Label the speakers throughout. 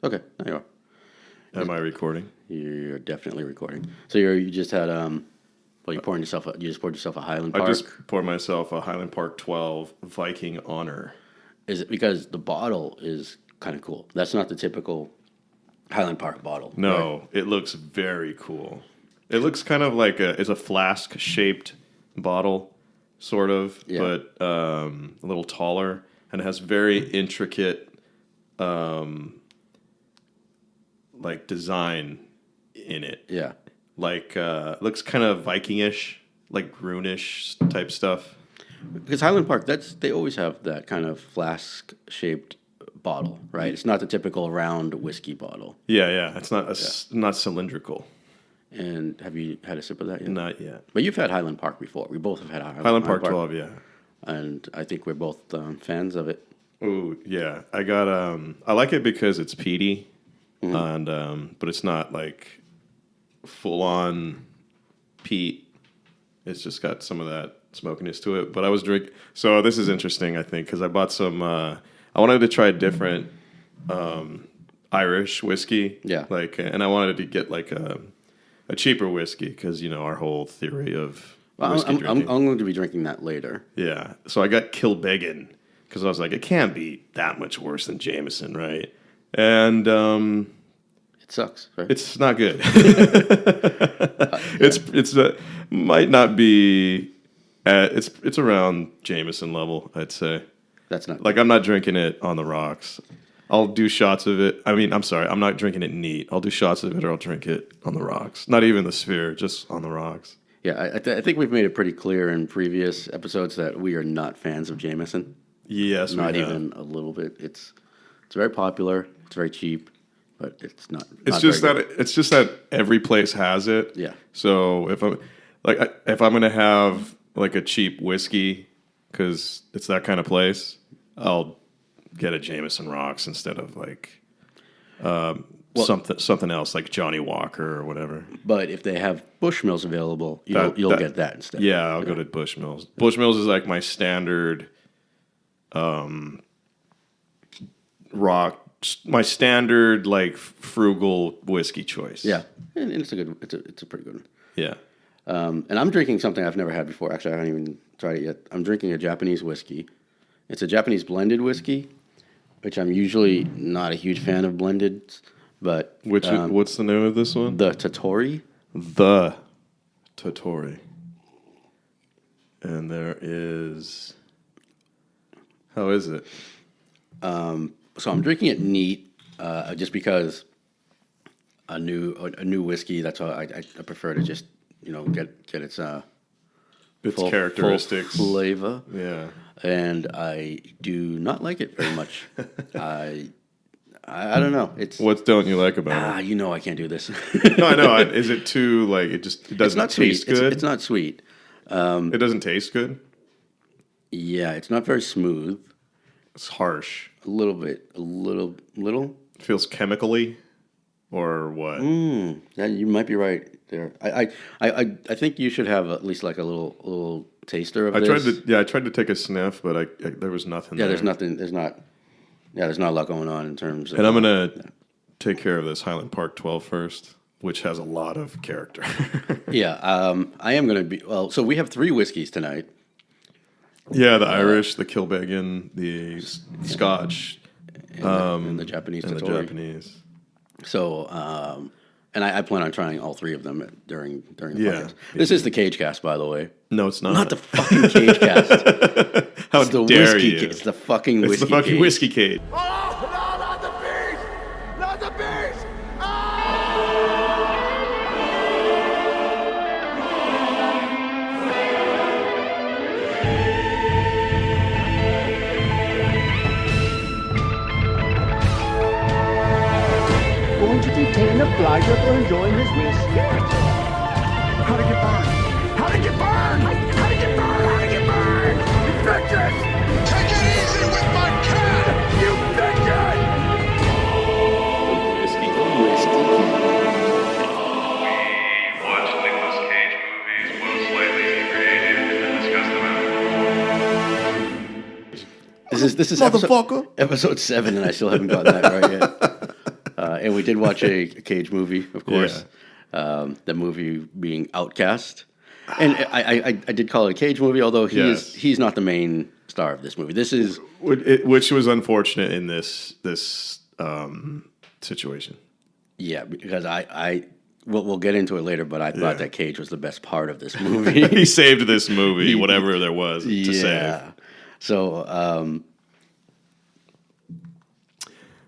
Speaker 1: Okay, now you are.
Speaker 2: Am I recording?
Speaker 1: You're definitely recording. So you just had you poured yourself a Highland Park.
Speaker 2: I just poured myself a Highland Park 12 Viking Honor.
Speaker 1: Is it because the bottle is kind of cool? That's not the typical Highland Park bottle.
Speaker 2: No,
Speaker 1: right?
Speaker 2: it looks very cool. It looks kind of like it's a flask shaped bottle, sort of, but a little taller, and it has very intricate like design in it.
Speaker 1: Yeah.
Speaker 2: Like looks kind of Viking-ish, like Runish type stuff.
Speaker 1: Because Highland Park, they always have that kind of flask shaped bottle, right? It's not the typical round whiskey bottle.
Speaker 2: Yeah. It's not not cylindrical.
Speaker 1: And have you had a sip of that yet?
Speaker 2: Not yet.
Speaker 1: But you've had Highland Park before. We both have had
Speaker 2: Highland Park 12, yeah.
Speaker 1: And I think we're both fans of it.
Speaker 2: Oh, yeah. I got I like it because it's peaty, and but it's not like full on peat. It's just got some of that smokiness to it. But I was drinking. So this is interesting, I think, because I bought some. I wanted to try different Irish whiskey.
Speaker 1: Yeah.
Speaker 2: And I wanted to get like a cheaper whiskey because our whole theory of whiskey drinking.
Speaker 1: I'm going to be drinking that later.
Speaker 2: Yeah. So I got Kilbeggan because I was like, it can't be that much worse than Jameson, right? And
Speaker 1: it sucks, right?
Speaker 2: it's not good. It's might not be. It's around Jameson level, I'd say.
Speaker 1: That's not
Speaker 2: like I'm not drinking it on the rocks. I'll do shots of it. I mean, I'm sorry, I'm not drinking it neat. I'll do shots of it, or I'll drink it on the rocks. Not even the sphere, just on the rocks.
Speaker 1: Yeah, I think we've made it pretty clear in previous episodes that we are not fans of Jameson.
Speaker 2: Yes,
Speaker 1: not even a little bit. It's very popular. It's very cheap, but it's not.
Speaker 2: It's just that every place has it.
Speaker 1: Yeah.
Speaker 2: So if I'm gonna have like a cheap whiskey because it's that kind of place, I'll get a Jameson Rocks instead of like something else like Johnny Walker or whatever.
Speaker 1: But if they have Bushmills available, you'll get that instead.
Speaker 2: Yeah, I'll go to Bushmills. Bushmills is like my standard my standard like frugal whiskey choice.
Speaker 1: Yeah, and it's a good. It's a pretty good one.
Speaker 2: Yeah.
Speaker 1: And I'm drinking something I've never had before. Actually, I haven't even tried it yet. I'm drinking a Japanese whiskey. It's a Japanese blended whiskey, which I'm usually not a huge fan of blended. But
Speaker 2: what's the name of this one?
Speaker 1: The Tottori.
Speaker 2: The Tottori. And there is. How is it?
Speaker 1: So I'm drinking it neat, just because a new whiskey. That's why I prefer to just get its
Speaker 2: full characteristics,
Speaker 1: full flavor.
Speaker 2: Yeah,
Speaker 1: and I do not like it very much. I don't know.
Speaker 2: What don't you like about it?
Speaker 1: I can't do this.
Speaker 2: No, I know. Is it too like it doesn't taste good?
Speaker 1: It's not sweet.
Speaker 2: It doesn't taste good.
Speaker 1: Yeah, it's not very smooth.
Speaker 2: It's harsh.
Speaker 1: A little bit.
Speaker 2: It feels chemically, or what?
Speaker 1: Yeah, you might be right there. I think you should have at least like a little taster of this.
Speaker 2: I tried to take a sniff, but there was nothing.
Speaker 1: Yeah,
Speaker 2: there.
Speaker 1: there's nothing. There's not a lot going on in terms of.
Speaker 2: And I'm gonna take care of this Highland Park 12 first, which has a lot of character.
Speaker 1: Yeah, I am gonna be. Well, so we have 3 whiskeys tonight.
Speaker 2: Yeah, the Irish, the Kilbeggan, the Scotch,
Speaker 1: and the Japanese.
Speaker 2: And
Speaker 1: Tottori.
Speaker 2: the Japanese.
Speaker 1: So, and I plan on trying all 3 of them during the podcast.
Speaker 2: Yeah.
Speaker 1: This is the Cage Cast, by the way.
Speaker 2: No, it's not.
Speaker 1: Not the fucking Cage Cast.
Speaker 2: How dare you?
Speaker 1: It's the fucking whiskey.
Speaker 2: It's the fucking
Speaker 1: cage.
Speaker 2: whiskey cage.
Speaker 3: Oh, no, not the beast! Not the beast!
Speaker 4: Going to detain a blighter for enjoying his whiskey.
Speaker 3: How to get burned? How to get burned? How to get burned? How to get burned? You bitches! Take it easy with my cat! You bitches!
Speaker 1: Whiskey.
Speaker 5: We watch Nicolas Cage movies, will slightly inebriated, and then discuss them out.
Speaker 1: This is
Speaker 2: Motherfucker.
Speaker 1: episode 7, and I still haven't gotten that right yet. we did watch a Cage movie, of course. The movie being Outcast. And I did call it a Cage movie, although he's not the main star of this movie. This is...
Speaker 2: Which was unfortunate in this situation.
Speaker 1: Yeah, because we'll get into it later, but I thought that Cage was the best part of this movie.
Speaker 2: He saved this movie, whatever there was to save.
Speaker 1: So...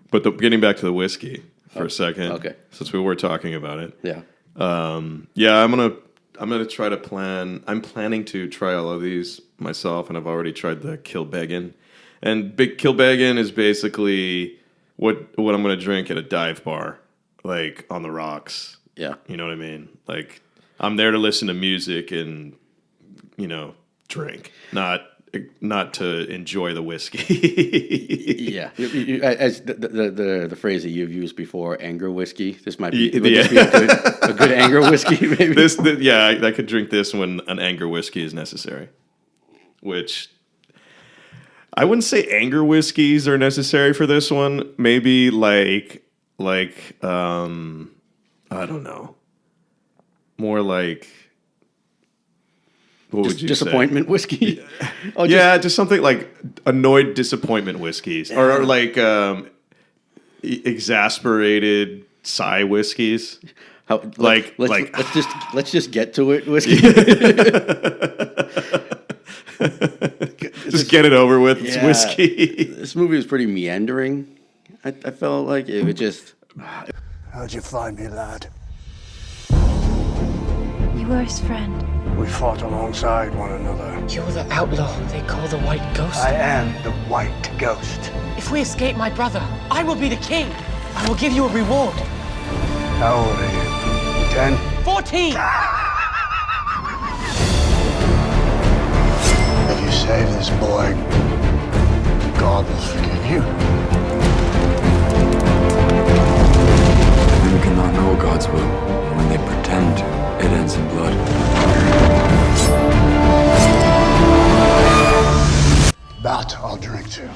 Speaker 2: But getting back to the whiskey for a second,
Speaker 1: okay.
Speaker 2: Since we were talking about it,
Speaker 1: Yeah.
Speaker 2: I'm gonna try to plan. I'm planning to try all of these myself, and I've already tried the Kilbeggan. And Big Kilbeggan is basically what I'm gonna drink at a dive bar, like on the rocks.
Speaker 1: Yeah.
Speaker 2: You know what I mean? Like I'm there to listen to music and drink, not to enjoy the whiskey.
Speaker 1: Yeah, as the phrase that you've used before, anger whiskey. This might be, this be a good anger whiskey, maybe.
Speaker 2: I could drink this when an anger whiskey is necessary. Which I wouldn't say anger whiskeys are necessary for this one. Maybe like I don't know, more like. What would you
Speaker 1: disappointment
Speaker 2: say?
Speaker 1: Whiskey?
Speaker 2: Just something like annoyed disappointment whiskeys, or like exasperated sigh whiskeys.
Speaker 1: Let's just get to it, whiskey.
Speaker 2: Just get it over with. It's whiskey.
Speaker 1: This movie was pretty meandering. I felt like it was just.
Speaker 3: How'd you find me, lad?
Speaker 6: You were his friend.
Speaker 3: We fought alongside one another.
Speaker 7: You're the outlaw they call the White Ghost.
Speaker 3: I am the White Ghost.
Speaker 7: If we escape my brother, I will be the king. I will give you a reward.
Speaker 3: How old are you? 10?
Speaker 7: 14!
Speaker 3: If you save this boy, God will forgive you.
Speaker 8: Men cannot know God's will, and when they pretend to, it ends in blood.
Speaker 3: That I'll drink to.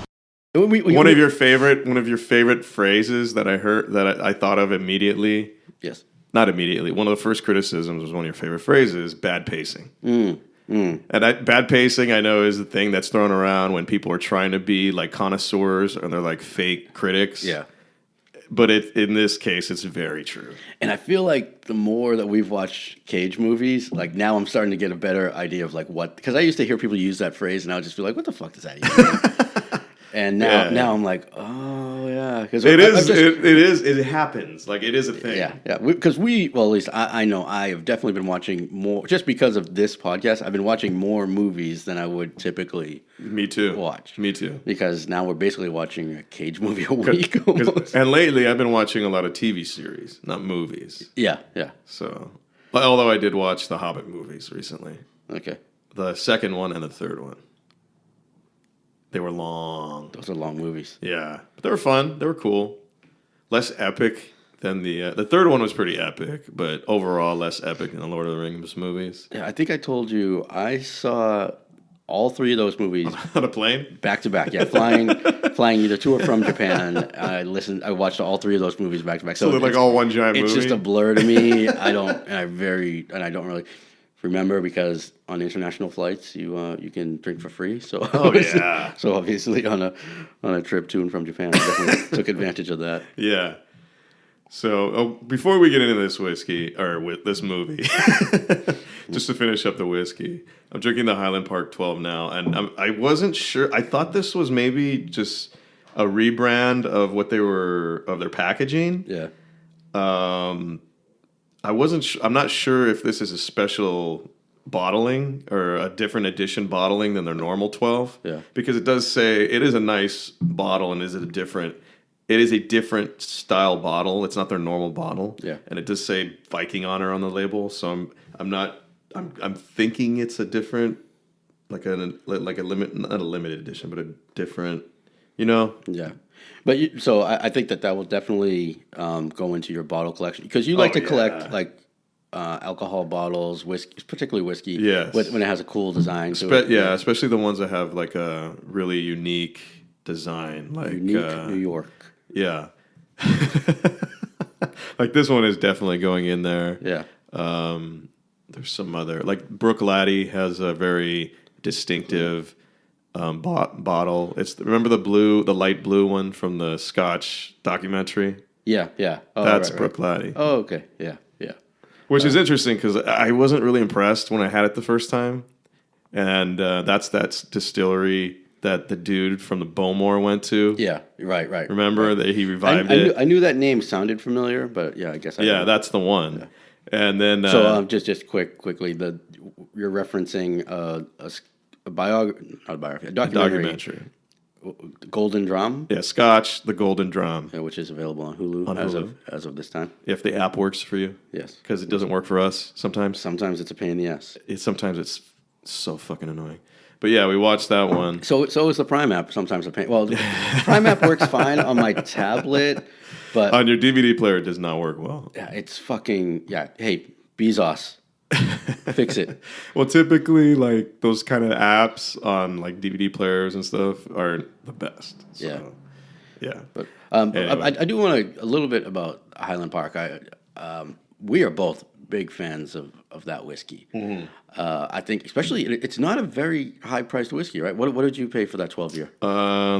Speaker 2: One of your favorite phrases that I heard that I thought of immediately.
Speaker 1: Yes.
Speaker 2: Not immediately. One of the first criticisms was one of your favorite phrases: bad pacing. And bad pacing, I know, is the thing that's thrown around when people are trying to be like connoisseurs or they're like fake critics.
Speaker 1: Yeah.
Speaker 2: But in this case, it's very true.
Speaker 1: And I feel like the more that we've watched Cage movies, like now I'm starting to get a better idea of like what, because I used to hear people use that phrase and I would just be like, what the fuck does that even mean? And now I'm like, oh yeah, because
Speaker 2: it happens. Like it is a thing.
Speaker 1: Yeah. Because at least I know I have definitely been watching more just because of this podcast. I've been watching more movies than I would typically.
Speaker 2: Me too.
Speaker 1: Watch.
Speaker 2: Me too.
Speaker 1: Because now we're basically watching a Cage movie a week. Almost.
Speaker 2: And lately, I've been watching a lot of TV series, not movies.
Speaker 1: Yeah.
Speaker 2: So, although I did watch the Hobbit movies recently.
Speaker 1: Okay.
Speaker 2: The second one and the third one. They were long.
Speaker 1: Those are long movies.
Speaker 2: Yeah, but they were fun. They were cool. Less epic than the third one was pretty epic, but overall less epic than the Lord of the Rings movies.
Speaker 1: Yeah, I think I told you I saw all three of those movies
Speaker 2: on a plane,
Speaker 1: back to back. Yeah, flying either to or from Japan. I watched all three of those movies back to back.
Speaker 2: So they're like all one giant movie.
Speaker 1: It's just a blur to me. I don't really remember because on international flights you can drink for free. So so obviously on a trip to and from Japan, I definitely took advantage of that.
Speaker 2: Yeah. So before we get into this whiskey or with this movie, just to finish up the whiskey, I'm drinking the Highland Park 12 now, and I wasn't sure. I thought this was maybe just a rebrand of of their packaging.
Speaker 1: Yeah.
Speaker 2: I'm not sure if this is a special bottling or a different edition bottling than their normal 12.
Speaker 1: Yeah.
Speaker 2: Because it does say it is a nice bottle and it is a different style bottle. It's not their normal bottle.
Speaker 1: Yeah.
Speaker 2: And it does say Viking Honor on the label. So I'm thinking it's a different, like a limit, not a limited edition, but a different,
Speaker 1: Yeah. But I think that will definitely go into your bottle collection because you like to collect like alcohol bottles, whiskey, particularly whiskey.
Speaker 2: Yes.
Speaker 1: When it has a cool design.
Speaker 2: Especially the ones that have like a really unique design, like
Speaker 1: unique New York.
Speaker 2: Yeah. Like this one is definitely going in there.
Speaker 1: Yeah.
Speaker 2: There's some other, like Brook Laddie has a very distinctive bottle. Remember the light blue one from the Scotch documentary?
Speaker 1: Yeah. Oh,
Speaker 2: That's
Speaker 1: right.
Speaker 2: Brook Laddie.
Speaker 1: Oh, okay. Yeah.
Speaker 2: Which is interesting because I wasn't really impressed when I had it the first time. And that's that distillery that the dude from the Bowmore went to.
Speaker 1: Yeah. Right.
Speaker 2: Remember that he revived it?
Speaker 1: I knew that name sounded familiar, but yeah, I guess I didn't.
Speaker 2: That's the one. Yeah. And then
Speaker 1: just quickly, you're referencing a documentary, Golden Drum.
Speaker 2: Yeah, Scotch, the Golden Drum,
Speaker 1: which is available on Hulu, as of this time.
Speaker 2: If the app works for you,
Speaker 1: yes,
Speaker 2: because it doesn't work for us sometimes.
Speaker 1: Sometimes it's a pain in the ass.
Speaker 2: Sometimes it's so fucking annoying. But yeah, we watched that one.
Speaker 1: So is the Prime app sometimes a pain. Well, the Prime app works fine on my tablet, but
Speaker 2: on your DVD player it does not work well.
Speaker 1: Yeah, it's fucking Hey, Bezos, fix it.
Speaker 2: Well, typically like those kind of apps on like DVD players and stuff are the best. So, yeah.
Speaker 1: But
Speaker 2: anyway.
Speaker 1: I do want a little bit about Highland Park. We are both big fans of that whiskey. Mm-hmm. I think especially it's not a very high priced whiskey, right? What did you pay for that 12-year?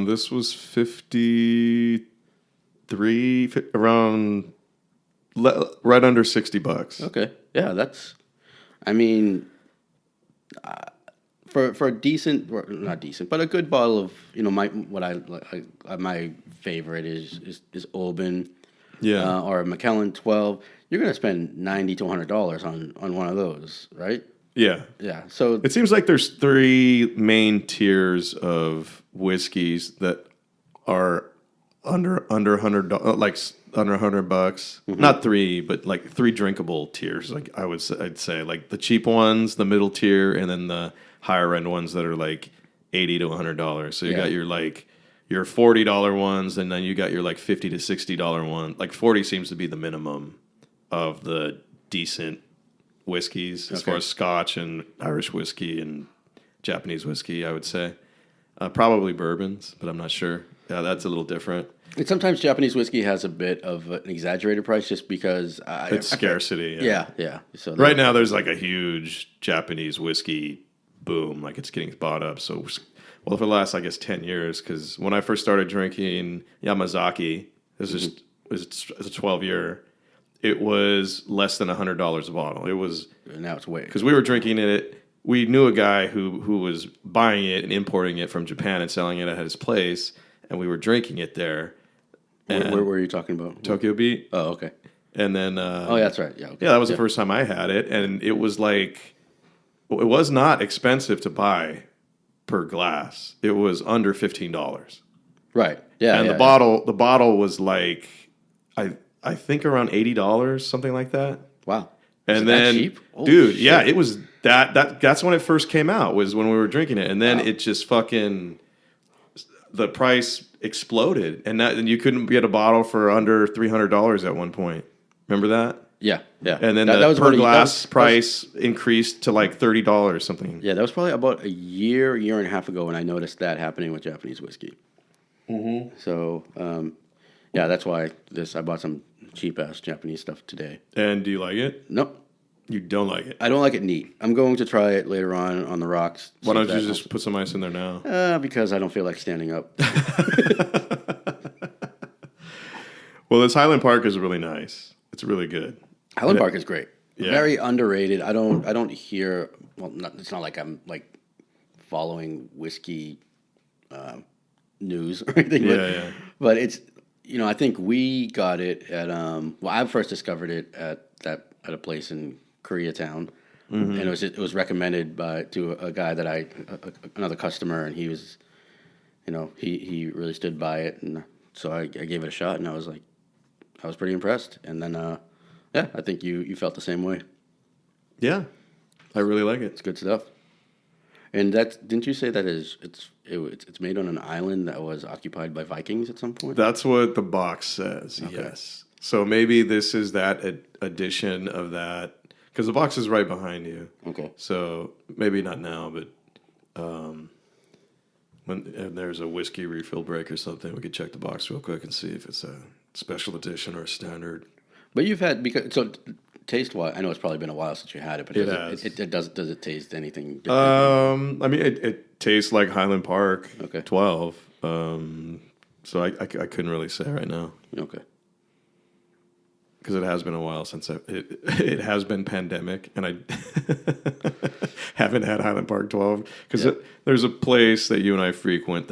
Speaker 2: This was 53, around right under $60.
Speaker 1: Okay, yeah, that's. I mean, for a decent, or not decent, but a good bottle of my favorite is Oban, or Macallan 12. You're gonna spend $90 to $100 on one of those, right?
Speaker 2: Yeah.
Speaker 1: So
Speaker 2: it seems like there's three main tiers of whiskeys that are under $100, like under $100. Mm-hmm. Not three, but like three drinkable tiers. Like I'd say like the cheap ones, the middle tier, and then the higher end ones that are like $80 to $100. So you got your $40 ones, and then you got your like $50 to $60 one. Like 40 seems to be the minimum of the decent whiskeys as far as Scotch and Irish whiskey and Japanese whiskey, I would say. Probably bourbons, but I'm not sure. Yeah, that's a little different.
Speaker 1: And sometimes Japanese whiskey has a bit of an exaggerated price just because
Speaker 2: it's scarcity.
Speaker 1: Yeah. So
Speaker 2: right now there's like a huge Japanese whiskey boom, like it's getting bought up. So, for the last, I guess, 10 years, because when I first started drinking Yamazaki, it was a 12-year. It was less than $100 a bottle. It was
Speaker 1: now it's way
Speaker 2: because we were drinking it. We knew a guy who was buying it and importing it from Japan and selling it at his place, and we were drinking it there.
Speaker 1: Where were you talking about?
Speaker 2: Tokyo Beat.
Speaker 1: Oh, okay.
Speaker 2: And then
Speaker 1: that's right. Yeah, okay.
Speaker 2: Yeah, that was the first time I had it, and it was like it was not expensive to buy per glass. It was under $15.
Speaker 1: Right. Yeah.
Speaker 2: And the bottle was like I think around $80, something like that.
Speaker 1: Wow.
Speaker 2: And then,
Speaker 1: that cheap?
Speaker 2: Dude, shit. It was that's when it first came out, was when we were drinking it. And then it just the price exploded. And you couldn't get a bottle for under $300 at one point. Remember that?
Speaker 1: Yeah.
Speaker 2: And then that was per glass price increased to like $30 something.
Speaker 1: Yeah, that was probably about a year and a half ago when I noticed that happening with Japanese whiskey. Mm-hmm. So, that's why I bought some cheap-ass Japanese stuff today.
Speaker 2: And do you like it?
Speaker 1: Nope.
Speaker 2: You don't like it?
Speaker 1: I don't like it neat. I'm going to try it later on the rocks.
Speaker 2: Why don't you just put some ice in there now?
Speaker 1: Because I don't feel like standing up.
Speaker 2: Well, this Highland Park is really nice. It's really good.
Speaker 1: Highland Park is great.
Speaker 2: Yeah.
Speaker 1: Very underrated. I don't hear. Well, it's not like I'm like following whiskey news or anything.
Speaker 2: Yeah.
Speaker 1: But it's I think we got it at I first discovered it at a place in Koreatown, and it was recommended to a guy that another customer, and he was, he really stood by it, and so I gave it a shot, and I was pretty impressed, and then I think you felt the same way.
Speaker 2: Yeah, I really like it.
Speaker 1: It's good stuff. And didn't you say that it's made on an island that was occupied by Vikings at some point?
Speaker 2: That's what the box says. Okay. Yes. So maybe this is that edition of that, because the box is right behind you. Okay. So maybe not now, but when there's a whiskey refill break or something, we could check the box real quick and see if it's a special edition or a standard.
Speaker 1: But you've had taste wise. I know it's probably been a while since you had it, but
Speaker 2: It
Speaker 1: does it taste anything different?
Speaker 2: I mean, it tastes like Highland Park.
Speaker 1: Okay.
Speaker 2: 12. So I couldn't really say right now.
Speaker 1: Okay.
Speaker 2: Because it has been a while since it has been pandemic, and I haven't had Highland Park 12. Because there's a place that you and I frequent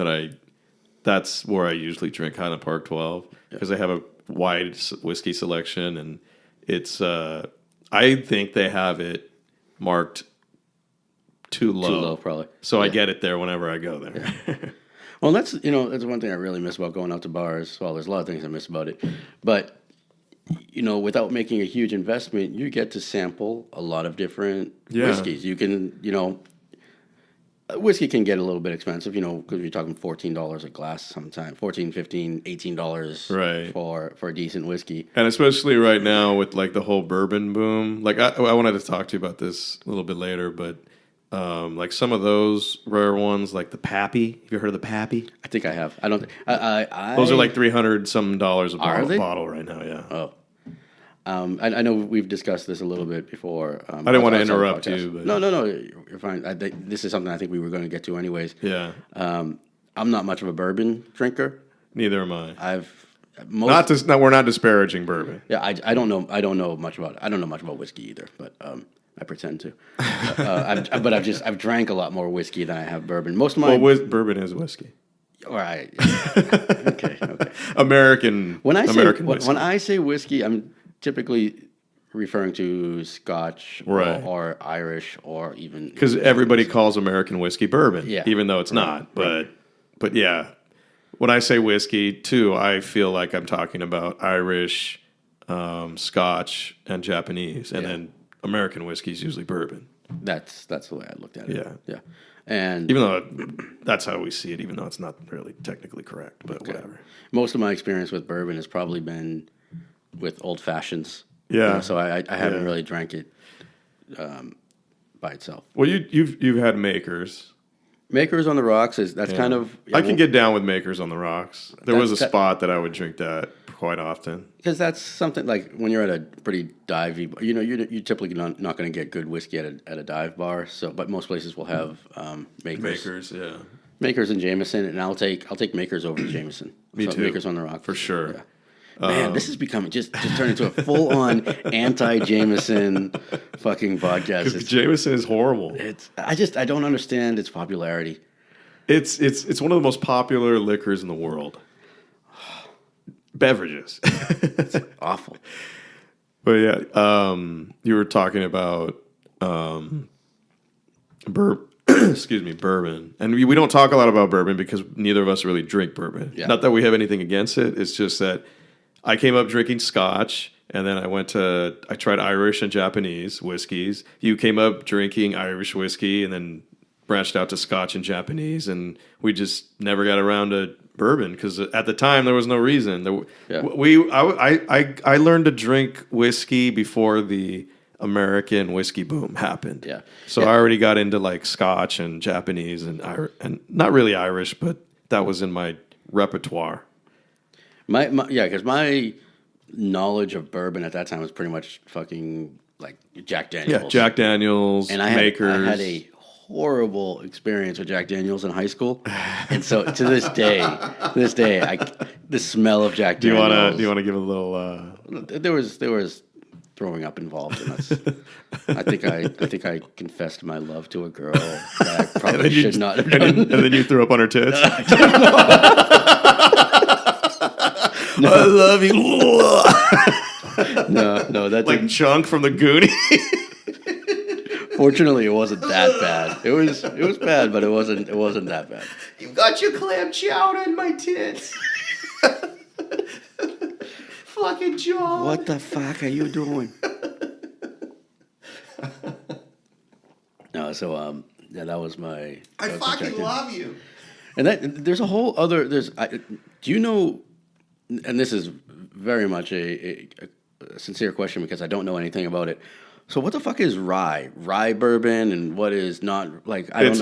Speaker 2: that's where I usually drink Highland Park 12 because they have a wide whiskey selection, and it's I think they have it marked too low.
Speaker 1: Too low, probably.
Speaker 2: So I get it there whenever I go there.
Speaker 1: Yeah. Well, that's one thing I really miss about going out to bars. Well, there's a lot of things I miss about it, but without making a huge investment, you get to sample a lot of different whiskeys. You can, whiskey can get a little bit expensive, because you're talking $14 a glass sometimes, $14, $15, $18
Speaker 2: Right.
Speaker 1: for a decent whiskey.
Speaker 2: And especially right now with like the whole bourbon boom. Like I wanted to talk to you about this a little bit later, but like some of those rare ones, like the Pappy. Have you heard of the Pappy?
Speaker 1: I think I have. I don't.
Speaker 2: Those are like $300 some a
Speaker 1: they?
Speaker 2: bottle right now. Yeah.
Speaker 1: Oh. I know we've discussed this a little bit before.
Speaker 2: I didn't want to
Speaker 1: outside the
Speaker 2: interrupt
Speaker 1: podcast.
Speaker 2: you. But
Speaker 1: No, you're fine. This is something I think we were going to get to anyways.
Speaker 2: Yeah.
Speaker 1: I'm not much of a bourbon drinker.
Speaker 2: Neither am I.
Speaker 1: We're
Speaker 2: not disparaging bourbon.
Speaker 1: Yeah, I don't know much about it. I don't know much about whiskey either, but I pretend to. I've drank a lot more whiskey than I have bourbon. Most of my
Speaker 2: bourbon is whiskey.
Speaker 1: All right. Okay.
Speaker 2: American.
Speaker 1: When I
Speaker 2: whiskey.
Speaker 1: say whiskey, I'm typically referring to Scotch
Speaker 2: Right.
Speaker 1: or Irish or even
Speaker 2: Because everybody calls American whiskey bourbon,
Speaker 1: Yeah.
Speaker 2: even though it's not. But yeah, when I say whiskey too, I feel like I'm talking about Irish, Scotch, and Japanese, and then American whiskey is usually bourbon.
Speaker 1: That's the way I looked at it.
Speaker 2: Yeah.
Speaker 1: And
Speaker 2: Even though that's how we see it, even though it's not really technically correct, but whatever.
Speaker 1: most of my experience with bourbon has probably been with old fashions.
Speaker 2: Yeah.
Speaker 1: So I haven't really drank it by itself.
Speaker 2: Well, you've had Makers.
Speaker 1: Makers on the Rocks that's kind of
Speaker 2: I can get down with Makers on the Rocks. There was a spot that I would drink that quite often.
Speaker 1: because that's something like when you're at a pretty divey, you're typically not going to get good whiskey at a dive bar. So, but most places will have Makers. Makers and Jameson, and I'll take Makers over Jameson.
Speaker 2: Me too.
Speaker 1: Makers on the Rocks
Speaker 2: For sure.
Speaker 1: Yeah. Man, this is becoming just turned into a full on anti Jameson fucking podcast.
Speaker 2: Because Jameson is horrible.
Speaker 1: I don't understand its popularity.
Speaker 2: It's one of the most popular liquors in the world. Beverages.
Speaker 1: It's awful.
Speaker 2: But yeah, you were talking about bourbon. And we don't talk a lot about bourbon because neither of us really drink bourbon.
Speaker 1: Yeah.
Speaker 2: Not that we have anything against it. It's just that I came up drinking Scotch, and then I tried Irish and Japanese whiskeys. You came up drinking Irish whiskey, and then branched out to Scotch and Japanese, and we just never got around to bourbon because at the time there was no reason. I learned to drink whiskey before the American whiskey boom happened.
Speaker 1: Yeah.
Speaker 2: So I already got into like Scotch and Japanese and not really Irish, but that was in my repertoire.
Speaker 1: Because my knowledge of bourbon at that time was pretty much fucking like Jack Daniels.
Speaker 2: Yeah, Jack Daniels,
Speaker 1: and
Speaker 2: Makers.
Speaker 1: I had a horrible experience with Jack Daniels in high school, and so to this day, the smell of Jack Daniels.
Speaker 2: Do you want to give a little?
Speaker 1: There was throwing up involved in us. I think I confessed my love to a girl that I probably should not have done.
Speaker 2: And then you threw up on her tits. No. I love you.
Speaker 1: No, that
Speaker 2: like
Speaker 1: didn't.
Speaker 2: Chunk from the Goonies.
Speaker 1: Fortunately, it wasn't that bad. It was bad, but it wasn't that bad.
Speaker 2: You got your clam chowder in my tits. Fucking John.
Speaker 1: What the fuck are you doing? No, so that was my.
Speaker 2: I fucking love you.
Speaker 1: And there's a whole other. Do you know? And this is very much a sincere question because I don't know anything about it. So what the fuck is rye? Rye bourbon, and what is not like?
Speaker 2: It's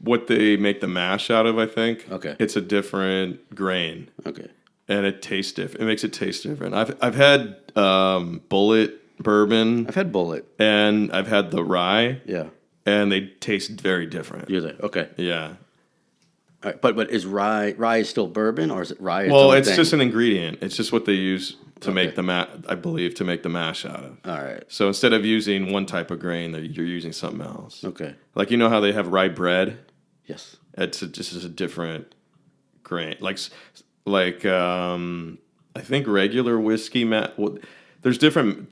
Speaker 2: what they make the mash out of. I think.
Speaker 1: Okay.
Speaker 2: It's a different grain.
Speaker 1: Okay.
Speaker 2: and it tastes different. It makes it taste different. I've had Bullet bourbon.
Speaker 1: I've had Bullet.
Speaker 2: And I've had the rye.
Speaker 1: Yeah.
Speaker 2: And they taste very different.
Speaker 1: Do they? Okay.
Speaker 2: Yeah.
Speaker 1: All right, but is rye is still bourbon, or is it rye?
Speaker 2: Well, it's just an ingredient. It's just what they use to make the I believe, to make the mash out of.
Speaker 1: All right.
Speaker 2: So instead of using one type of grain, you're using something else.
Speaker 1: Okay.
Speaker 2: Like, you know how they have rye bread?
Speaker 1: Yes.
Speaker 2: It's just a different grain. Like I think regular whiskey. There's different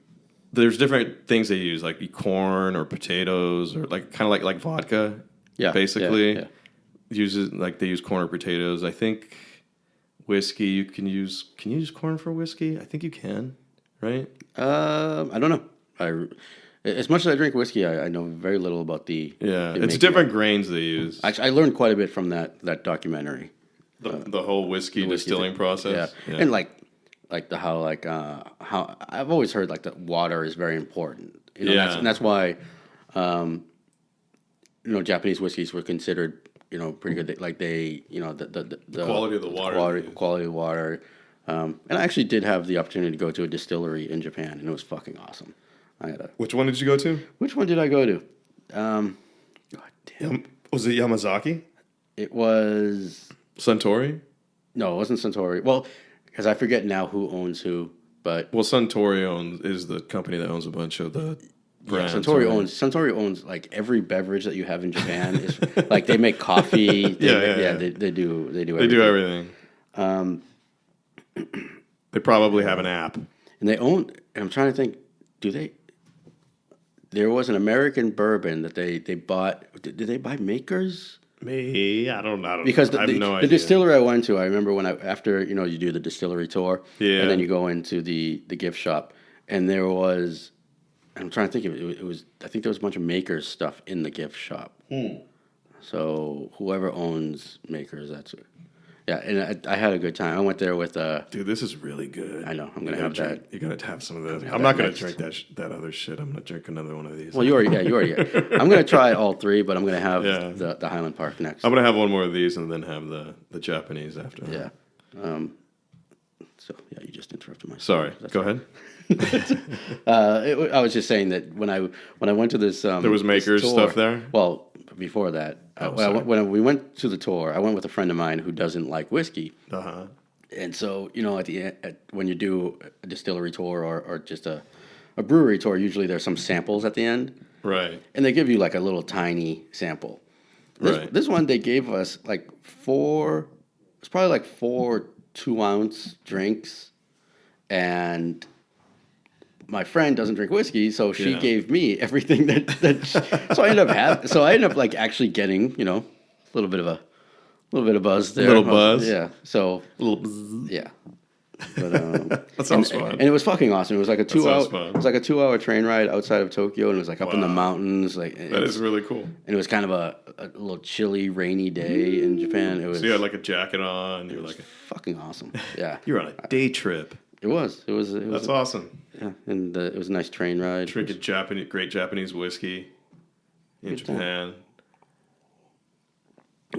Speaker 2: things they use, like corn or potatoes, or like kind of like vodka.
Speaker 1: Yeah.
Speaker 2: Basically,
Speaker 1: Yeah.
Speaker 2: They use corn or potatoes. I think whiskey you can use. Can you use corn for whiskey? I think you can. Right?
Speaker 1: I don't know. As much as I drink whiskey, I know very little about the.
Speaker 2: Yeah,
Speaker 1: the
Speaker 2: it's
Speaker 1: making
Speaker 2: different
Speaker 1: of.
Speaker 2: grains they use.
Speaker 1: Actually, I learned quite a bit from that documentary.
Speaker 2: The whole whiskey distilling
Speaker 1: thing.
Speaker 2: process.
Speaker 1: Yeah. And like how I've always heard like that water is very important. You know,
Speaker 2: Yeah.
Speaker 1: that's why, Japanese whiskeys were considered, pretty good. Like they, the
Speaker 2: quality of the water.
Speaker 1: quality of water. And I actually did have the opportunity to go to a distillery in Japan, and it was fucking awesome.
Speaker 2: Which one did you go to?
Speaker 1: Which one did I go to? God damn.
Speaker 2: Was it Yamazaki?
Speaker 1: It was.
Speaker 2: Suntory?
Speaker 1: No, it wasn't Suntory. Well, because I forget now who owns who, but
Speaker 2: Well, Suntory is the company that owns a bunch of the brands.
Speaker 1: Suntory owns like every beverage that you have in Japan. Is like they make coffee. They do everything.
Speaker 2: They do everything. They probably have an app.
Speaker 1: And they own. I'm trying to think. Do they? There was an American bourbon that they bought. Did they buy Makers?
Speaker 2: Me, I don't know.
Speaker 1: Because
Speaker 2: I have no
Speaker 1: the
Speaker 2: idea.
Speaker 1: distillery I went to, I remember after you do the distillery tour,
Speaker 2: Yeah.
Speaker 1: and then you go into the gift shop, and there was, I'm trying to think of it. It was, I think there was a bunch of Makers stuff in the gift shop. So whoever owns Makers, that's it. Yeah, and I had a good time. I went there with
Speaker 2: Dude, this is really good.
Speaker 1: I know. I'm gonna have that.
Speaker 2: You're gonna have some of this.
Speaker 1: have
Speaker 2: I'm not
Speaker 1: that
Speaker 2: gonna
Speaker 1: next.
Speaker 2: drink that other shit. I'm gonna drink another one of these.
Speaker 1: Well, you already. I'm gonna try all three, but I'm gonna have
Speaker 2: Yeah.
Speaker 1: the Highland Park next.
Speaker 2: I'm gonna have one more of these and then have the Japanese after.
Speaker 1: Yeah. So yeah, you just interrupted my.
Speaker 2: Sorry. Go ahead.
Speaker 1: I was just saying that when I went to this,
Speaker 2: There was Makers
Speaker 1: this tour,
Speaker 2: stuff there?
Speaker 1: Well, before that,
Speaker 2: sorry.
Speaker 1: when we went to the tour, I went with a friend of mine who doesn't like whiskey,
Speaker 2: Uh-huh.
Speaker 1: and so at the end, when you do a distillery tour or just a brewery tour, usually there's some samples at the end,
Speaker 2: Right.
Speaker 1: and they give you like a little tiny sample.
Speaker 2: Right.
Speaker 1: This one they gave us like four. It's probably like 4 2-ounce drinks, and my friend doesn't drink whiskey, so she
Speaker 2: Yeah.
Speaker 1: gave me everything so I ended up like actually getting a little bit of buzz there.
Speaker 2: Little buzz?
Speaker 1: Yeah. So
Speaker 2: A little bzzz.
Speaker 1: yeah. But
Speaker 2: That sounds
Speaker 1: and,
Speaker 2: fun.
Speaker 1: and it was fucking awesome. It was like a 2
Speaker 2: sounds
Speaker 1: hour.
Speaker 2: fun.
Speaker 1: It was like a 2-hour train ride outside of Tokyo, and it was like up in the
Speaker 2: Wow.
Speaker 1: mountains. Like
Speaker 2: That is really cool.
Speaker 1: and it was kind of a little chilly, rainy day in Japan. It was
Speaker 2: So you had like a jacket on. You're like
Speaker 1: fucking awesome. Yeah,
Speaker 2: you're on a day trip.
Speaker 1: it was.
Speaker 2: That's awesome.
Speaker 1: Yeah, and it was a nice train ride.
Speaker 2: Drink a great Japanese whiskey in Japan.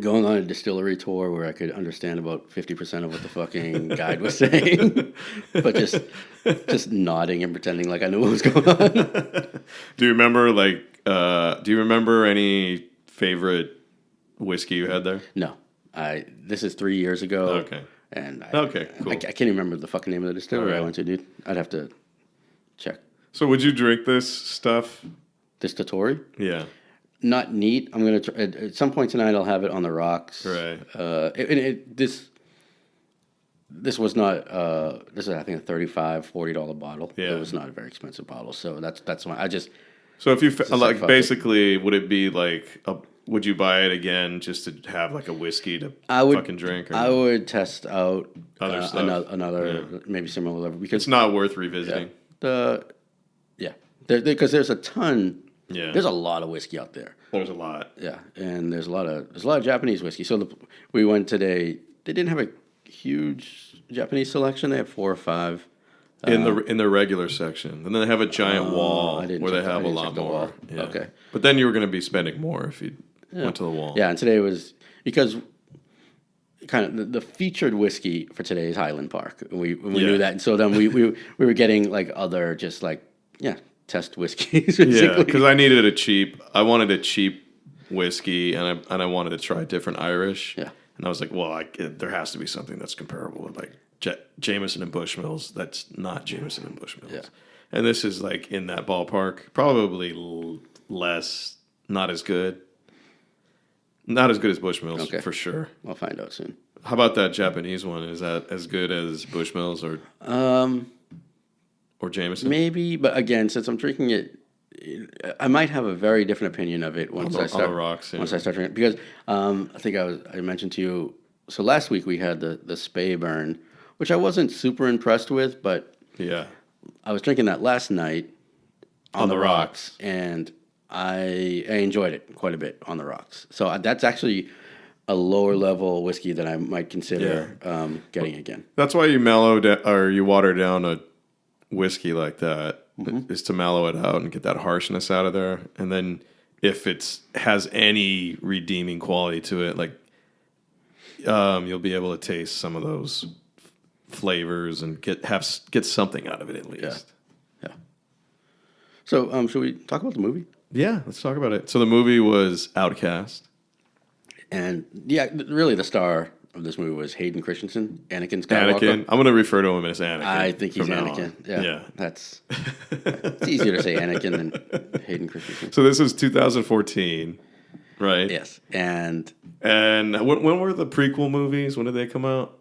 Speaker 1: Going on a distillery tour where I could understand about 50% of what the fucking guide was saying, but just nodding and pretending like I knew what was going on.
Speaker 2: Do you remember any favorite whiskey you had there?
Speaker 1: No, this is 3 years ago.
Speaker 2: Okay.
Speaker 1: And
Speaker 2: Okay, cool.
Speaker 1: I can't even remember the fucking name of the distillery
Speaker 2: All right.
Speaker 1: I went to, dude. I'd have to check.
Speaker 2: So would you drink this stuff?
Speaker 1: This Totori?
Speaker 2: Yeah.
Speaker 1: Not neat. I'm gonna try, at some point tonight. I'll have it on the rocks.
Speaker 2: Right.
Speaker 1: This was not. This is I think a $35-$40 bottle.
Speaker 2: Yeah.
Speaker 1: It was not a very expensive bottle. So that's why I just.
Speaker 2: So if you
Speaker 1: like,
Speaker 2: like,
Speaker 1: fuck
Speaker 2: basically, would it be like would you buy it again just to have like a whiskey to fucking drink? Or
Speaker 1: I would test out
Speaker 2: Other stuff.
Speaker 1: another maybe similar level because
Speaker 2: it's not worth revisiting.
Speaker 1: because there's a ton.
Speaker 2: Yeah.
Speaker 1: There's a lot of whiskey out there.
Speaker 2: There's a lot.
Speaker 1: Yeah, and there's a lot of Japanese whiskey. So we went today. They didn't have a huge Japanese selection. They had 4 or 5
Speaker 2: In the regular section, and then they have a giant wall
Speaker 1: I didn't
Speaker 2: where they
Speaker 1: check- I
Speaker 2: have a
Speaker 1: didn't
Speaker 2: lot
Speaker 1: check the
Speaker 2: more.
Speaker 1: wall.
Speaker 2: Yeah.
Speaker 1: Okay.
Speaker 2: But then you were going to be spending more if you went to the wall.
Speaker 1: Yeah, and today was because kind of the featured whiskey for today is Highland Park. And we
Speaker 2: Yeah.
Speaker 1: knew that, and so then we were getting like other just like test whiskeys.
Speaker 2: Yeah,
Speaker 1: Basically.
Speaker 2: because I wanted a cheap whiskey, and I wanted to try different Irish.
Speaker 1: Yeah.
Speaker 2: And I was like, well, there has to be something that's comparable with like Jameson and Bushmills. That's not Jameson and Bushmills.
Speaker 1: Yeah.
Speaker 2: And this is like in that ballpark, probably less, not as good. Not as good as Bushmills,
Speaker 1: Okay.
Speaker 2: for sure.
Speaker 1: I'll find out soon.
Speaker 2: How about that Japanese one? Is that as good as Bushmills or Jameson?
Speaker 1: Maybe, but again, since I'm drinking it, I might have a very different opinion of it once I start.
Speaker 2: On the rocks, yeah.
Speaker 1: Once I start drinking, because I think I mentioned to you. So last week we had the Spey Burn, which I wasn't super impressed with, but
Speaker 2: Yeah.
Speaker 1: I was drinking that last night on the
Speaker 2: the
Speaker 1: rocks,
Speaker 2: rocks.
Speaker 1: and I enjoyed it quite a bit on the rocks. So that's actually a lower level whiskey that I might consider getting again.
Speaker 2: That's why you you water down a whiskey like that, is to mellow it out and get that harshness out of there. And then if it has any redeeming quality to it, like you'll be able to taste some of those flavors and get something out of it at least.
Speaker 1: Yeah. So should we talk about the movie?
Speaker 2: Yeah, let's talk about it. So the movie was Outcast.
Speaker 1: And really the star of this movie was Hayden Christensen, Anakin Skywalker.
Speaker 2: Anakin. I'm going to refer to him as Anakin.
Speaker 1: I think he's
Speaker 2: from now
Speaker 1: Anakin.
Speaker 2: on.
Speaker 1: Yeah. It's easier to say Anakin than Hayden Christensen.
Speaker 2: So this is 2014, right?
Speaker 1: Yes. And
Speaker 2: And when were the prequel movies? When did they come out?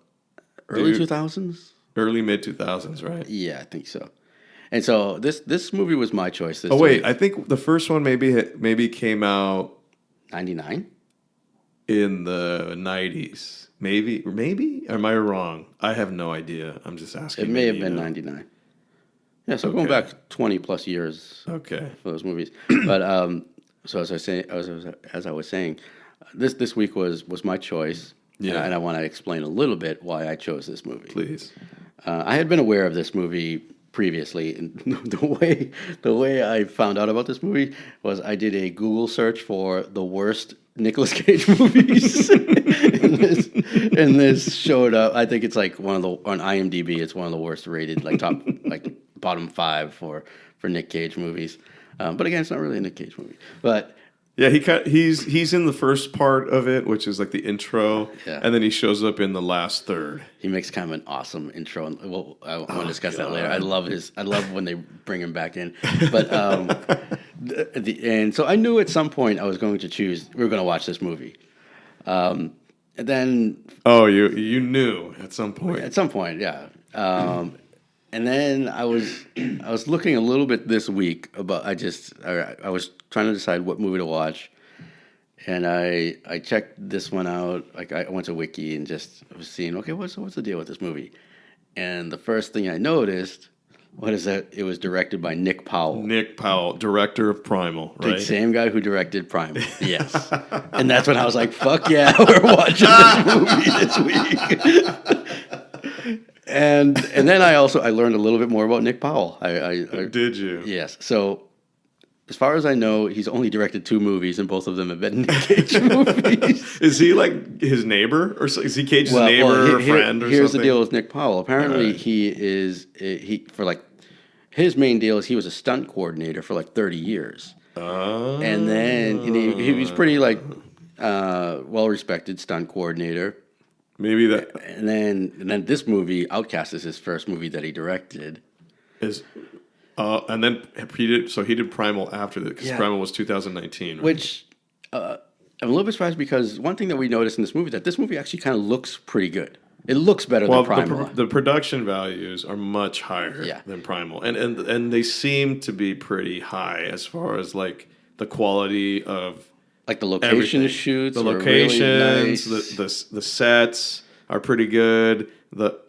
Speaker 1: early 2000s?
Speaker 2: Early mid 2000s, right?
Speaker 1: Yeah, I think so. And so this movie was my choice.
Speaker 2: Oh wait, I think the first one maybe came out
Speaker 1: 99?
Speaker 2: in the 90s. Maybe? Or am I wrong? I have no idea. I'm just asking.
Speaker 1: It may have
Speaker 2: Maybe,
Speaker 1: been
Speaker 2: you know.
Speaker 1: 99. Yeah, so going back 20 plus years
Speaker 2: Okay.
Speaker 1: for those movies. But so as I was saying, this week was my choice.
Speaker 2: Yeah.
Speaker 1: And I want to explain a little bit why I chose this movie.
Speaker 2: Please.
Speaker 1: I had been aware of this movie previously, and the way I found out about this movie was I did a Google search for the worst Nicolas Cage movies, and this showed up. I think it's like on IMDb. It's one of the worst rated, like top, like bottom 5 for Nic Cage movies. But again, it's not really a Nic Cage movie, but.
Speaker 2: Yeah, he's in the first part of it, which is like the intro,
Speaker 1: Yeah.
Speaker 2: and then he shows up in the last third.
Speaker 1: He makes kind of an awesome intro, and I want to discuss that later. I love when they bring him back in. But and so I knew at some point we were going to watch this movie. And then
Speaker 2: Oh, you knew at some point.
Speaker 1: at some point, yeah. And then I was looking a little bit this week about I was trying to decide what movie to watch, and I checked this one out. Like I went to Wiki and just was seeing, okay, what's the deal with this movie? And the first thing I noticed was that it was directed by Nic Powell.
Speaker 2: Nic Powell, director of Primal,
Speaker 1: The
Speaker 2: right?
Speaker 1: same guy who directed Primal. Yes. And that's when I was like, fuck yeah, we're watching this movie this week. And then I learned a little bit more about Nic Powell.
Speaker 2: Did you?
Speaker 1: Yes. So as far as I know, he's only directed 2 movies, and both of them have been Nic Cage movies.
Speaker 2: Is he like his neighbor, or is he Cage's neighbor or friend or
Speaker 1: here's
Speaker 2: something?
Speaker 1: the deal with Nic Powell. Apparently,
Speaker 2: Alright.
Speaker 1: his main deal is he was a stunt coordinator for like 30 years.
Speaker 2: Oh.
Speaker 1: And then he was pretty well-respected stunt coordinator.
Speaker 2: Maybe that
Speaker 1: And then this movie, Outcast, is his first movie that he directed.
Speaker 2: is. And then he did Primal after that, because
Speaker 1: Yeah.
Speaker 2: Primal was 2019. Right?
Speaker 1: Which I'm a little bit surprised, because one thing that we noticed in this movie, that this movie actually kind of looks pretty good. It looks better than Primal.
Speaker 2: the production values are much higher
Speaker 1: Yeah.
Speaker 2: than Primal, and they seem to be pretty high as far as like the quality of
Speaker 1: Like the location
Speaker 2: everything.
Speaker 1: shoots,
Speaker 2: The
Speaker 1: were really
Speaker 2: locations,
Speaker 1: nice.
Speaker 2: the sets are pretty good.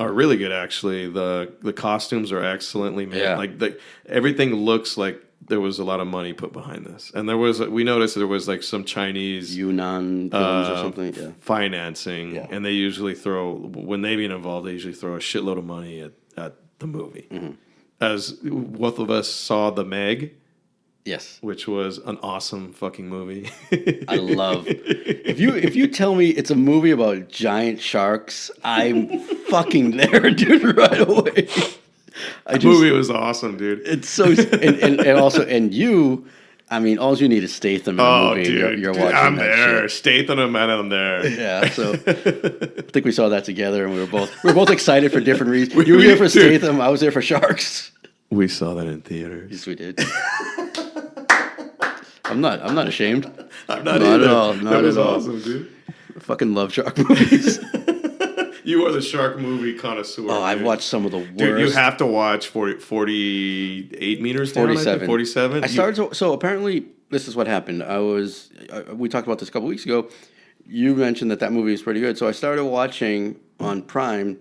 Speaker 2: Are really good actually. The costumes are excellently made.
Speaker 1: Yeah.
Speaker 2: Like everything looks like there was a lot of money put behind this, and we noticed there was like some Chinese
Speaker 1: Yunnan films or something. Yeah.
Speaker 2: financing,
Speaker 1: Yeah.
Speaker 2: and they usually when they get involved, they usually throw a shitload of money at the movie.
Speaker 1: Mm-hmm.
Speaker 2: As both of us saw The Meg,
Speaker 1: Yes.
Speaker 2: which was an awesome fucking movie.
Speaker 1: I love if you tell me it's a movie about giant sharks, I'm fucking there, dude, right away.
Speaker 2: The movie was awesome, dude.
Speaker 1: It's so and also you, I mean, all you need is Statham in a movie.
Speaker 2: Dude,
Speaker 1: And you're watching
Speaker 2: I'm
Speaker 1: that
Speaker 2: there.
Speaker 1: shit.
Speaker 2: Statham and I'm there.
Speaker 1: Yeah, so I think we saw that together, and we were both excited for different reasons. You were there for Statham, I was there for sharks.
Speaker 2: We saw that in theaters.
Speaker 1: Yes, we did. I'm not ashamed.
Speaker 2: I'm not
Speaker 1: Not
Speaker 2: either.
Speaker 1: at all.
Speaker 2: That
Speaker 1: Not
Speaker 2: was
Speaker 1: at all.
Speaker 2: awesome, dude.
Speaker 1: I fucking love shark movies.
Speaker 2: You are the shark movie connoisseur.
Speaker 1: Oh, I've
Speaker 2: dude.
Speaker 1: watched some of the worst.
Speaker 2: Dude, you have to watch 48 meters down.
Speaker 1: 47.
Speaker 2: 47.
Speaker 1: I started so apparently this is what happened. We talked about this a couple weeks ago. You mentioned that movie is pretty good, so I started watching on Prime,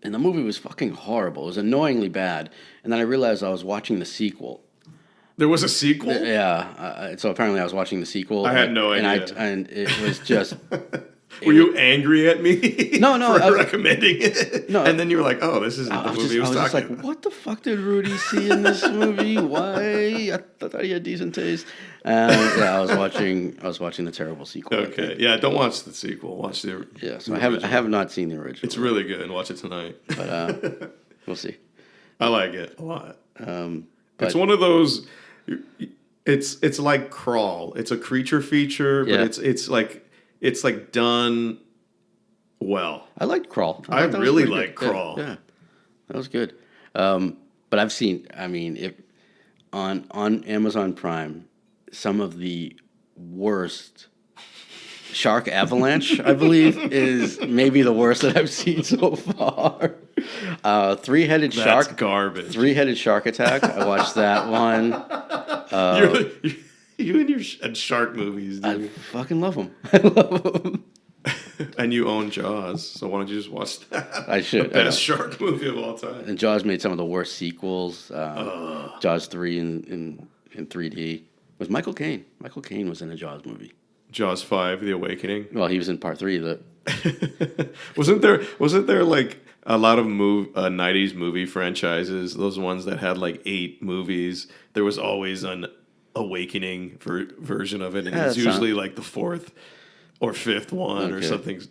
Speaker 1: and the movie was fucking horrible. It was annoyingly bad, and then I realized I was watching the sequel.
Speaker 2: There was a sequel?
Speaker 1: Yeah, so apparently I was watching the sequel.
Speaker 2: I had no idea.
Speaker 1: And it was just.
Speaker 2: Were you angry at me?
Speaker 1: No,
Speaker 2: for recommending it.
Speaker 1: No,
Speaker 2: and then you were like, "Oh, this isn't the movie I was
Speaker 1: just
Speaker 2: talking
Speaker 1: like,
Speaker 2: about."
Speaker 1: what the fuck did Rudy see in this movie? Why? I thought he had decent taste. Yeah, I was watching the terrible sequel.
Speaker 2: Okay, yeah, don't watch the sequel. Watch the
Speaker 1: Yeah, so
Speaker 2: the
Speaker 1: I
Speaker 2: original.
Speaker 1: have not seen the original.
Speaker 2: It's really good. Watch it tonight.
Speaker 1: But we'll see.
Speaker 2: I like it a lot.
Speaker 1: But
Speaker 2: It's one of those. It's like Crawl. It's a creature feature,
Speaker 1: Yeah.
Speaker 2: but it's like done well.
Speaker 1: I liked Crawl.
Speaker 2: I
Speaker 1: thought that was
Speaker 2: really
Speaker 1: pretty
Speaker 2: like
Speaker 1: good.
Speaker 2: Crawl.
Speaker 1: Yeah, that was good. But I've seen. I mean, if on Amazon Prime, some of the worst. Shark Avalanche, I believe, is maybe the worst that I've seen so far. Three-headed
Speaker 2: That's
Speaker 1: shark.
Speaker 2: garbage.
Speaker 1: Three-headed shark attack. I watched that one.
Speaker 2: You and your shark movies,
Speaker 1: I
Speaker 2: dude.
Speaker 1: fucking love them. I love them.
Speaker 2: And you own Jaws, so why don't you just watch that?
Speaker 1: I should.
Speaker 2: The best shark movie of all time.
Speaker 1: And Jaws made some of the worst sequels. Jaws 3 in 3D. It was Michael Caine. Michael Caine was in a Jaws movie.
Speaker 2: Jaws 5: The Awakening.
Speaker 1: Well, he was in part 3.
Speaker 2: Wasn't there like a lot of 90s movie franchises? Those ones that had like 8 movies. There was always an Awakening version of it, and
Speaker 1: Yeah,
Speaker 2: it's
Speaker 1: that
Speaker 2: usually like the 4th or 5th one or
Speaker 1: Okay.
Speaker 2: something.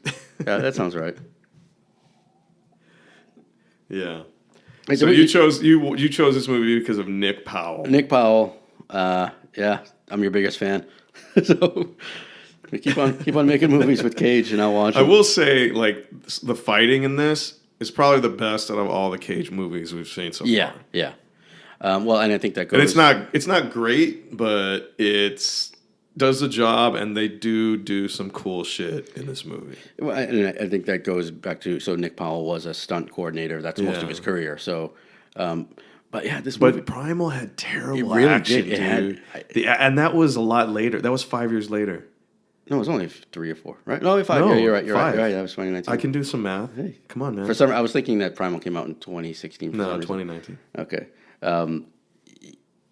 Speaker 1: Yeah, that sounds right.
Speaker 2: Yeah.
Speaker 1: Wait,
Speaker 2: So
Speaker 1: but
Speaker 2: you chose this movie because of Nick Powell.
Speaker 1: Nick Powell. Yeah, I'm your biggest fan. So we keep on making movies with Cage, and I'll watch
Speaker 2: I
Speaker 1: them.
Speaker 2: will say, like, the fighting in this is probably the best out of all the Cage movies we've seen so
Speaker 1: Yeah,
Speaker 2: far.
Speaker 1: yeah. Well, and I think that goes.
Speaker 2: And it's not great, but it's does the job, and they do some cool shit in this movie.
Speaker 1: Well, and I think that goes back to Nick Powell was a stunt coordinator. That's most
Speaker 2: Yeah.
Speaker 1: of his career. So, but yeah, this movie.
Speaker 2: But Primal had terrible
Speaker 1: It really
Speaker 2: action,
Speaker 1: did. It had-
Speaker 2: dude. And that was a lot later. That was 5 years later.
Speaker 1: No, it was only 3 or 4, right? No, 5.
Speaker 2: No,
Speaker 1: Yeah, you're right. You're
Speaker 2: 5.
Speaker 1: right. That was 2019.
Speaker 2: I can do some math.
Speaker 1: Hey.
Speaker 2: Come on, man.
Speaker 1: For some, I was thinking that Primal came out in 2016. For
Speaker 2: No,
Speaker 1: some reason.
Speaker 2: 2019.
Speaker 1: Okay.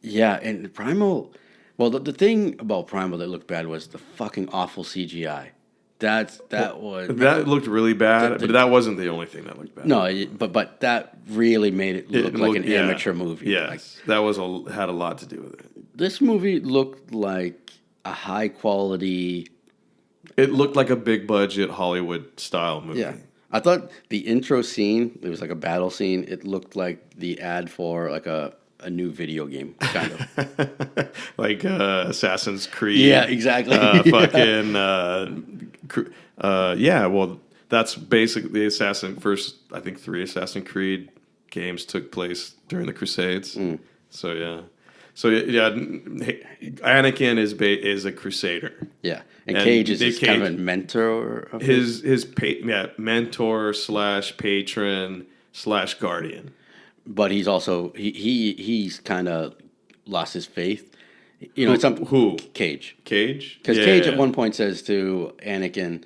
Speaker 1: Yeah, and Primal. Well, the thing about Primal that looked bad was the fucking awful CGI. That was
Speaker 2: That looked really bad,
Speaker 1: the-
Speaker 2: but that wasn't the only thing that looked bad.
Speaker 1: no, but that really made it look like an
Speaker 2: yeah.
Speaker 1: amateur movie.
Speaker 2: Yes,
Speaker 1: Like,
Speaker 2: that had a lot to do with it.
Speaker 1: this movie looked like a high quality.
Speaker 2: It looked like a big budget Hollywood style movie.
Speaker 1: Yeah, I thought the intro scene. It was like a battle scene. It looked like the ad for like a new video game, kind of.
Speaker 2: Like Assassin's Creed.
Speaker 1: Yeah, exactly.
Speaker 2: Yeah, well, that's basically first, I think 3 Assassin's Creed games took place during the Crusades. So yeah. Anakin is a Crusader.
Speaker 1: Yeah, and
Speaker 2: And
Speaker 1: Cage is
Speaker 2: Nic
Speaker 1: just kind of
Speaker 2: Cage-
Speaker 1: a mentor. Of his.
Speaker 2: Mentor / patron / guardian.
Speaker 1: But he's also he's kind of lost his faith. You know,
Speaker 2: Who?
Speaker 1: Cage.
Speaker 2: Cage?
Speaker 1: Because Cage at one point says to Anakin,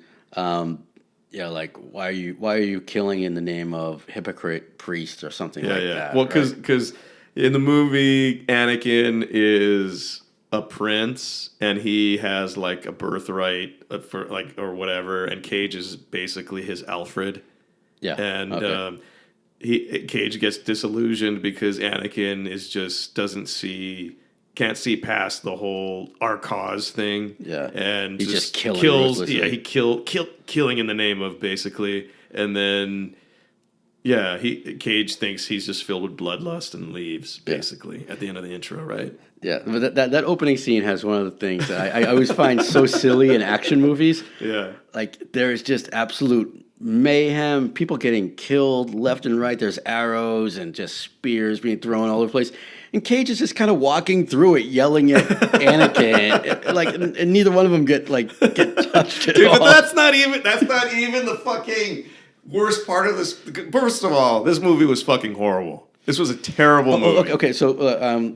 Speaker 1: like why are you killing in the name of hypocrite priest or something like that?
Speaker 2: Well,
Speaker 1: right?
Speaker 2: because in the movie, Anakin is a prince and he has like a birthright for like or whatever, and Cage is basically his Alfred.
Speaker 1: Yeah,
Speaker 2: And
Speaker 1: okay.
Speaker 2: Cage gets disillusioned because Anakin doesn't see can't see past the whole our cause thing.
Speaker 1: Yeah.
Speaker 2: And
Speaker 1: He's just killing
Speaker 2: kills.
Speaker 1: ruthlessly.
Speaker 2: Yeah, he killing in the name of basically. And then Cage thinks he's just filled with bloodlust and leaves, basically, at the end of the intro, right?
Speaker 1: Yeah, but that opening scene has one of the things that I always find so silly in action movies.
Speaker 2: Yeah.
Speaker 1: Like, there is just absolute mayhem, people getting killed left and right. There's arrows and just spears being thrown all over the place. And Cage is just kind of walking through it, yelling at Anakin. And neither one of them get touched at all.
Speaker 2: But that's not even the fucking worst part of this. First of all, this movie was fucking horrible. This was a terrible movie.
Speaker 1: Okay, so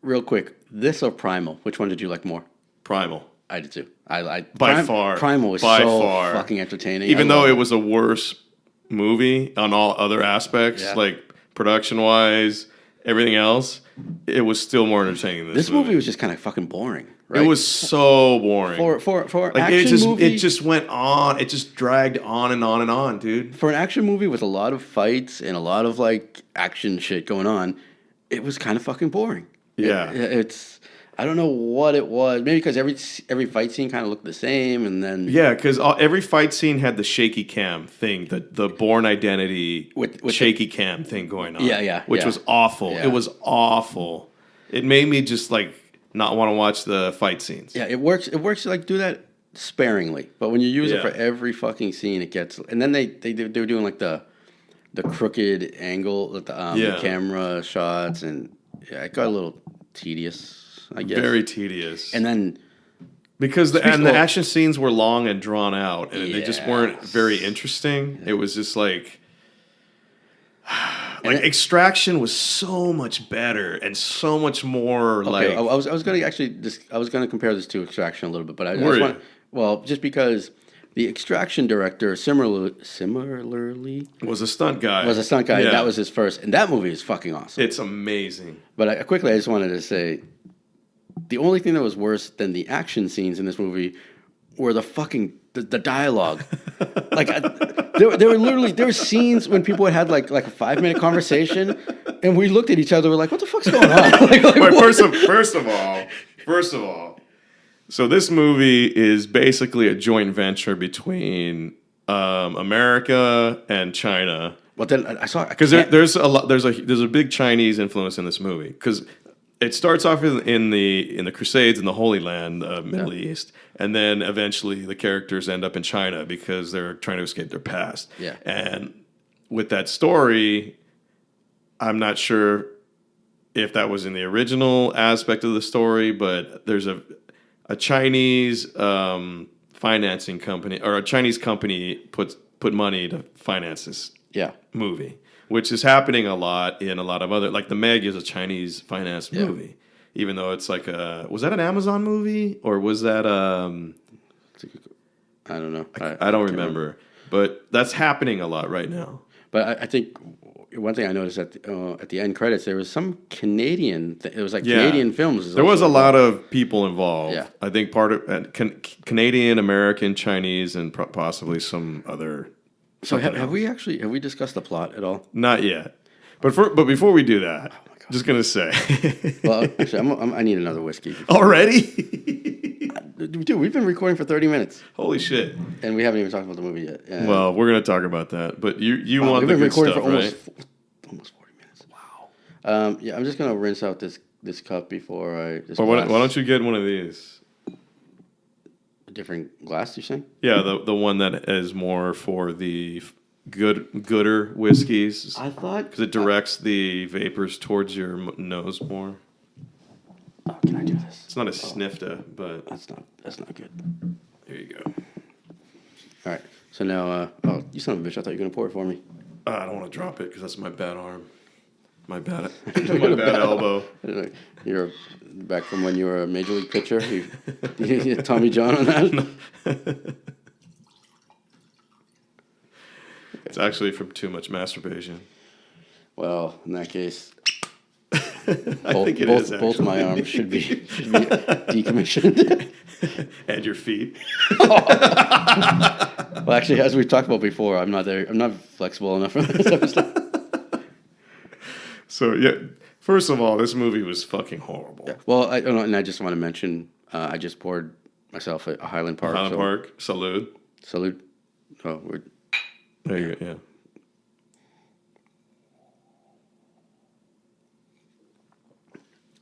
Speaker 1: real quick, this or Primal? Which one did you like more?
Speaker 2: Primal.
Speaker 1: I did too.
Speaker 2: By far.
Speaker 1: Primal was
Speaker 2: by
Speaker 1: so
Speaker 2: far.
Speaker 1: fucking entertaining.
Speaker 2: Even though it was a worse movie on all other aspects, like production-wise, everything else, it was still more entertaining than
Speaker 1: this movie was just kind of fucking boring. Right?
Speaker 2: It was so boring.
Speaker 1: For
Speaker 2: like
Speaker 1: action movie,
Speaker 2: it just went on. It just dragged on and on and on, dude.
Speaker 1: For an action movie with a lot of fights and a lot of like action shit going on, it was kind of fucking boring.
Speaker 2: Yeah,
Speaker 1: it's I don't know what it was. Maybe because every fight scene kind of looked the same, and then
Speaker 2: because every fight scene had the shaky cam thing, the Bourne Identity with shaky cam thing going on. Which was awful.
Speaker 1: Yeah.
Speaker 2: It was awful. It made me just like not want to watch the fight scenes.
Speaker 1: Yeah, it works. It works to like do that sparingly, but when you use it for every fucking scene, it gets. And then they were doing like the crooked angle, the camera shots, and it got a little tedious. I guess
Speaker 2: Very tedious.
Speaker 1: And then
Speaker 2: because the action scenes were long and drawn out, and they just weren't very interesting. It was just like Extraction was so much better and so much more like.
Speaker 1: I was going to compare this to Extraction a little bit, but just because the Extraction director similarly
Speaker 2: was a stunt guy.
Speaker 1: Yeah. That was his first, and that movie is fucking awesome.
Speaker 2: It's amazing.
Speaker 1: But I just wanted to say, the only thing that was worse than the action scenes in this movie were the dialogue. There were scenes when people had like a 5-minute conversation, and we looked at each other. We're like, "What the fuck's going on?"
Speaker 2: First of all, so this movie is basically a joint venture between America and China.
Speaker 1: Well, then I saw
Speaker 2: because there's a big Chinese influence in this movie because it starts off in the Crusades in the Holy Land, Middle East, and then eventually the characters end up in China because they're trying to escape their past.
Speaker 1: Yeah.
Speaker 2: And with that story, I'm not sure if that was in the original aspect of the story, but there's a Chinese financing company or a Chinese company put money to finance this movie. Which is happening a lot in a lot of other... Like, The Meg is a Chinese finance movie. Even though it's like a... Was that an Amazon movie? Or was that...
Speaker 1: I don't know.
Speaker 2: I don't remember. But that's happening a lot right now.
Speaker 1: But I think one thing I noticed at the end credits, there was some Canadian... it was like Canadian films.
Speaker 2: There was a lot of people involved.
Speaker 1: Yeah.
Speaker 2: I think part of... Canadian, American, Chinese, and possibly some other...
Speaker 1: So have we discussed the plot at all?
Speaker 2: Not yet, but before we do that, just gonna say.
Speaker 1: Well, actually, I need another whiskey
Speaker 2: already.
Speaker 1: Dude, we've been recording for 30 minutes.
Speaker 2: Holy shit!
Speaker 1: And we haven't even talked about the movie yet.
Speaker 2: Well, we're gonna talk about that, but you want
Speaker 1: we've
Speaker 2: the
Speaker 1: been
Speaker 2: good
Speaker 1: recording
Speaker 2: stuff,
Speaker 1: for
Speaker 2: right?
Speaker 1: almost 40 minutes. Wow. I'm just gonna rinse out this cup before I.
Speaker 2: Or why don't you get one of these?
Speaker 1: A different glass, you're saying?
Speaker 2: Yeah, the one that is more for the gooder whiskeys.
Speaker 1: I thought
Speaker 2: because it directs the vapors towards your nose more.
Speaker 1: Oh, can I do this?
Speaker 2: It's not a snifter, but
Speaker 1: that's not good.
Speaker 2: There you go.
Speaker 1: All right. So now, you son of a bitch! I thought you were gonna pour it for me.
Speaker 2: I don't want to drop it because that's my bad arm. My bad elbow.
Speaker 1: You're back from when you were a major league pitcher. You Tommy John on that?
Speaker 2: It's actually from too much masturbation.
Speaker 1: Well, in that case,
Speaker 2: I think it is.
Speaker 1: Both my arms should be decommissioned.
Speaker 2: And your feet.
Speaker 1: Well, actually, as we've talked about before, I'm not flexible enough for this episode.
Speaker 2: So yeah, First of all, this movie was fucking horrible.
Speaker 1: Yeah. Well, I just want to mention, I just poured myself a Highland Park.
Speaker 2: Highland Park, salute.
Speaker 1: Salute. Oh, we're...
Speaker 2: There you go, yeah.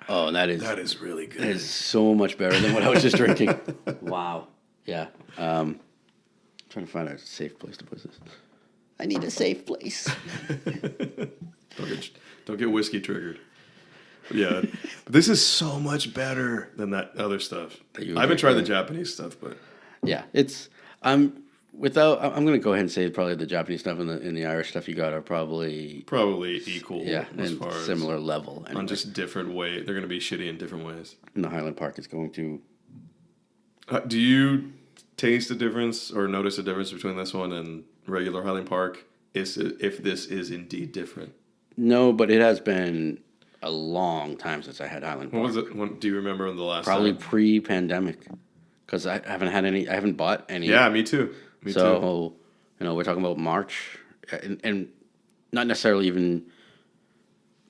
Speaker 1: Oh, that
Speaker 2: is really good.
Speaker 1: That is so much better than what I was just drinking. Wow. Yeah. Trying to find a safe place to put this. I need a safe place.
Speaker 2: Don't get whiskey triggered. Yeah, but this is so much better than that other stuff. I haven't tried the Japanese stuff, but
Speaker 1: yeah, I'm going to go ahead and say probably the Japanese stuff and the Irish stuff you got are probably
Speaker 2: equal.
Speaker 1: Yeah,
Speaker 2: as
Speaker 1: and
Speaker 2: far as
Speaker 1: similar level. Anyway.
Speaker 2: On just different way. They're going to be shitty in different ways.
Speaker 1: And the Highland Park is going to.
Speaker 2: Do you taste the difference or notice the difference between this one and regular Highland Park? If this is indeed different?
Speaker 1: No, but it has been a long time since I had Highland Park.
Speaker 2: What was it? Do you remember the last
Speaker 1: Probably
Speaker 2: time?
Speaker 1: pre-pandemic, because I haven't bought any.
Speaker 2: Yeah, me too.
Speaker 1: So, we're talking about March, and not necessarily even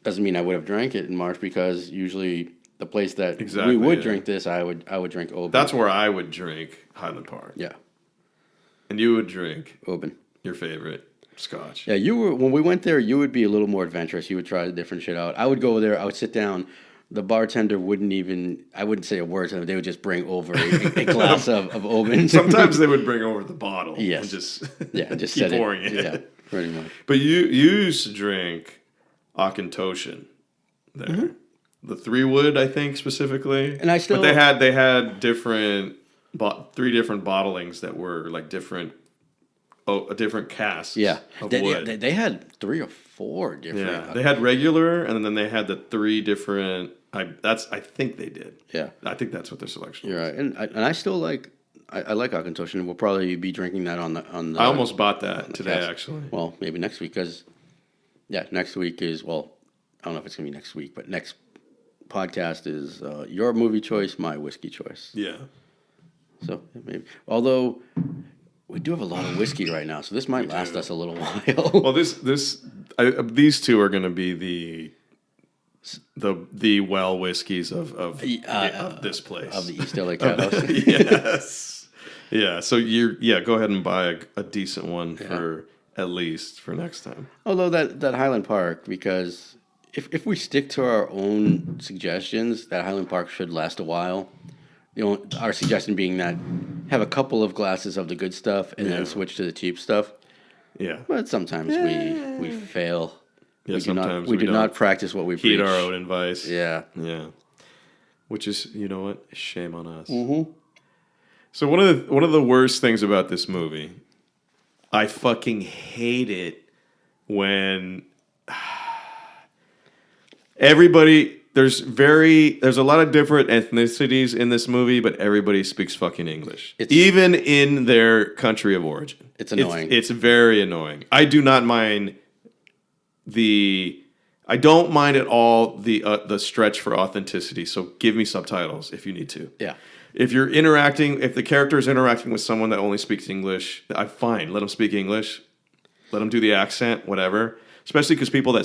Speaker 1: doesn't mean I would have drank it in March, because usually the place that we would drink this, I would drink Oban.
Speaker 2: That's where I would drink Highland Park.
Speaker 1: Yeah.
Speaker 2: And you would drink
Speaker 1: Oban.
Speaker 2: Your favorite Scotch.
Speaker 1: Yeah, when we went there, you would be a little more adventurous. You would try the different shit out. I would go there. I would sit down. The bartender I wouldn't say a word to them. They would just bring over a glass of Oban.
Speaker 2: Sometimes they would bring over the bottle.
Speaker 1: Yes.
Speaker 2: And just,
Speaker 1: just
Speaker 2: keep
Speaker 1: set
Speaker 2: pouring
Speaker 1: it. Yeah, pretty much.
Speaker 2: But you used to drink Auchentoshan there. Mm-hmm. The 3-wood, I think, specifically.
Speaker 1: And I still...
Speaker 2: But they had different... 3 different bottlings that were like different casks of wood.
Speaker 1: They had 3 or 4 different.
Speaker 2: Yeah, they had regular, and then they had the 3 different. I think they did.
Speaker 1: Yeah,
Speaker 2: I think that's what their selection.
Speaker 1: You're right, and I still like. I like Auchentoshan. We'll probably be drinking that on the.
Speaker 2: I almost bought that today, actually.
Speaker 1: Well, maybe next week, because next week is I don't know if it's gonna be next week, but next podcast is your movie choice, my whiskey choice.
Speaker 2: Yeah.
Speaker 1: So maybe, although we do have a lot of whiskey right now, so this might last us a little while.
Speaker 2: Well, these 2 are going to be the well whiskeys of this place,
Speaker 1: of the East LA Cat House.
Speaker 2: Yes, yeah. So go ahead and buy a decent one for at least for next time.
Speaker 1: Although that Highland Park, because if we stick to our own suggestions, that Highland Park should last a while. Our suggestion being that have a couple of glasses of the good stuff and then switch to the cheap stuff.
Speaker 2: Yeah.
Speaker 1: But sometimes we fail.
Speaker 2: Yeah, sometimes
Speaker 1: we do not practice what we
Speaker 2: heed
Speaker 1: preach.
Speaker 2: our own advice.
Speaker 1: Yeah.
Speaker 2: Yeah. Which is, you know what? Shame on us.
Speaker 1: Mm-hmm.
Speaker 2: So one of the worst things about this movie, I fucking hate it when everybody... There's a lot of different ethnicities in this movie, but everybody speaks fucking English. Even in their country of origin.
Speaker 1: It's annoying.
Speaker 2: It's very annoying. I do not mind I don't mind at all the stretch for authenticity, so give me subtitles if you need to.
Speaker 1: Yeah.
Speaker 2: If the character is interacting with someone that only speaks English, I'm fine. Let them speak English. Let them do the accent, whatever. Especially because people that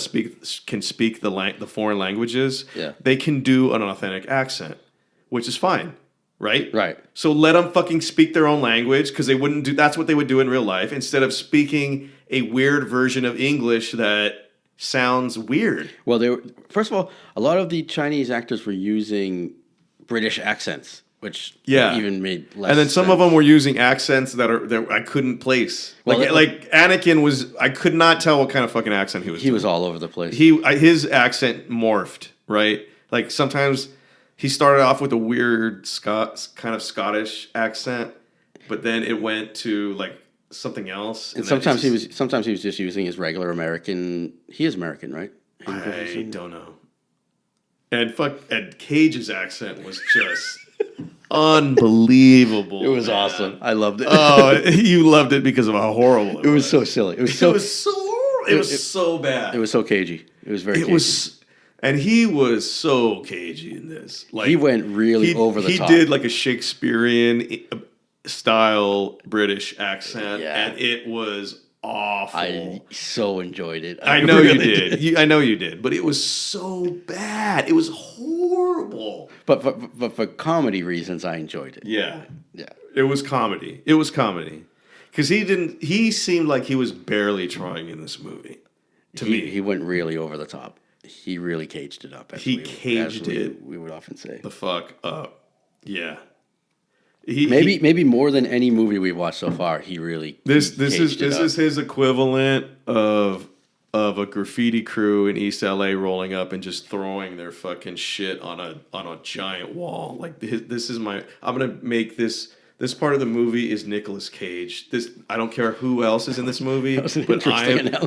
Speaker 2: can speak the foreign languages, they can do an authentic accent, which is fine, right?
Speaker 1: Right.
Speaker 2: So let them fucking speak their own language, because that's what they would do in real life, instead of speaking a weird version of English that sounds weird.
Speaker 1: Well, first of all, a lot of the Chinese actors were using British accents, which even made less.
Speaker 2: And then some
Speaker 1: sense.
Speaker 2: of them were using accents that I couldn't place. Like Anakin I could not tell what kind of fucking accent he was.
Speaker 1: He was all over the place.
Speaker 2: His accent morphed, right? Like sometimes he started off with a weird kind of Scottish accent, but then it went to like something else.
Speaker 1: And sometimes he was just using his regular American. He is American, right?
Speaker 2: I don't know. And Cage's accent was just unbelievable.
Speaker 1: It was awesome. I loved it.
Speaker 2: Oh, you loved it because of how horrible it was.
Speaker 1: It was so silly. It was
Speaker 2: so bad.
Speaker 1: It was so cagey. It was very cagey.
Speaker 2: And he was so cagey in this. Like
Speaker 1: he went really over the top.
Speaker 2: He did like a Shakespearean style British accent, and it was awful.
Speaker 1: I so enjoyed it.
Speaker 2: I know you
Speaker 1: really
Speaker 2: did. I know you did. But it was so bad. It was horrible.
Speaker 1: But for comedy reasons, I enjoyed it.
Speaker 2: Yeah.
Speaker 1: Yeah.
Speaker 2: It was comedy. Because he seemed like he was barely trying in this movie. To me.
Speaker 1: He went really over the top. He really caged it up. We would often say.
Speaker 2: The fuck up. Yeah.
Speaker 1: Maybe more than any movie we've watched so far, he really
Speaker 2: This is his equivalent of a graffiti crew in East LA rolling up and just throwing their fucking shit on a giant wall. Like I'm gonna make this part of the movie is Nicolas Cage. I don't care who else is in this movie, but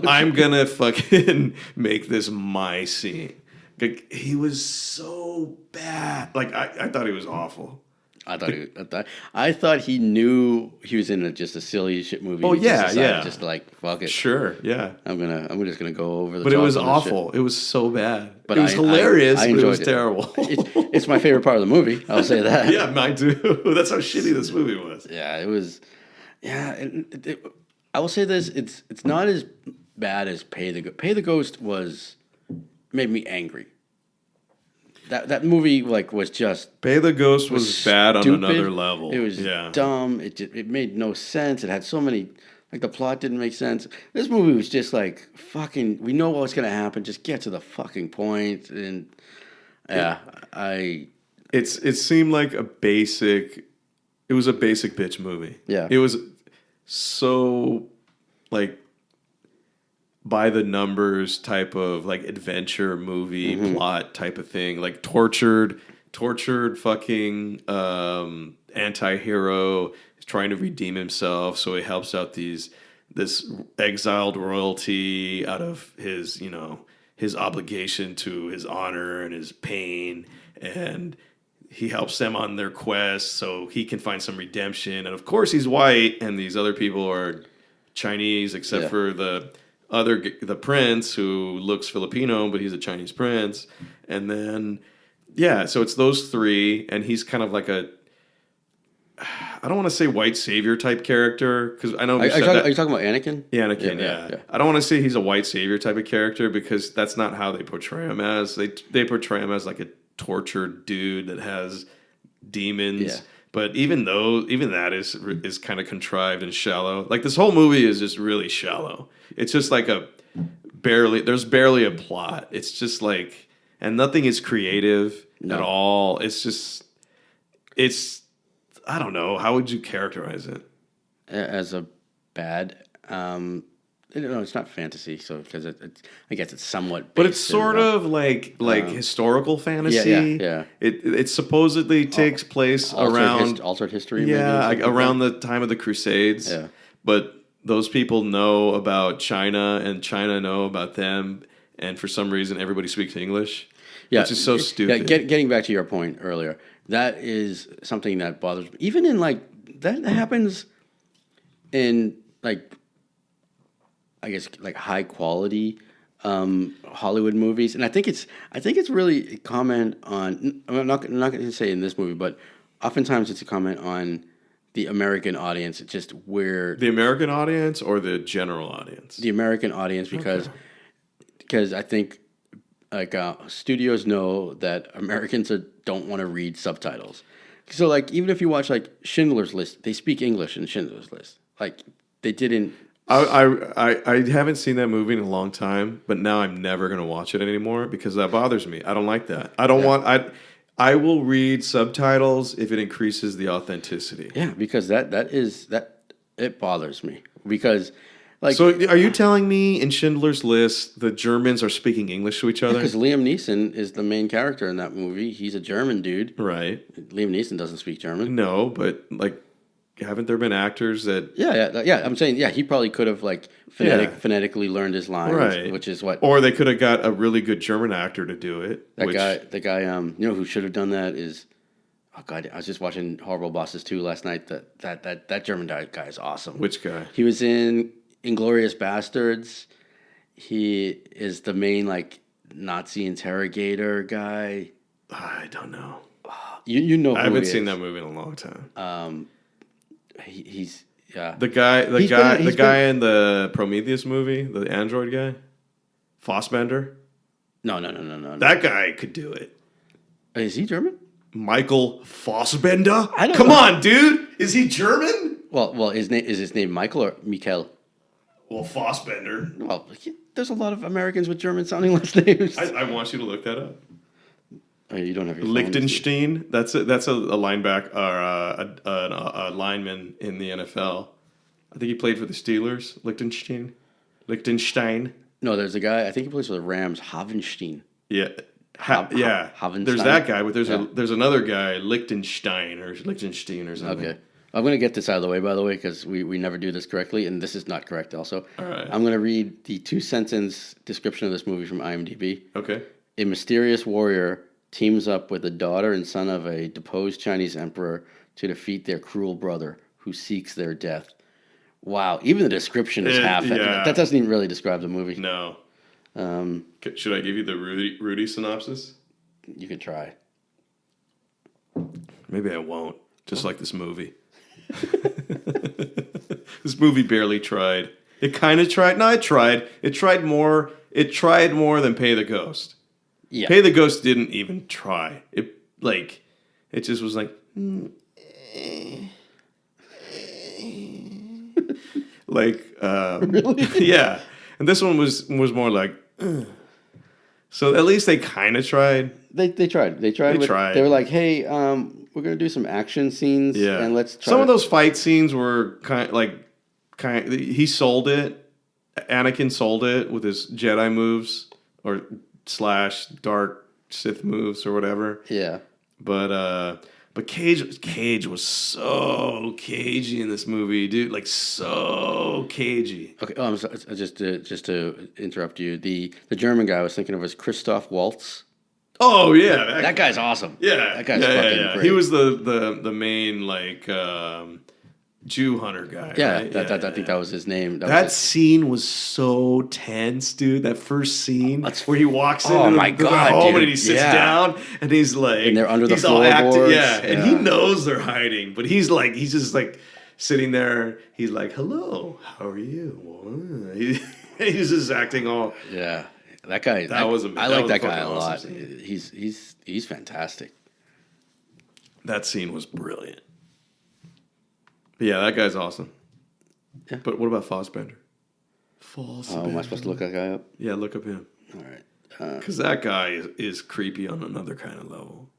Speaker 2: I'm gonna fucking make this my scene. Like, he was so bad. Like I thought he was awful.
Speaker 1: I thought he knew he was in just a silly shit movie.
Speaker 2: Oh yeah,
Speaker 1: just like fuck it.
Speaker 2: Sure, yeah.
Speaker 1: I'm just gonna go over the.
Speaker 2: But
Speaker 1: top
Speaker 2: it was
Speaker 1: of this
Speaker 2: awful.
Speaker 1: shit.
Speaker 2: It was so bad.
Speaker 1: But
Speaker 2: it was hilarious.
Speaker 1: I
Speaker 2: but
Speaker 1: enjoyed
Speaker 2: it was
Speaker 1: it.
Speaker 2: terrible.
Speaker 1: It's my favorite part of the movie. I'll say that.
Speaker 2: Yeah, mine too. That's how shitty this movie was.
Speaker 1: Yeah, it was. Yeah, I will say this: it's not as bad as Pay the Ghost made me angry. That movie was just
Speaker 2: Pay the Ghost was bad
Speaker 1: stupid.
Speaker 2: on another level.
Speaker 1: It was dumb. It made no sense. It had so many the plot didn't make sense. This movie was just like fucking. We know what's gonna happen. Just get to the fucking point. And
Speaker 2: it seemed like a basic. It was a basic bitch movie.
Speaker 1: Yeah,
Speaker 2: it was so like by the numbers type of adventure movie plot type of thing, like tortured fucking anti-hero is trying to redeem himself, so he helps out this exiled royalty out of his his obligation to his honor and his pain, and he helps them on their quest so he can find some redemption. And of course he's white and these other people are Chinese except for the prince who looks Filipino, but he's a Chinese prince. And then, so it's those three, and he's kind of like I don't want to say white savior type character, because I know
Speaker 1: are you talking about Anakin?
Speaker 2: Yeah, Anakin, yeah. I don't want to say he's a white savior type of character, because that's not how they portray him as. They portray him as like a tortured dude that has demons. Yeah. But even that is kind of contrived and shallow. Like, this whole movie is just really shallow. It's just like there's barely a plot. It's just like, and nothing is creative at all. It's I don't know. How would you characterize it?
Speaker 1: As a bad, it's not fantasy, so because I guess it's somewhat.
Speaker 2: But it's sort of like historical fantasy.
Speaker 1: Yeah.
Speaker 2: It supposedly takes place around
Speaker 1: altered history.
Speaker 2: Yeah, around the time of the Crusades.
Speaker 1: Yeah.
Speaker 2: But those people know about China, and China know about them, and for some reason everybody speaks English. Yeah, which is so stupid.
Speaker 1: Yeah, getting back to your point earlier, that is something that bothers me. Even in that happens in I guess high quality Hollywood movies, and I think it's really a comment on. I'm not going to say in this movie, but oftentimes it's a comment on the American audience. It's just where
Speaker 2: the American audience or the general audience.
Speaker 1: The American audience, because I think studios know that Americans don't want to read subtitles. So even if you watch Schindler's List, they speak English in Schindler's List. They didn't.
Speaker 2: I haven't seen that movie in a long time, but now I'm never going to watch it anymore because that bothers me. I don't like that. I don't want. I will read subtitles if it increases the authenticity.
Speaker 1: Yeah, because it bothers me because.
Speaker 2: So are you telling me in Schindler's List the Germans are speaking English to each other?
Speaker 1: Because Liam Neeson is the main character in that movie. He's a German dude.
Speaker 2: Right.
Speaker 1: Liam Neeson doesn't speak German.
Speaker 2: No, but haven't there been actors that?
Speaker 1: Yeah. I'm saying, he probably could have phonetically learned his lines, right? Which is what.
Speaker 2: Or they could have got a really good German actor to do it.
Speaker 1: The guy, who should have done that is. Oh God! I was just watching Horrible Bosses 2 last night. That German guy is awesome.
Speaker 2: Which guy?
Speaker 1: He was in Inglourious Bastards. He is the main Nazi interrogator guy.
Speaker 2: I don't know.
Speaker 1: You know who
Speaker 2: I haven't seen that movie in a long time.
Speaker 1: He's Yeah.
Speaker 2: The guy
Speaker 1: He's been-
Speaker 2: in the Prometheus movie, the android guy, Fassbender.
Speaker 1: No.
Speaker 2: That guy could do it.
Speaker 1: Is he German?
Speaker 2: Michael Fassbender.
Speaker 1: I don't
Speaker 2: Come
Speaker 1: know.
Speaker 2: on, dude. Is he German?
Speaker 1: Well, is his name Michael or Mikkel?
Speaker 2: Well, Fassbender.
Speaker 1: Well, there's a lot of Americans with German sounding last names.
Speaker 2: I want you to look that up.
Speaker 1: Oh, you don't have your phone.
Speaker 2: Liechtenstein. That's a linebacker or a lineman in the NFL. I think he played for the Steelers. Liechtenstein.
Speaker 1: No, there's a guy. I think he plays for the Rams. Havenstein.
Speaker 2: Yeah.
Speaker 1: Havenstein.
Speaker 2: There's that guy, but there's
Speaker 1: Yeah.
Speaker 2: there's another guy, Liechtenstein or something.
Speaker 1: Okay. I'm going to get this out of the way, by the way, because we never do this correctly, and this is not correct also.
Speaker 2: All right.
Speaker 1: I'm going to read the 2-sentence description of this movie from IMDb.
Speaker 2: Okay.
Speaker 1: A mysterious warrior teams up with the daughter and son of a deposed Chinese emperor to defeat their cruel brother, who seeks their death. Wow, even the description is half.
Speaker 2: Yeah.
Speaker 1: That doesn't even really describe the movie.
Speaker 2: No. Should I give you the Rudy synopsis?
Speaker 1: You can try.
Speaker 2: Maybe I won't. Just like this movie. This movie barely tried. It kind of tried. No, it tried. It tried more. It tried more than Pay the Ghost.
Speaker 1: Yeah.
Speaker 2: Pay the Ghost didn't even try. It just was like,
Speaker 1: Really?
Speaker 2: yeah. And this one was more like, ugh. So at least they kind of tried.
Speaker 1: They tried. They tried.
Speaker 2: tried.
Speaker 1: They were like, hey, we're going to do some action scenes.
Speaker 2: Yeah.
Speaker 1: And let's try.
Speaker 2: Some of those fight scenes were he sold it. Anakin sold it with his Jedi moves or / dark Sith moves or whatever.
Speaker 1: Yeah.
Speaker 2: But Cage was so cagey in this movie, dude. Like so cagey.
Speaker 1: Okay. Oh, I'm sorry. Just to interrupt you. The German guy I was thinking of was Christoph Waltz.
Speaker 2: Oh yeah,
Speaker 1: That guy's awesome.
Speaker 2: yeah,
Speaker 1: That guy's fucking great.
Speaker 2: He was the main Jew hunter guy.
Speaker 1: Yeah,
Speaker 2: right?
Speaker 1: I think that was his name.
Speaker 2: That
Speaker 1: was
Speaker 2: scene was so tense, dude. That first scene
Speaker 1: That's-
Speaker 2: where he walks
Speaker 1: Oh
Speaker 2: into
Speaker 1: my
Speaker 2: the
Speaker 1: God,
Speaker 2: home
Speaker 1: dude.
Speaker 2: and he sits
Speaker 1: Yeah.
Speaker 2: down and he's like,
Speaker 1: And they're under the
Speaker 2: he's all active,
Speaker 1: floorboards.
Speaker 2: yeah, and he
Speaker 1: Yeah.
Speaker 2: knows they're hiding, but he's just like sitting there. He's like, "Hello, how are you?" He's just acting all.
Speaker 1: Yeah, that guy.
Speaker 2: That was amazing.
Speaker 1: I
Speaker 2: That
Speaker 1: like
Speaker 2: was
Speaker 1: that guy a
Speaker 2: fucking
Speaker 1: lot.
Speaker 2: awesome.
Speaker 1: He's fantastic.
Speaker 2: That scene was brilliant. But yeah, that guy's awesome.
Speaker 1: Yeah.
Speaker 2: But what about Fassbender?
Speaker 1: Oh, am I supposed to look that guy up?
Speaker 2: Yeah, look up him.
Speaker 1: All right.
Speaker 2: Because that guy is creepy on another kind of level.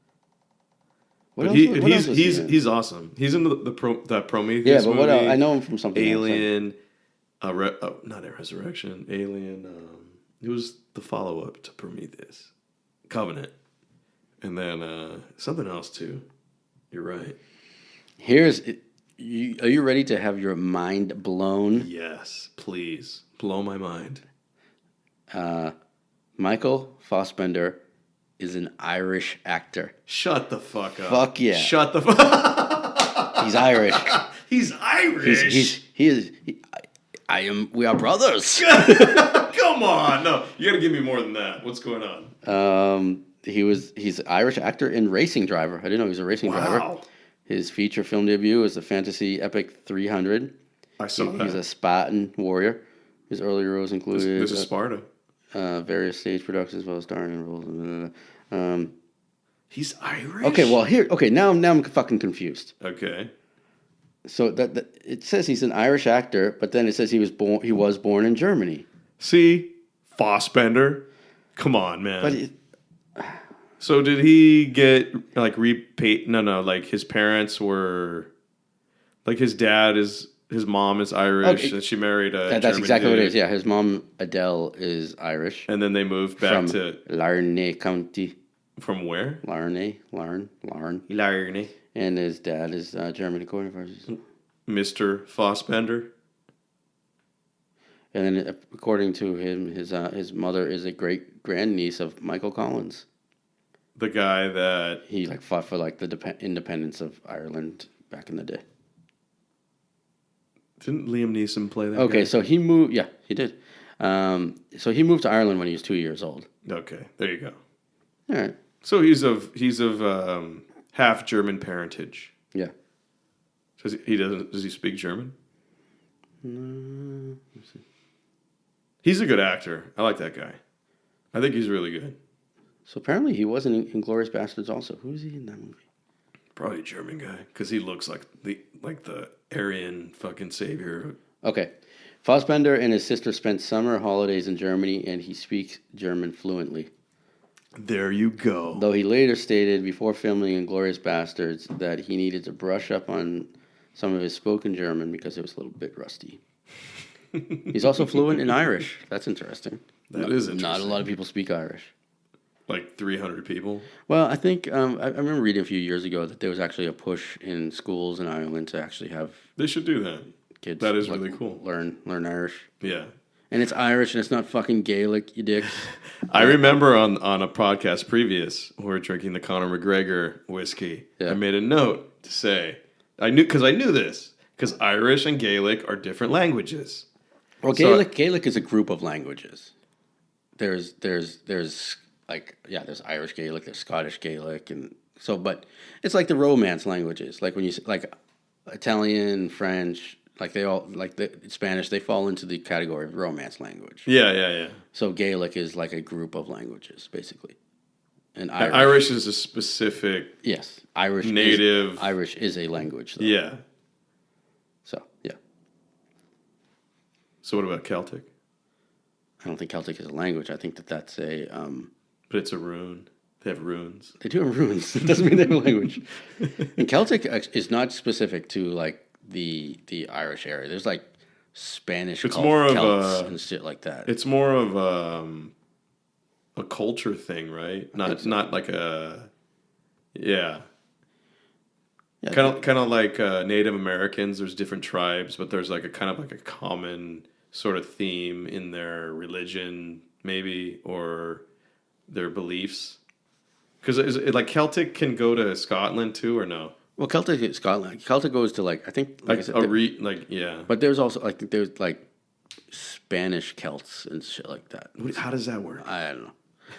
Speaker 1: What
Speaker 2: But
Speaker 1: else? What else was he in?
Speaker 2: he's awesome. He's in that Prometheus
Speaker 1: Yeah, but
Speaker 2: movie.
Speaker 1: what else? I know him from something else.
Speaker 2: Alien, not a Resurrection. Alien. It was the follow up to Prometheus, Covenant, and then something else too. You're right.
Speaker 1: Are you ready to have your mind blown?
Speaker 2: Yes, please blow my mind.
Speaker 1: Michael Fassbender is an Irish actor.
Speaker 2: Shut the fuck up.
Speaker 1: Fuck yeah.
Speaker 2: Shut the fuck.
Speaker 1: He's Irish.
Speaker 2: He's Irish.
Speaker 1: We are brothers.
Speaker 2: Come on, no, you gotta give me more than that. What's going on?
Speaker 1: He's an Irish actor and racing driver. I didn't know he was a racing driver.
Speaker 2: Wow.
Speaker 1: His feature film debut was the fantasy epic 300.
Speaker 2: I saw that.
Speaker 1: He's a Spartan warrior. His early roles included
Speaker 2: This is Sparta.
Speaker 1: various stage productions, as well as starring in roles.
Speaker 2: He's Irish.
Speaker 1: Okay, now I'm fucking confused.
Speaker 2: Okay.
Speaker 1: So that it says he's an Irish actor, but then it says he was born in Germany.
Speaker 2: See, Fassbender. Come on, man.
Speaker 1: But
Speaker 2: So did he get repaid? No. Like his parents were, like his mom is Irish,
Speaker 1: Okay.
Speaker 2: and she married a.
Speaker 1: that's
Speaker 2: German
Speaker 1: exactly what it
Speaker 2: dude.
Speaker 1: is. Yeah, his mom Adele is Irish.
Speaker 2: And then they moved back
Speaker 1: from
Speaker 2: to
Speaker 1: Larne County.
Speaker 2: from where?
Speaker 1: Larne.
Speaker 2: Larne.
Speaker 1: And his dad is German, according to
Speaker 2: Mr. Fassbender.
Speaker 1: And then, according to him, his mother is a great grandniece of Michael Collins.
Speaker 2: The guy that
Speaker 1: He fought for the independence of Ireland back in the day.
Speaker 2: didn't Liam Neeson play that?
Speaker 1: Okay,
Speaker 2: guy?
Speaker 1: so he moved. Yeah, he did. So he moved to Ireland when he was 2 years old.
Speaker 2: Okay, there you go.
Speaker 1: All right.
Speaker 2: So he's of half German parentage.
Speaker 1: Yeah.
Speaker 2: Does he speak German? He's a good actor. I like that guy. I think he's really good.
Speaker 1: So apparently he was in Inglourious Bastards also. Who is he in that movie?
Speaker 2: Probably a German guy because he looks like the Aryan fucking savior.
Speaker 1: Okay. Fassbender and his sister spent summer holidays in Germany, and he speaks German fluently.
Speaker 2: There you go.
Speaker 1: Though he later stated before filming Inglourious Bastards that he needed to brush up on some of his spoken German because it was a little bit rusty. He's also fluent in Irish. That's interesting.
Speaker 2: That is interesting.
Speaker 1: Not a lot of people speak Irish.
Speaker 2: Like 300 people?
Speaker 1: Well, I think I remember reading a few years ago that there was actually a push in schools in Ireland to actually have
Speaker 2: They should do that.
Speaker 1: kids.
Speaker 2: That is really cool.
Speaker 1: Learn Irish.
Speaker 2: Yeah.
Speaker 1: And it's Irish and it's not fucking Gaelic, you dicks.
Speaker 2: I remember on a podcast previous, we were drinking the Conor McGregor whiskey.
Speaker 1: Yeah.
Speaker 2: I made a note to say, I knew this, because Irish and Gaelic are different languages.
Speaker 1: Well, Gaelic is a group of languages. There's Irish Gaelic, there's Scottish Gaelic, and so, but it's like the Romance languages. Like when you like Italian, French, like they all like the Spanish, they fall into the category of Romance language.
Speaker 2: Yeah.
Speaker 1: So Gaelic is like a group of languages, basically. And
Speaker 2: Irish is a specific
Speaker 1: yes, Irish
Speaker 2: native.
Speaker 1: Irish is a language, though.
Speaker 2: Yeah.
Speaker 1: So yeah,
Speaker 2: So what about Celtic?
Speaker 1: I don't think Celtic is a language. I think that's a
Speaker 2: But it's a rune. They have runes.
Speaker 1: They do have runes. It doesn't mean they have a language. And Celtic is not specific to like the Irish area. There's like Spanish
Speaker 2: It's more of
Speaker 1: Celts
Speaker 2: a-
Speaker 1: and shit like that.
Speaker 2: It's more of a culture thing, right? Not like a yeah.
Speaker 1: Yeah,
Speaker 2: Kind of like Native Americans. There's different tribes, but there's like a kind of like a common sort of theme in their religion, maybe, or their beliefs. Because like Celtic can go to Scotland too, or no?
Speaker 1: well, Celtic is Scotland. Celtic goes to like I think like I said,
Speaker 2: yeah.
Speaker 1: but there's also there's like Spanish Celts and shit like that.
Speaker 2: How does that work?
Speaker 1: I don't know.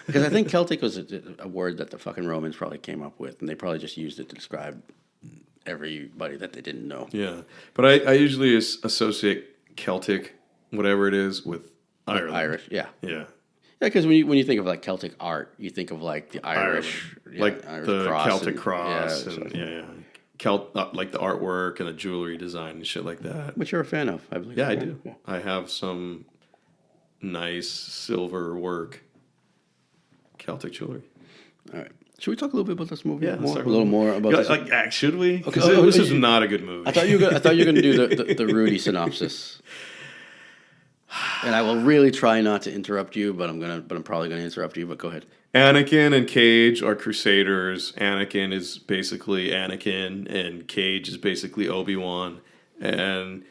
Speaker 1: Because I think Celtic was a word that the fucking Romans probably came up with, and they probably just used it to describe everybody that they didn't know.
Speaker 2: Yeah, but I usually associate Celtic, whatever it is, with Ireland.
Speaker 1: Irish, yeah.
Speaker 2: Yeah.
Speaker 1: Yeah, because when you think of like Celtic art, you think of like the Irish,
Speaker 2: like
Speaker 1: Irish
Speaker 2: the Celtic
Speaker 1: and-
Speaker 2: cross,
Speaker 1: yeah,
Speaker 2: and
Speaker 1: so-
Speaker 2: yeah. Like the artwork and the jewelry design and shit like that.
Speaker 1: which you're a fan of, I believe.
Speaker 2: Yeah, I do.
Speaker 1: Yeah.
Speaker 2: I have some nice silver work Celtic jewelry.
Speaker 1: All right. Should we talk a little bit about this movie?
Speaker 2: Yeah, let's talk
Speaker 1: a little more about this.
Speaker 2: Like, should we?
Speaker 1: Okay,
Speaker 2: Because this is not a good movie.
Speaker 1: I thought you were going to do the Rudy synopsis, and I will really try not to interrupt you, but I'm probably going to interrupt you. But go ahead.
Speaker 2: Anakin and Cage are Crusaders. Anakin is basically Anakin, and Cage is basically Obi-Wan. And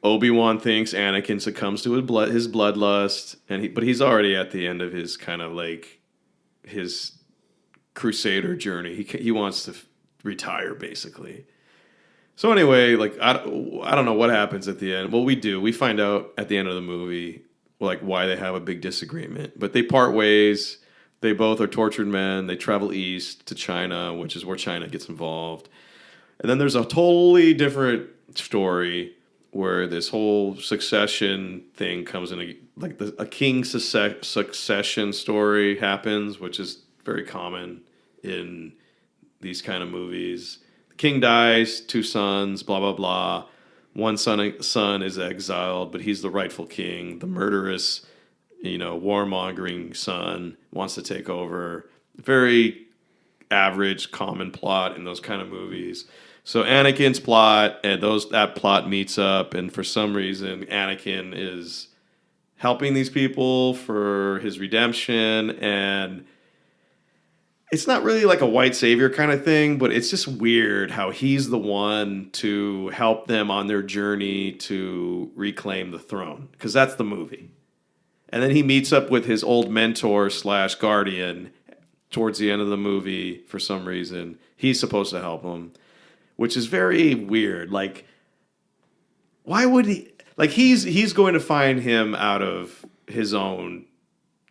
Speaker 2: Obi-Wan thinks Anakin succumbs to his bloodlust, but he's already at the end of his kind of like his Crusader journey. He wants to retire, basically. So anyway, like I don't know what happens at the end. Well, we find out at the end of the movie like why they have a big disagreement. But they part ways. They both are tortured men. They travel east to China, which is where China gets involved. And then there's a totally different story where this whole succession thing comes in. Like a king succession story happens, which is very common in these kind of movies. The king dies, 2 sons, blah, blah, blah. One son is exiled, but he's the rightful king. The murderous, warmongering son wants to take over. Very average, common plot in those kind of movies. So Anakin's plot and that plot meets up, and for some reason Anakin is helping these people for his redemption, and it's not really like a white savior kind of thing, but it's just weird how he's the one to help them on their journey to reclaim the throne, because that's the movie. And then he meets up with his old mentor / guardian towards the end of the movie for some reason. He's supposed to help him, which is very weird. Like, why would he? Like, he's going to find him out of his own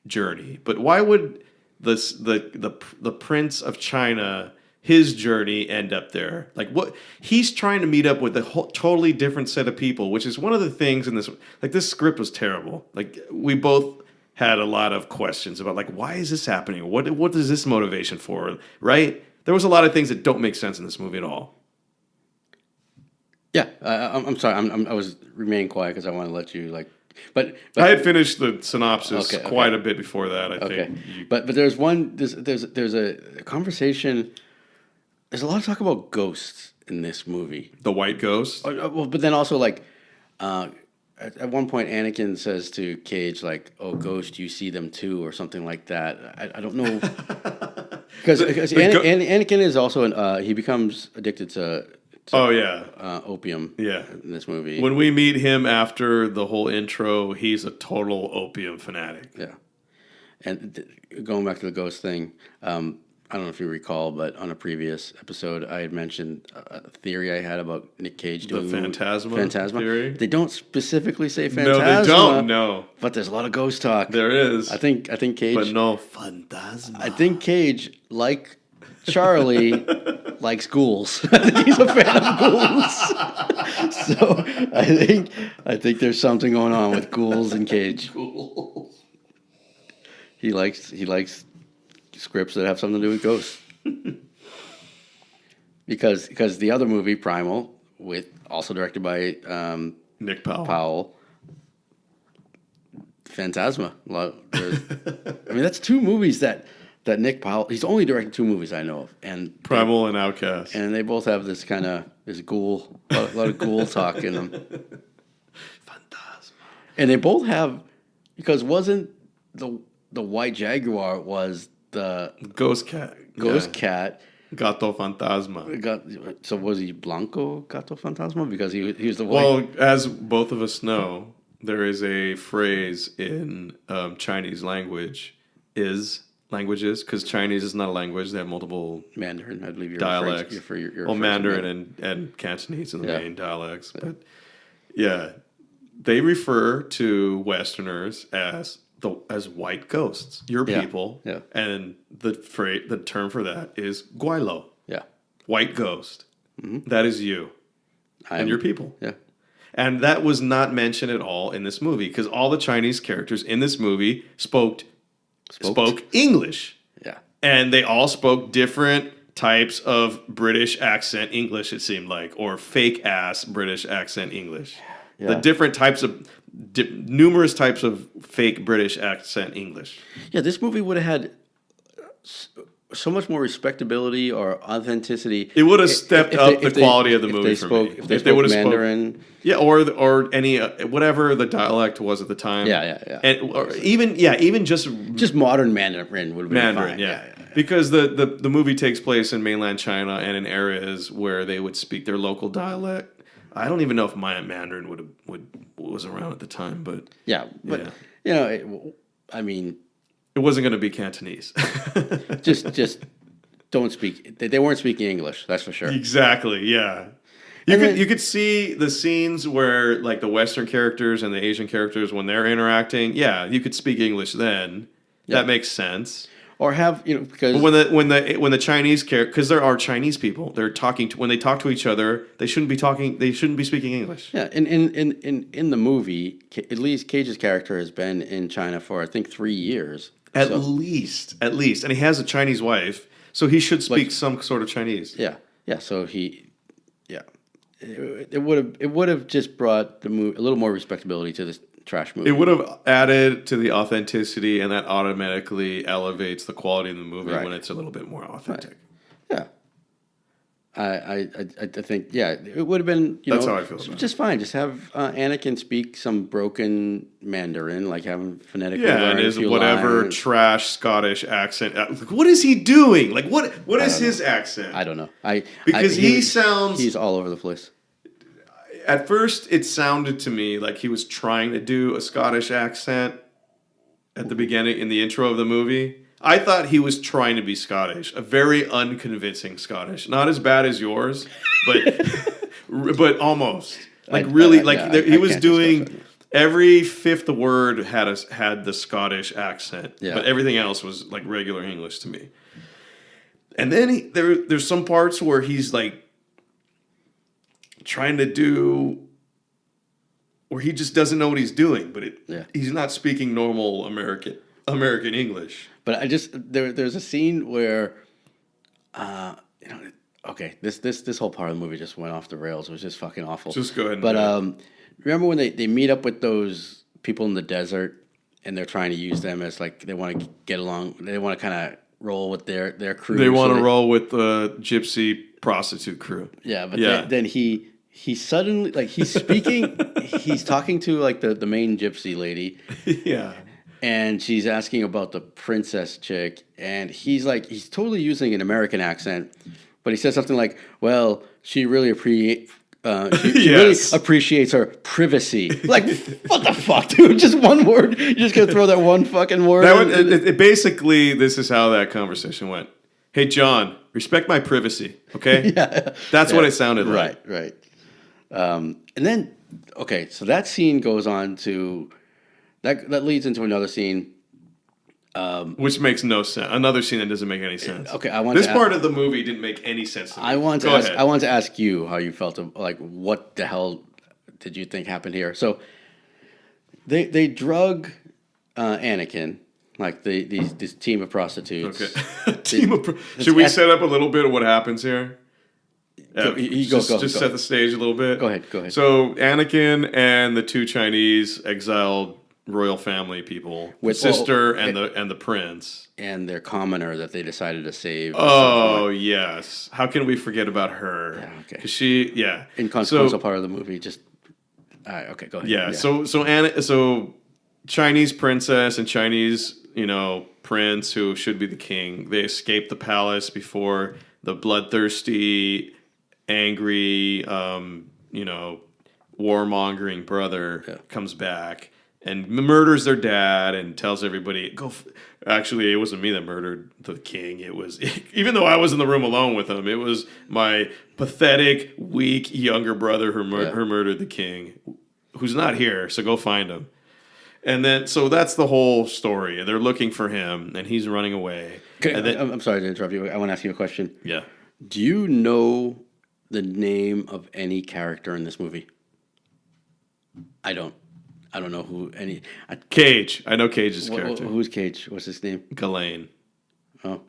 Speaker 2: journey, but why would the Prince of China, his journey end up there? Like what he's trying to meet up with a whole, totally different set of people, which is one of the things in this. Like this script was terrible. Like we both had a lot of questions about like why is this happening? What is this motivation for? Right? There was a lot of things that don't make sense in this movie at all.
Speaker 1: Yeah, I'm sorry. I was remaining quiet because I want to let you like. But
Speaker 2: I had finished the synopsis
Speaker 1: Okay.
Speaker 2: quite a bit before that. I
Speaker 1: okay.
Speaker 2: think.
Speaker 1: But there's one. There's a conversation. There's a lot of talk about ghosts in this movie.
Speaker 2: The White Ghost.
Speaker 1: Well, but then also like, at one point, Anakin says to Cage like, "Oh, ghost, you see them too," or something like that. I don't know because Anakin is also he becomes addicted to
Speaker 2: Oh yeah,
Speaker 1: opium.
Speaker 2: yeah.
Speaker 1: In this movie,
Speaker 2: When we meet him after the whole intro, he's a total opium fanatic.
Speaker 1: yeah. And going back to the ghost thing, I don't know if you recall, but on a previous episode, I had mentioned a theory I had about Nic Cage doing
Speaker 2: Phantasma theory?
Speaker 1: They don't specifically say Phantasma.
Speaker 2: No, they don't. No,
Speaker 1: But there's a lot of ghost talk.
Speaker 2: there is.
Speaker 1: I think Cage.
Speaker 2: but no Phantasma.
Speaker 1: I think Cage, like Charlie, likes ghouls. I think he's a fan of ghouls. So I think there's something going on with ghouls and Cage. He likes scripts that have something to do with ghosts. because the other movie, Primal, also directed by
Speaker 2: Nick Powell.
Speaker 1: Powell, Phantasma. I mean, that's two movies that Nick Powell. He's only directed two movies I know of, and
Speaker 2: Primal and Outcast.
Speaker 1: and they both have this kind of ghoul, a lot of ghoul talk in them.
Speaker 2: Phantasma.
Speaker 1: And they both have, because wasn't the white jaguar was the
Speaker 2: Ghost Cat.
Speaker 1: ghost
Speaker 2: Yeah.
Speaker 1: cat.
Speaker 2: Gato Fantasma.
Speaker 1: So was he Blanco Gato Fantasma because he was the white?
Speaker 2: Well, as both of us know, there is a phrase in Chinese languages, because Chinese is not a language. They have multiple
Speaker 1: Mandarin, I believe you're
Speaker 2: dialects.
Speaker 1: You're
Speaker 2: Well,
Speaker 1: referring to
Speaker 2: Mandarin and Cantonese are the
Speaker 1: Yeah.
Speaker 2: main dialects. But yeah, they refer to Westerners as white ghosts, your
Speaker 1: Yeah.
Speaker 2: people.
Speaker 1: Yeah.
Speaker 2: And the term for that is guaylo,
Speaker 1: Yeah,
Speaker 2: white ghost. That is you and your people.
Speaker 1: Yeah,
Speaker 2: And that was not mentioned at all in this movie because all the Chinese characters in this movie spoke English.
Speaker 1: yeah.
Speaker 2: And they all spoke different types of British accent English, it seemed like, or fake ass British accent English.
Speaker 1: Yeah.
Speaker 2: The different types of, numerous types of fake British accent English.
Speaker 1: Yeah, this movie would have had so much more respectability or authenticity.
Speaker 2: It would have stepped
Speaker 1: if
Speaker 2: up
Speaker 1: they-
Speaker 2: the quality of the
Speaker 1: if
Speaker 2: movie
Speaker 1: they
Speaker 2: for
Speaker 1: spoke,
Speaker 2: me.
Speaker 1: If they spoke
Speaker 2: would've
Speaker 1: Mandarin.
Speaker 2: Yeah, or any whatever the dialect was at the time.
Speaker 1: Yeah.
Speaker 2: And or even just
Speaker 1: Modern Mandarin would have been
Speaker 2: Mandarin,
Speaker 1: fine.
Speaker 2: yeah. Because the movie takes place in mainland China and in areas where they would speak their local dialect. I don't even know if Mandarin was around at the time, but
Speaker 1: Yeah, but I mean,
Speaker 2: it wasn't going to be Cantonese.
Speaker 1: just don't speak. They weren't speaking English. That's for sure.
Speaker 2: Exactly. Yeah. You could see the scenes where like the Western characters and the Asian characters when they're interacting. Yeah, you could speak English then.
Speaker 1: Yeah.
Speaker 2: That makes sense.
Speaker 1: Or have because
Speaker 2: But when the Chinese character, because there are Chinese people, they're talking when they talk to each other, they shouldn't be talking. They shouldn't be speaking English.
Speaker 1: yeah, in the movie, at least Cage's character has been in China for I think 3 years.
Speaker 2: At least, and he has a Chinese wife, so he should speak some sort of Chinese.
Speaker 1: Yeah. So it would have just brought the movie a little more respectability to this trash movie.
Speaker 2: It would have added to the authenticity, and that automatically elevates the quality of the movie
Speaker 1: Right.
Speaker 2: when it's a little bit more authentic.
Speaker 1: Yeah. I think it would have been
Speaker 2: That's how I feel about it.
Speaker 1: just fine. Just have Anakin speak some broken Mandarin, like have him phonetically
Speaker 2: Yeah,
Speaker 1: learn
Speaker 2: and
Speaker 1: a
Speaker 2: his
Speaker 1: few
Speaker 2: whatever
Speaker 1: lines.
Speaker 2: trash Scottish accent. What is he doing? Like what is his accent?
Speaker 1: I don't know.
Speaker 2: Because he sounds-
Speaker 1: he's all over the place.
Speaker 2: At first, it sounded to me like he was trying to do a Scottish accent at the beginning, in the intro of the movie. I thought he was trying to be Scottish, a very unconvincing Scottish. Not as bad as yours, but almost. Like really, he was
Speaker 1: can't do
Speaker 2: doing
Speaker 1: Scottish.
Speaker 2: every fifth word had the Scottish accent,
Speaker 1: Yeah.
Speaker 2: but everything else was like regular English to me. And then there's some parts where he's like trying to do where he just doesn't know what he's doing, but he's not speaking normal American English.
Speaker 1: But I just there's a scene where, okay, this whole part of the movie just went off the rails. It was just fucking awful.
Speaker 2: Just go ahead.
Speaker 1: But remember when they meet up with those people in the desert and they're trying to use them as like they want to get along. They want to kind of roll with their crew.
Speaker 2: They want to roll with the gypsy prostitute crew.
Speaker 1: Yeah, but then he suddenly like he's speaking. He's talking to like the main gypsy lady.
Speaker 2: Yeah.
Speaker 1: And she's asking about the princess chick, and he's totally using an American accent, but he says something like, "Well, she really appreciates her privacy." Like, what the fuck, dude? Just one word. You're just gonna throw that one fucking word.
Speaker 2: Basically, this is how that conversation went. Hey, John, respect my privacy, okay? That's what it sounded like.
Speaker 1: Right. And then, okay, so that scene goes on to. That leads into another scene,
Speaker 2: which makes no sense. Another scene that doesn't make any sense.
Speaker 1: Okay,
Speaker 2: this part of the movie didn't make any sense to me.
Speaker 1: I want to ask you how you felt. Like, what the hell did you think happened here? So, they drug Anakin, like this team of prostitutes.
Speaker 2: Okay, should we set up a little bit of what happens here?
Speaker 1: Just
Speaker 2: set the stage a little bit.
Speaker 1: Go ahead.
Speaker 2: So Anakin and the two Chinese exiled royal family people, the sister and the prince,
Speaker 1: and their commoner that they decided to save.
Speaker 2: Oh yes, how can we forget about her?
Speaker 1: Yeah, okay.
Speaker 2: Because she,
Speaker 1: inconsequential part of the movie. Just all right, okay, go ahead.
Speaker 2: Yeah, so Chinese princess and Chinese prince who should be the king. They escape the palace before the bloodthirsty, angry, warmongering brother comes back and murders their dad and tells everybody, actually, it wasn't me that murdered the king. It was, even though I was in the room alone with him, it was my pathetic, weak younger brother who murdered the king, who's not here, so go find him. And then, so that's the whole story. They're looking for him, and he's running away.
Speaker 1: Okay,
Speaker 2: and then,
Speaker 1: I'm sorry to interrupt you. I want to ask you a question.
Speaker 2: Yeah.
Speaker 1: Do you know the name of any character in this movie? I don't know who any.
Speaker 2: Cage. I know Cage's character.
Speaker 1: Who's Cage? What's his name?
Speaker 2: Ghislaine.
Speaker 1: Oh,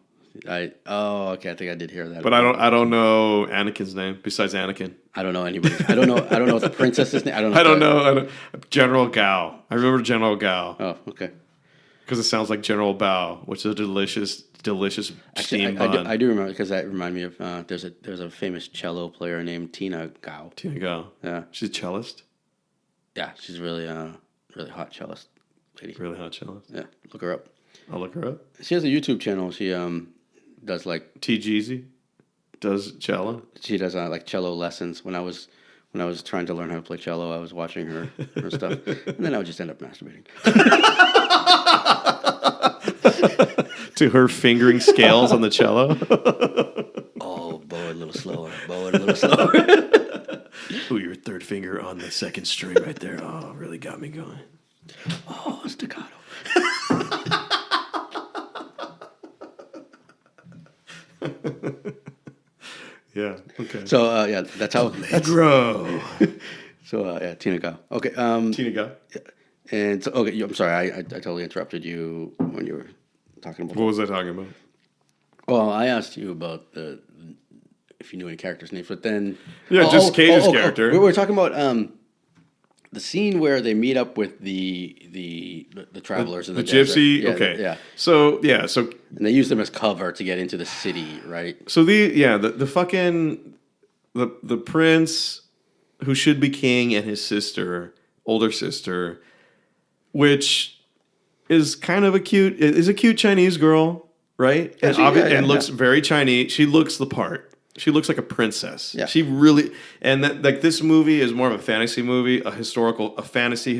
Speaker 1: okay. I think I did hear that.
Speaker 2: But I don't know Anakin's name besides Anakin.
Speaker 1: I don't know anybody. I don't know the princess's name. I don't
Speaker 2: know. General Gao. I remember General Gao.
Speaker 1: Oh, okay.
Speaker 2: Because it sounds like General Bao, which is a delicious steamed bun.
Speaker 1: I do remember because that reminded me of there's a famous cello player named Tina Gao.
Speaker 2: Tina Gao.
Speaker 1: Yeah.
Speaker 2: She's a cellist.
Speaker 1: Yeah, she's really hot cellist lady.
Speaker 2: Really hot cellist.
Speaker 1: Yeah, look her up.
Speaker 2: I'll look her up.
Speaker 1: She has a YouTube channel. She does like
Speaker 2: T-Jeezy does cello.
Speaker 1: She does like cello lessons. When I was trying to learn how to play cello, I was watching her stuff, and then I would just end up masturbating.
Speaker 2: To her fingering scales on the cello.
Speaker 1: Oh, bow it a little slower.
Speaker 2: Ooh, your third finger on the second string right there. Oh, really got me going.
Speaker 1: Oh, staccato.
Speaker 2: Yeah. Okay.
Speaker 1: So that's how.
Speaker 2: Grow.
Speaker 1: So Tina Gao. Okay.
Speaker 2: Tina Gao.
Speaker 1: And so okay, I'm sorry, I totally interrupted you when you were talking about.
Speaker 2: What was I talking about?
Speaker 1: Well, I asked you about if you knew any characters' names, but then
Speaker 2: just Cage's character.
Speaker 1: We were talking about the scene where they meet up with the travelers in the
Speaker 2: gypsy.
Speaker 1: Desert.
Speaker 2: Okay,
Speaker 1: yeah.
Speaker 2: So
Speaker 1: and they use them as cover to get into the city, right?
Speaker 2: So the fucking the prince who should be king and his older sister, which is kind of a cute Chinese girl, right? And looks very Chinese. She looks the part. She looks like a princess.
Speaker 1: Yeah.
Speaker 2: She really, and that, like, this movie is more of a fantasy movie, a fantasy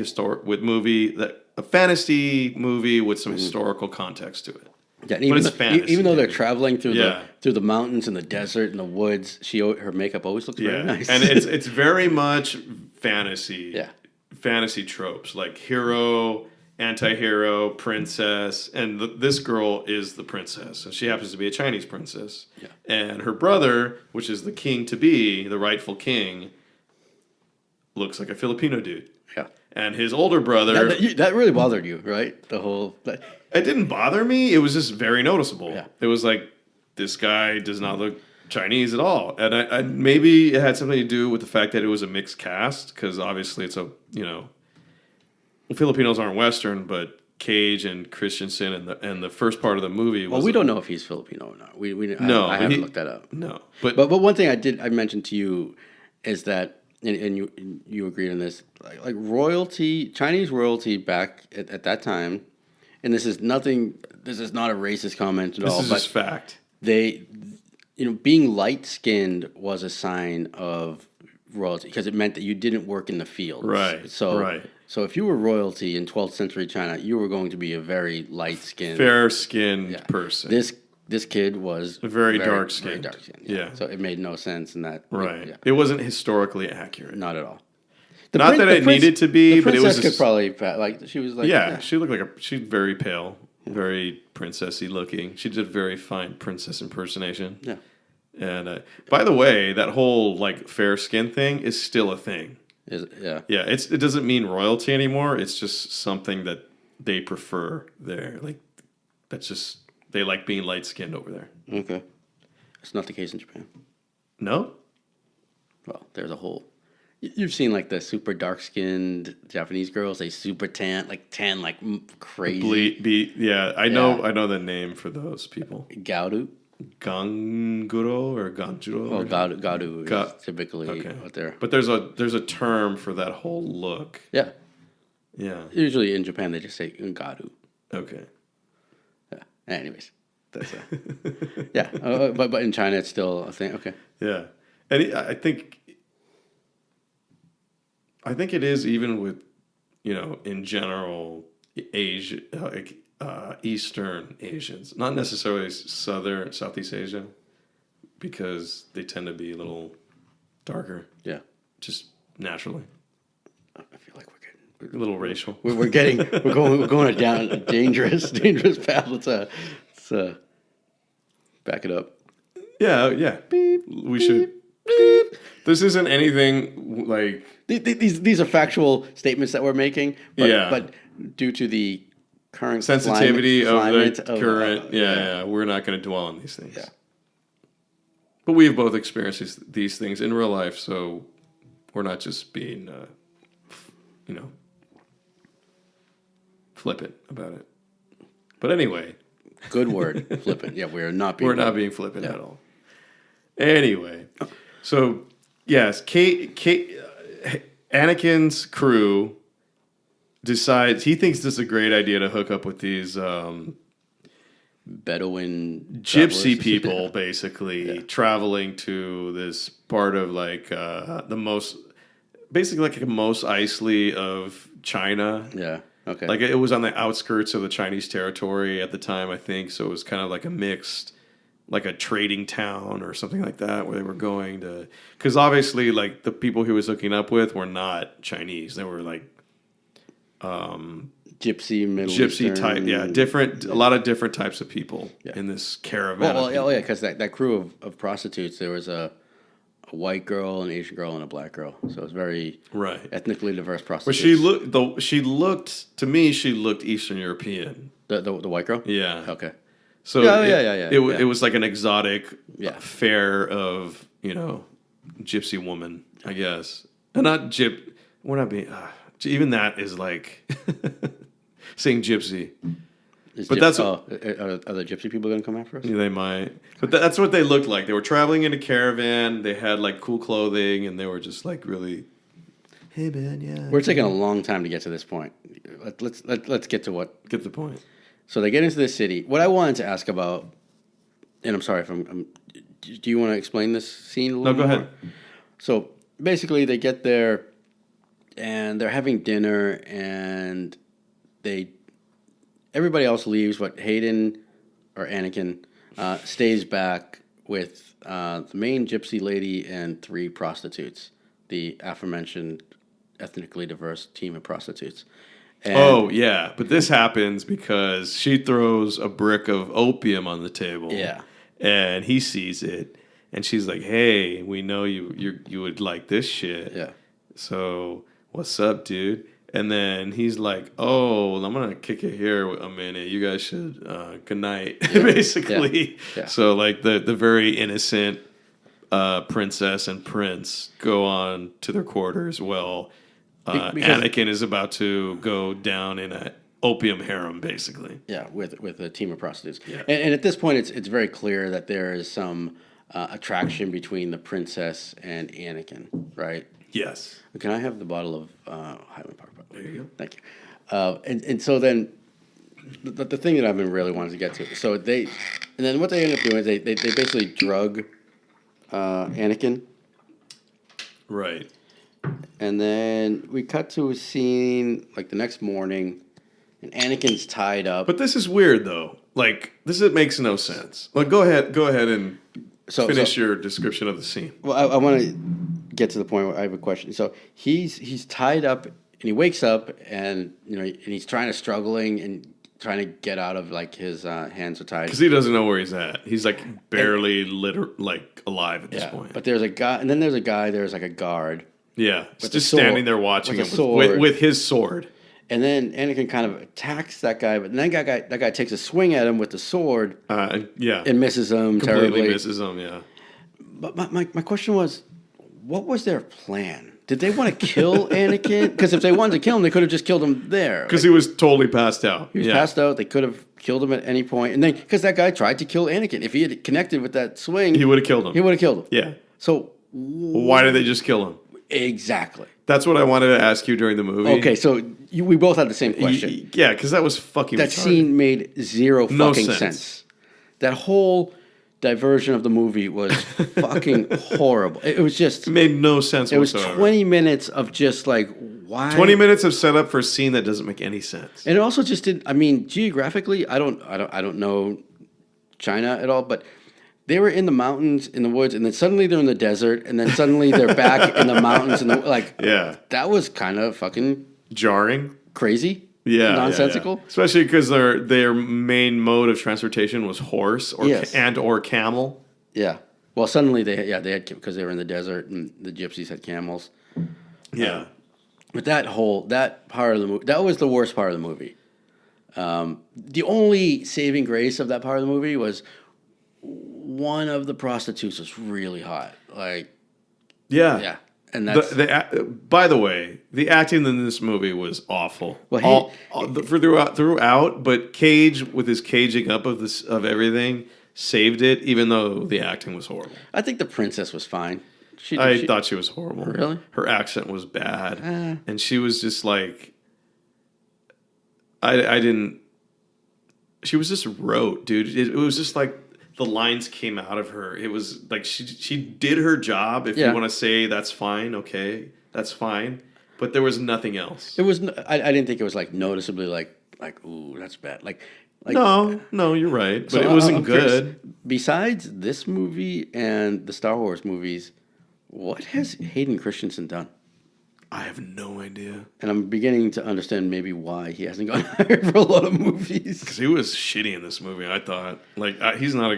Speaker 2: movie with some historical context to it.
Speaker 1: Yeah,
Speaker 2: but it's fantasy.
Speaker 1: Even though they're traveling through the mountains and the desert and the woods, her makeup always looks very nice.
Speaker 2: And it's very much fantasy.
Speaker 1: Yeah.
Speaker 2: Fantasy tropes like hero anti-hero princess, and this girl is the princess, and she happens to be a Chinese princess.
Speaker 1: Yeah.
Speaker 2: And her brother, which is the king to be, the rightful king, looks like a Filipino dude.
Speaker 1: Yeah.
Speaker 2: And his older brother,
Speaker 1: That really bothered you, right? The whole.
Speaker 2: it didn't bother me. It was just very noticeable.
Speaker 1: Yeah.
Speaker 2: It was like, this guy does not look Chinese at all. And I maybe it had something to do with the fact that it was a mixed cast, because obviously it's a, Filipinos aren't Western, but Cage and Christensen and the first part of the movie was.
Speaker 1: Well, we don't know if he's Filipino or not. I haven't looked that up.
Speaker 2: No,
Speaker 1: but one thing I mentioned to you is that, and you agreed on this, like royalty, Chinese royalty back at that time, and this is not a racist comment at all.
Speaker 2: This is just fact.
Speaker 1: They, being light skinned was a sign of royalty because it meant that you didn't work in the fields.
Speaker 2: Right.
Speaker 1: So if you were royalty in 12th century China, you were going to be a very light skinned,
Speaker 2: fair skinned person.
Speaker 1: This kid was
Speaker 2: very dark skinned.
Speaker 1: Very dark skinned.
Speaker 2: Yeah.
Speaker 1: So it made no sense in that.
Speaker 2: Right.
Speaker 1: Yeah.
Speaker 2: It wasn't historically accurate.
Speaker 1: Not at all.
Speaker 2: Not that it needed to be, but it was.
Speaker 1: Could probably she was like.
Speaker 2: Yeah, she looked like she's very pale, very princessy looking. She did a very fine princess impersonation.
Speaker 1: Yeah.
Speaker 2: And by the way, that whole like fair skin thing is still a thing.
Speaker 1: Yeah.
Speaker 2: Yeah, it doesn't mean royalty anymore. It's just something that they prefer there. Like that's just they like being light skinned over there.
Speaker 1: Okay. It's not the case in Japan.
Speaker 2: No?
Speaker 1: Well, there's a whole. You've seen like the super dark skinned Japanese girls. They super tan, like crazy.
Speaker 2: I know the name for those people.
Speaker 1: Gaudu.
Speaker 2: Ganguro or Ganjuro?
Speaker 1: Oh, Gaudu is typically what they're.
Speaker 2: But there's a term for that whole look.
Speaker 1: Yeah.
Speaker 2: Yeah.
Speaker 1: Usually in Japan they just say Gaudu.
Speaker 2: Okay.
Speaker 1: Yeah. Anyways, that's yeah. But in China it's still a thing. Okay.
Speaker 2: Yeah, and I think it is even with in general Asia. Eastern Asians, not necessarily Southeast Asia, because they tend to be a little darker.
Speaker 1: Yeah,
Speaker 2: just naturally.
Speaker 1: I feel like we're getting
Speaker 2: a little racial.
Speaker 1: We're going down a dangerous path. Let's back it up.
Speaker 2: Yeah. Beep. We should. Beep. This isn't anything like
Speaker 1: these are factual statements that we're making. But due to the current
Speaker 2: sensitivity
Speaker 1: climate
Speaker 2: of the current, we're not going to dwell on these things. Yeah. But we've both experienced these things in real life, so we're not just being, flippant about it. But anyway,
Speaker 1: good word, flippant. Yeah, we're not being
Speaker 2: flippant at all. Anyway, so yes, Anakin's crew decides he thinks this is a great idea to hook up with these
Speaker 1: Bedouin
Speaker 2: gypsy people, basically traveling to this part of like the most isley of China.
Speaker 1: Yeah. Okay.
Speaker 2: Like it was on the outskirts of the Chinese territory at the time, I think. So it was kind of like a mixed, like a trading town or something like that, where they were going to. Because obviously, like the people he was hooking up with were not Chinese; they were like gypsy type, a lot of different types of people in this caravan.
Speaker 1: Because that crew of prostitutes, there was a white girl, an Asian girl, and a black girl. So it was very ethnically diverse prostitutes.
Speaker 2: But she looked to me Eastern European.
Speaker 1: The white girl?
Speaker 2: Yeah.
Speaker 1: Okay.
Speaker 2: So it was like an exotic fare of gypsy woman, I guess, and not we're not being. Even that is like saying gypsy. But that's
Speaker 1: are the gypsy people going to come after us?
Speaker 2: Yeah, they might. But that's what they looked like. They were traveling in a caravan. They had like cool clothing, and they were just like really. Hey man, yeah.
Speaker 1: We're taking a long time to get to this point. Let's get to what.
Speaker 2: Get the point.
Speaker 1: So they get into the city. What I wanted to ask about, and I'm sorry if I'm. Do you want to explain this scene a little more?
Speaker 2: No, go ahead.
Speaker 1: So basically, they get there, and they're having dinner, and everybody else leaves, but Hayden or Anakin stays back with the main gypsy lady and 3 prostitutes, the aforementioned ethnically diverse team of prostitutes.
Speaker 2: Oh, yeah. But this happens because she throws a brick of opium on the table.
Speaker 1: Yeah.
Speaker 2: And he sees it. And she's like, hey, we know you would like this shit.
Speaker 1: Yeah.
Speaker 2: So what's up, dude? And then he's like, oh, I'm going to kick it here a minute. You guys should, good night, basically.
Speaker 1: Yeah. Yeah.
Speaker 2: So like the very innocent princess and prince go on to their quarters. Well, Anakin is about to go down in an opium harem, basically.
Speaker 1: Yeah, with a team of prostitutes.
Speaker 2: Yeah.
Speaker 1: And at this point, it's very clear that there is some attraction between the princess and Anakin, right?
Speaker 2: Yes.
Speaker 1: Can I have the bottle of Highland Park?
Speaker 2: There you go.
Speaker 1: Thank you. And so then the thing that I've been really wanting to get to, so and then what they end up doing is they basically drug Anakin.
Speaker 2: Right.
Speaker 1: And then we cut to a scene like the next morning, and Anakin's tied up.
Speaker 2: But this is weird, though. Like, makes no sense. Like, go ahead and finish your description of the scene.
Speaker 1: Well, I want to get to the point where I have a question. So he's tied up, and he wakes up, and and he's struggling and trying to get out of like his hands are tied
Speaker 2: because he doesn't know where he's at. He's like barely alive at this point.
Speaker 1: But there's a guy, and then there's like a guard.
Speaker 2: Yeah,
Speaker 1: with
Speaker 2: just
Speaker 1: sword,
Speaker 2: standing there watching him
Speaker 1: sword.
Speaker 2: with his sword.
Speaker 1: And then Anakin kind of attacks that guy, but then that guy takes a swing at him with the sword.
Speaker 2: Yeah,
Speaker 1: and misses him
Speaker 2: completely
Speaker 1: terribly.
Speaker 2: Misses him. Yeah.
Speaker 1: But my question was, what was their plan? Did they want to kill Anakin? Because if they wanted to kill him, they could have just killed him there.
Speaker 2: Because he was totally passed out.
Speaker 1: He was passed out. They could have killed him at any point. And then, because that guy tried to kill Anakin. If he had connected with that swing,
Speaker 2: he would have killed him.
Speaker 1: He would have killed him.
Speaker 2: Yeah.
Speaker 1: So
Speaker 2: why did they just kill him?
Speaker 1: Exactly.
Speaker 2: That's what I wanted to ask you during the movie.
Speaker 1: Okay, so we both had the same question.
Speaker 2: Yeah, because that was fucking
Speaker 1: That
Speaker 2: retarded.
Speaker 1: scene made zero
Speaker 2: No
Speaker 1: fucking
Speaker 2: sense.
Speaker 1: sense. That whole diversion of the movie was fucking horrible. It was just...
Speaker 2: It made no sense
Speaker 1: It was
Speaker 2: whatsoever.
Speaker 1: 20 minutes of just like, why...
Speaker 2: 20 minutes of setup for a scene that doesn't make any sense.
Speaker 1: And it also just did... I mean, geographically, I don't know China at all, but they were in the mountains, in the woods, and then suddenly they're in the desert, and then suddenly they're back in the mountains, and
Speaker 2: yeah,
Speaker 1: that was kind of fucking
Speaker 2: jarring,
Speaker 1: crazy,
Speaker 2: yeah.
Speaker 1: nonsensical.
Speaker 2: Especially because their main mode of transportation was horse or camel.
Speaker 1: Yeah. Well, suddenly they had because they were in the desert, and the gypsies had camels.
Speaker 2: Yeah.
Speaker 1: But that part of the movie, that was the worst part of the movie. The only saving grace of that part of the movie was one of the prostitutes was really hot. Like, yeah. And that's...
Speaker 2: by the way, the acting in this movie was awful.
Speaker 1: Well,
Speaker 2: throughout, but Cage, with his caging up of everything, saved it, even though the acting was horrible.
Speaker 1: I think the princess was fine.
Speaker 2: I thought she was horrible.
Speaker 1: Really?
Speaker 2: Her accent was bad. And she was just like... I didn't... She was just rote, dude. It was just like the lines came out of her. It was like she did her job. If you want to say that's fine, okay, that's fine. But there was nothing else.
Speaker 1: It was. I didn't think it was like noticeably like ooh, that's bad. Like
Speaker 2: no, you're right. But it wasn't good.
Speaker 1: Besides this movie and the Star Wars movies, what has Hayden Christensen done?
Speaker 2: I have no idea.
Speaker 1: And I'm beginning to understand maybe why he hasn't gone hired for a lot of movies.
Speaker 2: Because he was shitty in this movie, I thought. He's not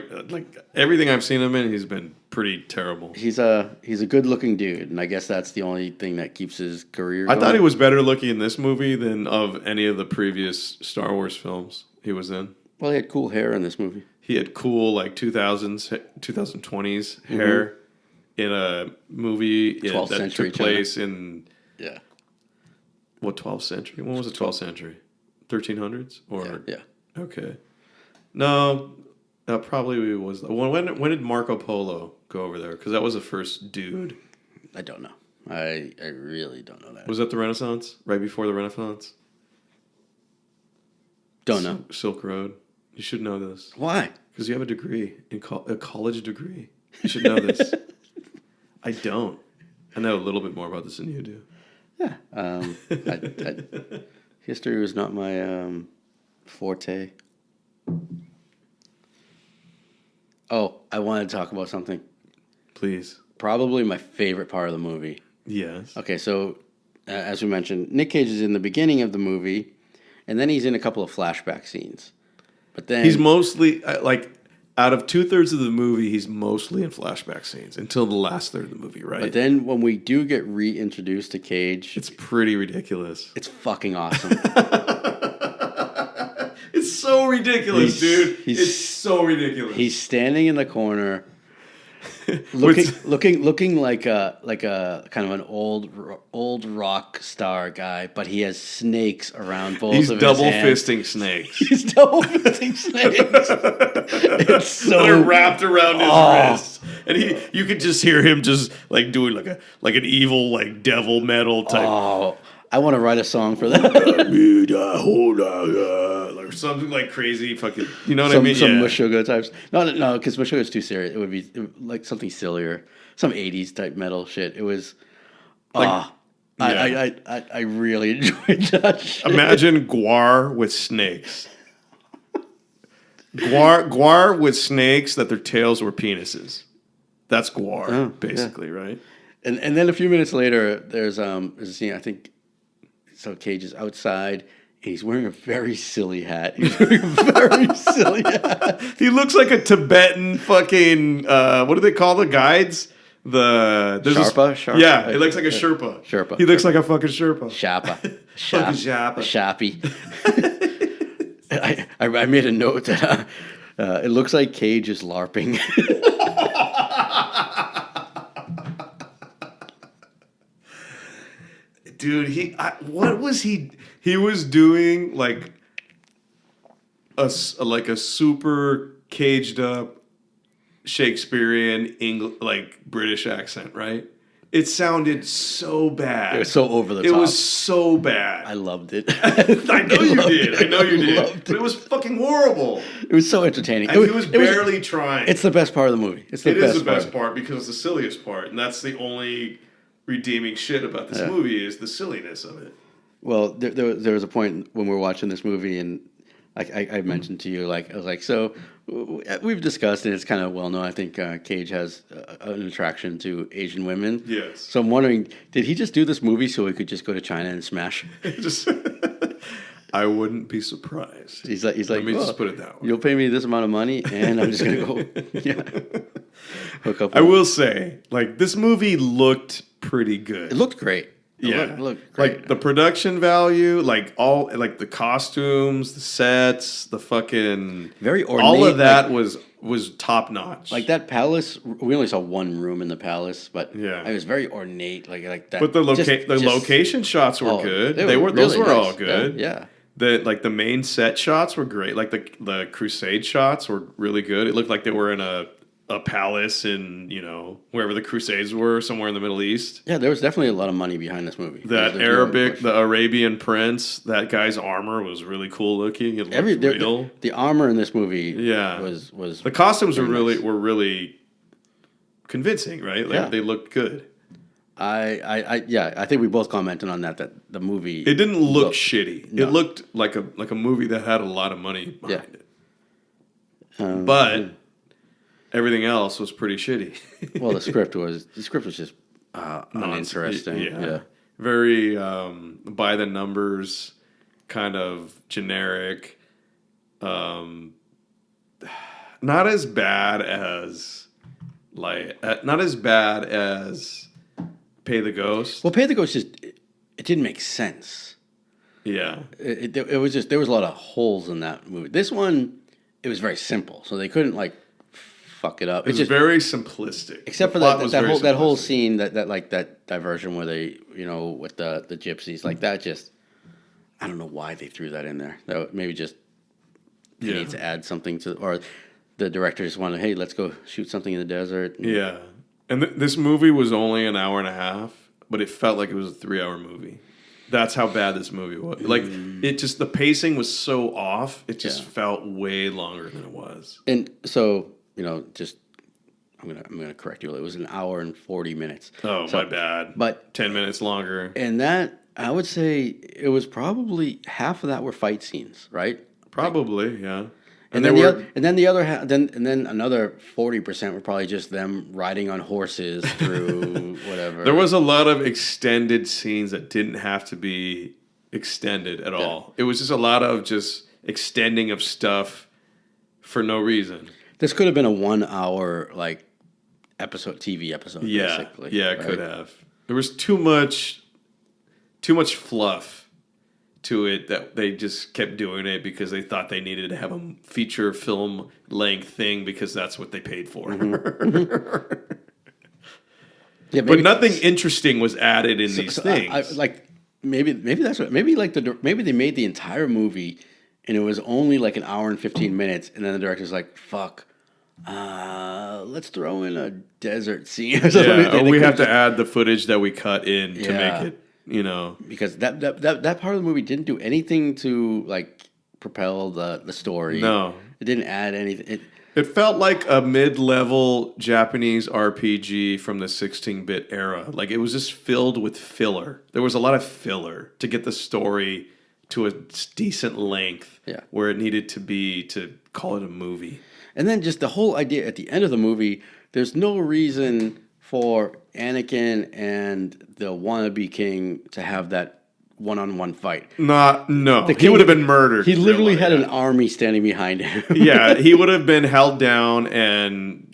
Speaker 2: everything I've seen him in, he's been pretty terrible.
Speaker 1: He's a good-looking dude, and I guess that's the only thing that keeps his career going.
Speaker 2: I thought he was better looking in this movie than of any of the previous Star Wars films he was in.
Speaker 1: Well, he had cool hair in this movie.
Speaker 2: He had cool, 2020s hair in a movie that took place in...
Speaker 1: Yeah.
Speaker 2: What, 12th century? When was the 12th century? 1300s? Or
Speaker 1: Yeah.
Speaker 2: Okay. No, that probably was... When did Marco Polo go over there? Because that was the first dude.
Speaker 1: I don't know. I really don't know that.
Speaker 2: Was that the Renaissance? Right before the Renaissance?
Speaker 1: Don't know.
Speaker 2: Silk Road. You should know this.
Speaker 1: Why?
Speaker 2: Because you have a degree, a college degree. You should know this. I don't. I know a little bit more about this than you do.
Speaker 1: Yeah. History was not my forte. Oh, I wanted to talk about something.
Speaker 2: Please.
Speaker 1: Probably my favorite part of the movie.
Speaker 2: Yes.
Speaker 1: Okay, so as we mentioned, Nic Cage is in the beginning of the movie, and then he's in a couple of flashback scenes. But then
Speaker 2: He's mostly like out of 2/3 of the movie, he's mostly in flashback scenes until the last third of the movie, right?
Speaker 1: But then when we do get reintroduced to Cage,
Speaker 2: it's pretty ridiculous.
Speaker 1: it's fucking awesome.
Speaker 2: It's so ridiculous, dude. It's so ridiculous.
Speaker 1: He's standing in the corner, looking like a kind of an old rock star guy, but he has snakes around both
Speaker 2: He's
Speaker 1: of his
Speaker 2: double
Speaker 1: hands.
Speaker 2: fisting snakes.
Speaker 1: He's double fisting snakes. It's so
Speaker 2: They're wrapped around his wrist, and you could just hear him just like doing like an evil like devil metal type.
Speaker 1: Oh, I want to write a song for that.
Speaker 2: Or something like crazy fucking. You know what
Speaker 1: some
Speaker 2: I mean?
Speaker 1: Meshuggah types. No, because Meshuggah is too serious. It would be like something sillier, some '80s type metal shit. It was. I really enjoyed that shit.
Speaker 2: Imagine Guar with snakes. Guar with snakes that their tails were penises. That's Guar, basically, right?
Speaker 1: And then a few minutes later, there's a scene. I think so. Cage is outside. And he's wearing a very silly hat. He looks
Speaker 2: like a Tibetan fucking. What do they call the guides? There's
Speaker 1: Sherpa?
Speaker 2: Yeah, it looks like a Sherpa. He looks like a fucking Sherpa.
Speaker 1: Fucking
Speaker 2: Sherpa.
Speaker 1: Shappy. I made a note that it looks like Cage is LARPing.
Speaker 2: Dude, what was he? He was doing like a super caged up Shakespearean like British accent, right? It sounded so bad.
Speaker 1: It was so over the top.
Speaker 2: It was so bad.
Speaker 1: I loved it.
Speaker 2: I know you did. But it was fucking horrible.
Speaker 1: It was so entertaining.
Speaker 2: And he was barely trying.
Speaker 1: It's the best part of the movie. It is
Speaker 2: the best part because it's the silliest part, and that's the only redeeming shit about this movie is the silliness of it.
Speaker 1: Well, there was a point when we were watching this movie, and I mentioned to you, like, I was like, so we've discussed, and it's kind of well known. I think Cage has an attraction to Asian women.
Speaker 2: Yes.
Speaker 1: So I'm wondering, did he just do this movie so he could just go to China and smash?
Speaker 2: I wouldn't be surprised.
Speaker 1: He's like,
Speaker 2: let me just put it that way.
Speaker 1: You'll pay me this amount of money, and I'm just gonna go. Hook up.
Speaker 2: I will say, like, this movie looked pretty good.
Speaker 1: It looked great.
Speaker 2: It
Speaker 1: looked great.
Speaker 2: Like the production value, like all like the costumes, the sets, the fucking
Speaker 1: very ornate.
Speaker 2: All of that was top notch.
Speaker 1: Like that palace, we only saw one room in the palace, but
Speaker 2: yeah,
Speaker 1: it was very ornate. Like that.
Speaker 2: But the location shots were good. Those were all good.
Speaker 1: Yeah.
Speaker 2: The main set shots were great. Like the Crusade shots were really good. It looked like they were in a palace in, wherever the Crusades were, somewhere in the Middle East.
Speaker 1: Yeah, there was definitely a lot of money behind this movie.
Speaker 2: The Arabian Prince, that guy's armor was really cool looking. It looked real.
Speaker 1: The armor in this movie was
Speaker 2: the costumes were really convincing, right? Like they looked good.
Speaker 1: I think we both commented on that the movie.
Speaker 2: It didn't look shitty. No. It looked like a movie that had a lot of money behind it. But everything else was pretty shitty.
Speaker 1: Well, the script was just uninteresting. Yeah.
Speaker 2: Very by the numbers, kind of generic. Not as bad as Pay the Ghost.
Speaker 1: Well, Pay the Ghost it didn't make sense.
Speaker 2: Yeah.
Speaker 1: It was just, there was a lot of holes in that movie. This one, it was very simple, so they couldn't fuck it up.
Speaker 2: It was very simplistic.
Speaker 1: Except for that whole scene, that diversion where they, with the gypsies, like that just, I don't know why they threw that in there. That maybe just needs to add something to, or the director just wanted, hey, let's go shoot something in the desert.
Speaker 2: Yeah. And this movie was only an hour and a half, but it felt like it was a 3-hour movie. That's how bad this movie was. Like, the pacing was so off, it just felt way longer than it was.
Speaker 1: And so, I'm gonna correct you. It was an hour and 40 minutes.
Speaker 2: Oh, my bad.
Speaker 1: But
Speaker 2: 10 minutes longer.
Speaker 1: And that, I would say, it was probably half of that were fight scenes, right?
Speaker 2: Probably, yeah.
Speaker 1: And then then another 40% were probably just them riding on horses through whatever.
Speaker 2: There was a lot of extended scenes that didn't have to be extended at all. It was just a lot of just extending of stuff for no reason.
Speaker 1: This could have been a 1 hour like TV episode.
Speaker 2: Yeah,
Speaker 1: basically,
Speaker 2: yeah, it
Speaker 1: right?
Speaker 2: could have. There was too much fluff to it that they just kept doing it because they thought they needed to have a feature film length thing because that's what they paid for.
Speaker 1: Yeah,
Speaker 2: but nothing interesting was added in these things.
Speaker 1: Maybe that's what maybe they made the entire movie and it was only like an hour and 15 minutes and then the director's like, fuck, let's throw in a desert scene or something.
Speaker 2: Yeah, or we have to add the footage that we cut in to make it,
Speaker 1: because that part of the movie didn't do anything to like propel the story.
Speaker 2: No,
Speaker 1: it didn't add anything.
Speaker 2: It felt like a mid-level Japanese RPG from the 16-bit era. Like it was just filled with filler. There was a lot of filler to get the story to a decent length where it needed to be to call it a movie.
Speaker 1: And then just the whole idea at the end of the movie, there's no reason for Anakin and the wannabe king to have that one-on-one fight.
Speaker 2: No. He would have been murdered.
Speaker 1: He literally had an army standing behind him.
Speaker 2: Yeah, he would have been held down and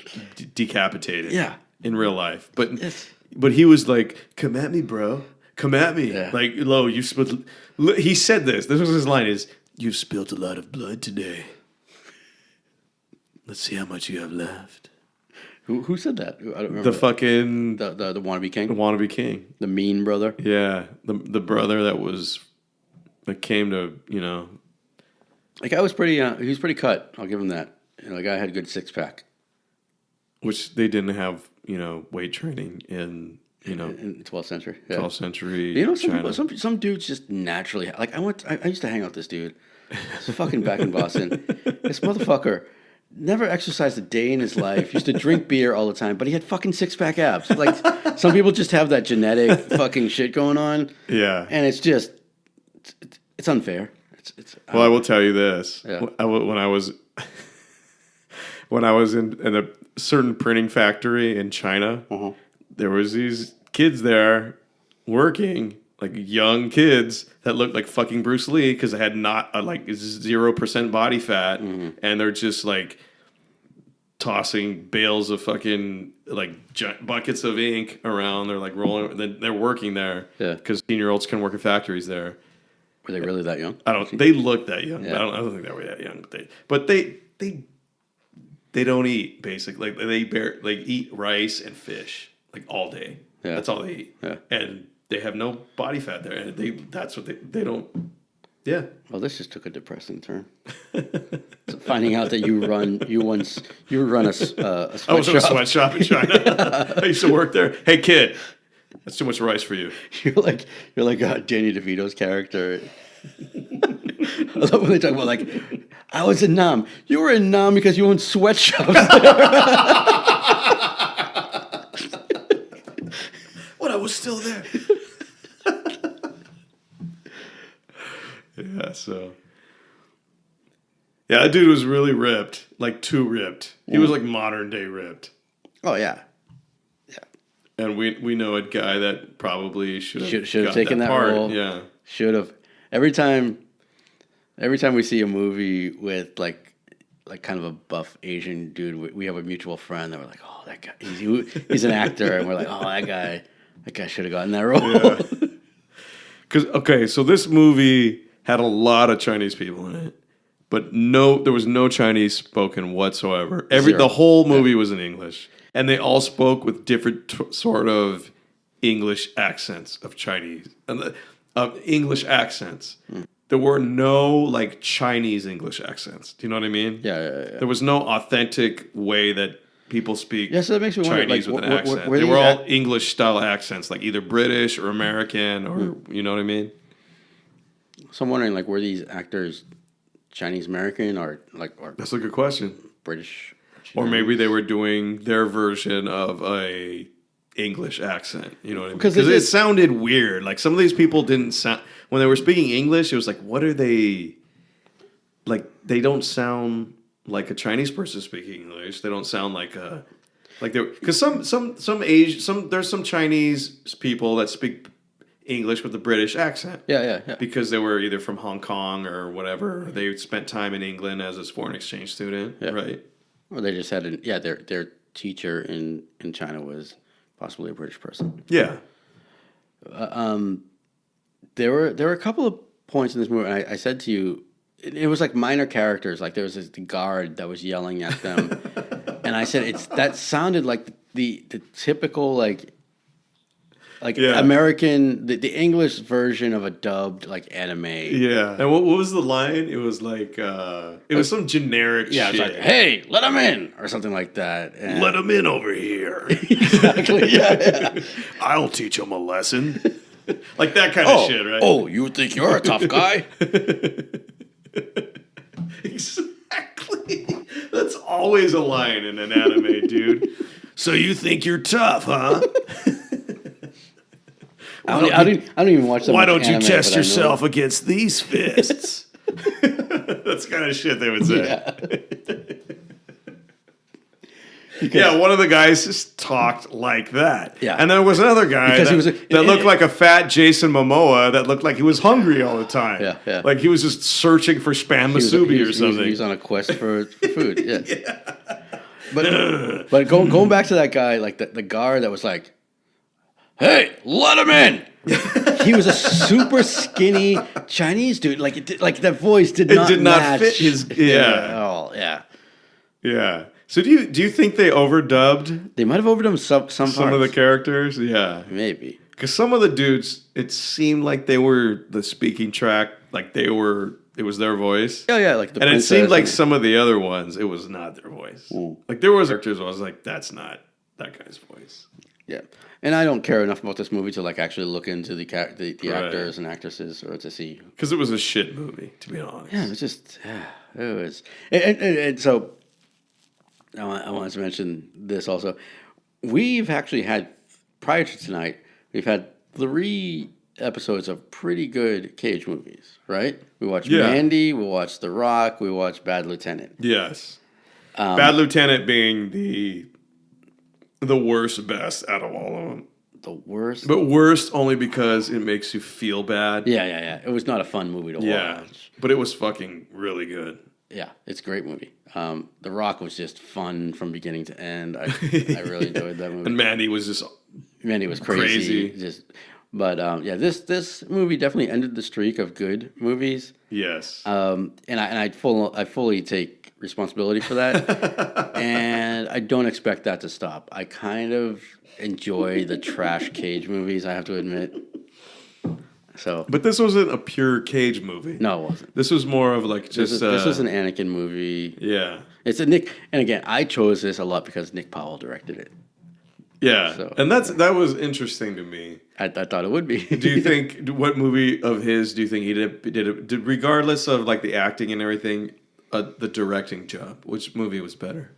Speaker 2: decapitated.
Speaker 1: Yeah.
Speaker 2: In real life. But he was like, come at me, bro. Come at me.
Speaker 1: Yeah.
Speaker 2: Like, Lo, you spilled... He said this. This was his line is, you've spilled a lot of blood today. Let's see how much you have left.
Speaker 1: Who said that? I don't remember.
Speaker 2: The fucking...
Speaker 1: The wannabe king?
Speaker 2: The wannabe king.
Speaker 1: The mean brother?
Speaker 2: Yeah. The brother that came to,
Speaker 1: The guy was pretty... he was pretty cut. I'll give him that. The guy had a good six-pack.
Speaker 2: Which they didn't have, weight training in
Speaker 1: 12th century. Yeah.
Speaker 2: 12th century
Speaker 1: some
Speaker 2: China.
Speaker 1: some dudes just naturally... Like, I used to hang out with this dude. It's fucking back in Boston. This motherfucker... Never exercised a day in his life. Used to drink beer all the time, but he had fucking six-pack abs. Like some people just have that genetic fucking shit going on.
Speaker 2: Yeah,
Speaker 1: and it's just it's unfair.
Speaker 2: Well, I will tell you this:
Speaker 1: Yeah.
Speaker 2: when I was in a certain printing factory in China, there was these kids there working, like young kids that looked like fucking Bruce Lee because they had not 0% body fat, and they're just like tossing bales of fucking buckets of ink around. They're like rolling. Then they're working there because 16-year-olds can work in factories there.
Speaker 1: Were they really that young?
Speaker 2: They look that young.
Speaker 1: Yeah.
Speaker 2: I don't think they were that young, but they don't eat basically. They eat rice and fish like all day.
Speaker 1: Yeah.
Speaker 2: That's all they eat. Yeah. And they have no body fat there, and that's what they don't. Yeah.
Speaker 1: Well, this just took a depressing turn. So finding out that you run a sweatshop.
Speaker 2: I was in a sweatshop in China. I used to work there. Hey, kid, that's too much rice for you.
Speaker 1: You're like Danny DeVito's character. I love when they talk about I was in Nam. You were in Nam because you owned sweatshops.
Speaker 2: I was still there. Yeah, so. Yeah, that dude was really ripped. Like, too ripped. He was like modern day ripped.
Speaker 1: Oh, yeah. Yeah.
Speaker 2: And we know a guy that probably should have
Speaker 1: taken that
Speaker 2: part.
Speaker 1: role.
Speaker 2: Yeah.
Speaker 1: Should have. Every time we see a movie with like kind of a buff Asian dude, we have a mutual friend that we're like, oh, that guy, he's an actor. And we're like, oh, that guy should have gotten that role.
Speaker 2: Yeah. So this movie had a lot of Chinese people in it, but there was no Chinese spoken whatsoever. The whole movie was in English, and they all spoke with different sort of English accents of Chinese, of English accents. There were no Chinese English accents. Do you know what I mean?
Speaker 1: Yeah.
Speaker 2: There was no authentic way that people speak
Speaker 1: so that makes me
Speaker 2: Chinese
Speaker 1: wonder,
Speaker 2: with an accent. They were all English style accents, like either British or American, or you know what I mean?
Speaker 1: So I'm wondering, were these actors Chinese American or
Speaker 2: That's a good question.
Speaker 1: British?
Speaker 2: Or maybe they were doing their version of a English accent. You know what I mean? Because it sounded weird. Like some of these people didn't sound when they were speaking English. It was like, what are they? Like they don't sound like a Chinese person speaking English. They don't sound like they because there's some Chinese people that speak English with a British accent.
Speaker 1: Yeah.
Speaker 2: Because they were either from Hong Kong or whatever. They spent time in England as a foreign exchange student, right?
Speaker 1: Or they just had their teacher in China was possibly a British person.
Speaker 2: Yeah.
Speaker 1: There were a couple of points in this movie. And I said to you, it was like minor characters. Like there was this guard that was yelling at them, and I said that sounded like the typical American the English version of a dubbed like anime.
Speaker 2: Yeah. And what was the line? It was like it was some generic shit.
Speaker 1: It's like, hey, let him in, or something like that. And
Speaker 2: Let him in over here.
Speaker 1: exactly. Yeah.
Speaker 2: I'll teach him a lesson. Like that kind of shit, right?
Speaker 1: Oh, you think you're a tough guy?
Speaker 2: Exactly. That's always a line in an anime, dude. So you think you're tough, huh?
Speaker 1: I don't even watch that.
Speaker 2: Why
Speaker 1: much
Speaker 2: don't you
Speaker 1: anime,
Speaker 2: test
Speaker 1: but I know.
Speaker 2: yourself against these fists? That's the kind of shit they would say. Yeah, one of the guys just talked like that.
Speaker 1: Yeah.
Speaker 2: And there was another guy
Speaker 1: Because
Speaker 2: that looked like a fat Jason Momoa that looked like he was hungry all the time.
Speaker 1: Yeah.
Speaker 2: Like he was just searching for spam musubi or something.
Speaker 1: He was on a quest for food. Yeah. But going back to that guy, like the guard that was like, "Hey, let him in." He was a super skinny Chinese dude. Like that voice did not match
Speaker 2: fit his
Speaker 1: at all. Yeah.
Speaker 2: Yeah. So do you think they overdubbed
Speaker 1: They might have overdubbed some
Speaker 2: some of the
Speaker 1: parts.
Speaker 2: characters? Yeah.
Speaker 1: Maybe.
Speaker 2: Because some of the dudes, it seemed like they were the speaking track, like it was their voice.
Speaker 1: Yeah, like the
Speaker 2: And it
Speaker 1: princess
Speaker 2: seemed like
Speaker 1: and-
Speaker 2: some of the other ones, it was not their voice.
Speaker 1: Mm.
Speaker 2: Like there was characters where I was like, that's not that guy's voice.
Speaker 1: Yeah, and I don't care enough about this movie to like actually look into the actors and actresses or to see.
Speaker 2: Because it was a shit movie, to be honest.
Speaker 1: Yeah, it was just it was, and so I wanted to mention this also. We've actually had prior to tonight, we've had 3 episodes of pretty good Cage movies, right? We watched Mandy, we watched The Rock, we watched Bad Lieutenant.
Speaker 2: Yes. Bad Lieutenant being the worst best out of all of them.
Speaker 1: The worst?
Speaker 2: But worst only because it makes you feel bad.
Speaker 1: Yeah. It was not a fun movie to watch.
Speaker 2: But it was fucking really good.
Speaker 1: Yeah, it's a great movie. The Rock was just fun from beginning to end. I really enjoyed that movie.
Speaker 2: And Mandy was just
Speaker 1: Mandy was crazy. But this movie definitely ended the streak of good movies.
Speaker 2: Yes.
Speaker 1: And I fully take responsibility for that. And I don't expect that to stop. I kind of enjoy the trash Cage movies, I have to admit. So,
Speaker 2: but this wasn't a pure Cage movie.
Speaker 1: No, it wasn't.
Speaker 2: This was more of like just
Speaker 1: this was an Anakin movie.
Speaker 2: Yeah.
Speaker 1: It's a Nick, and again, I chose this a lot because Nick Powell directed it.
Speaker 2: Yeah,
Speaker 1: So,
Speaker 2: and that was interesting to me.
Speaker 1: I thought it would be.
Speaker 2: Do you think what movie of his do you think he did regardless of like the acting and everything, the directing job? Which movie was better?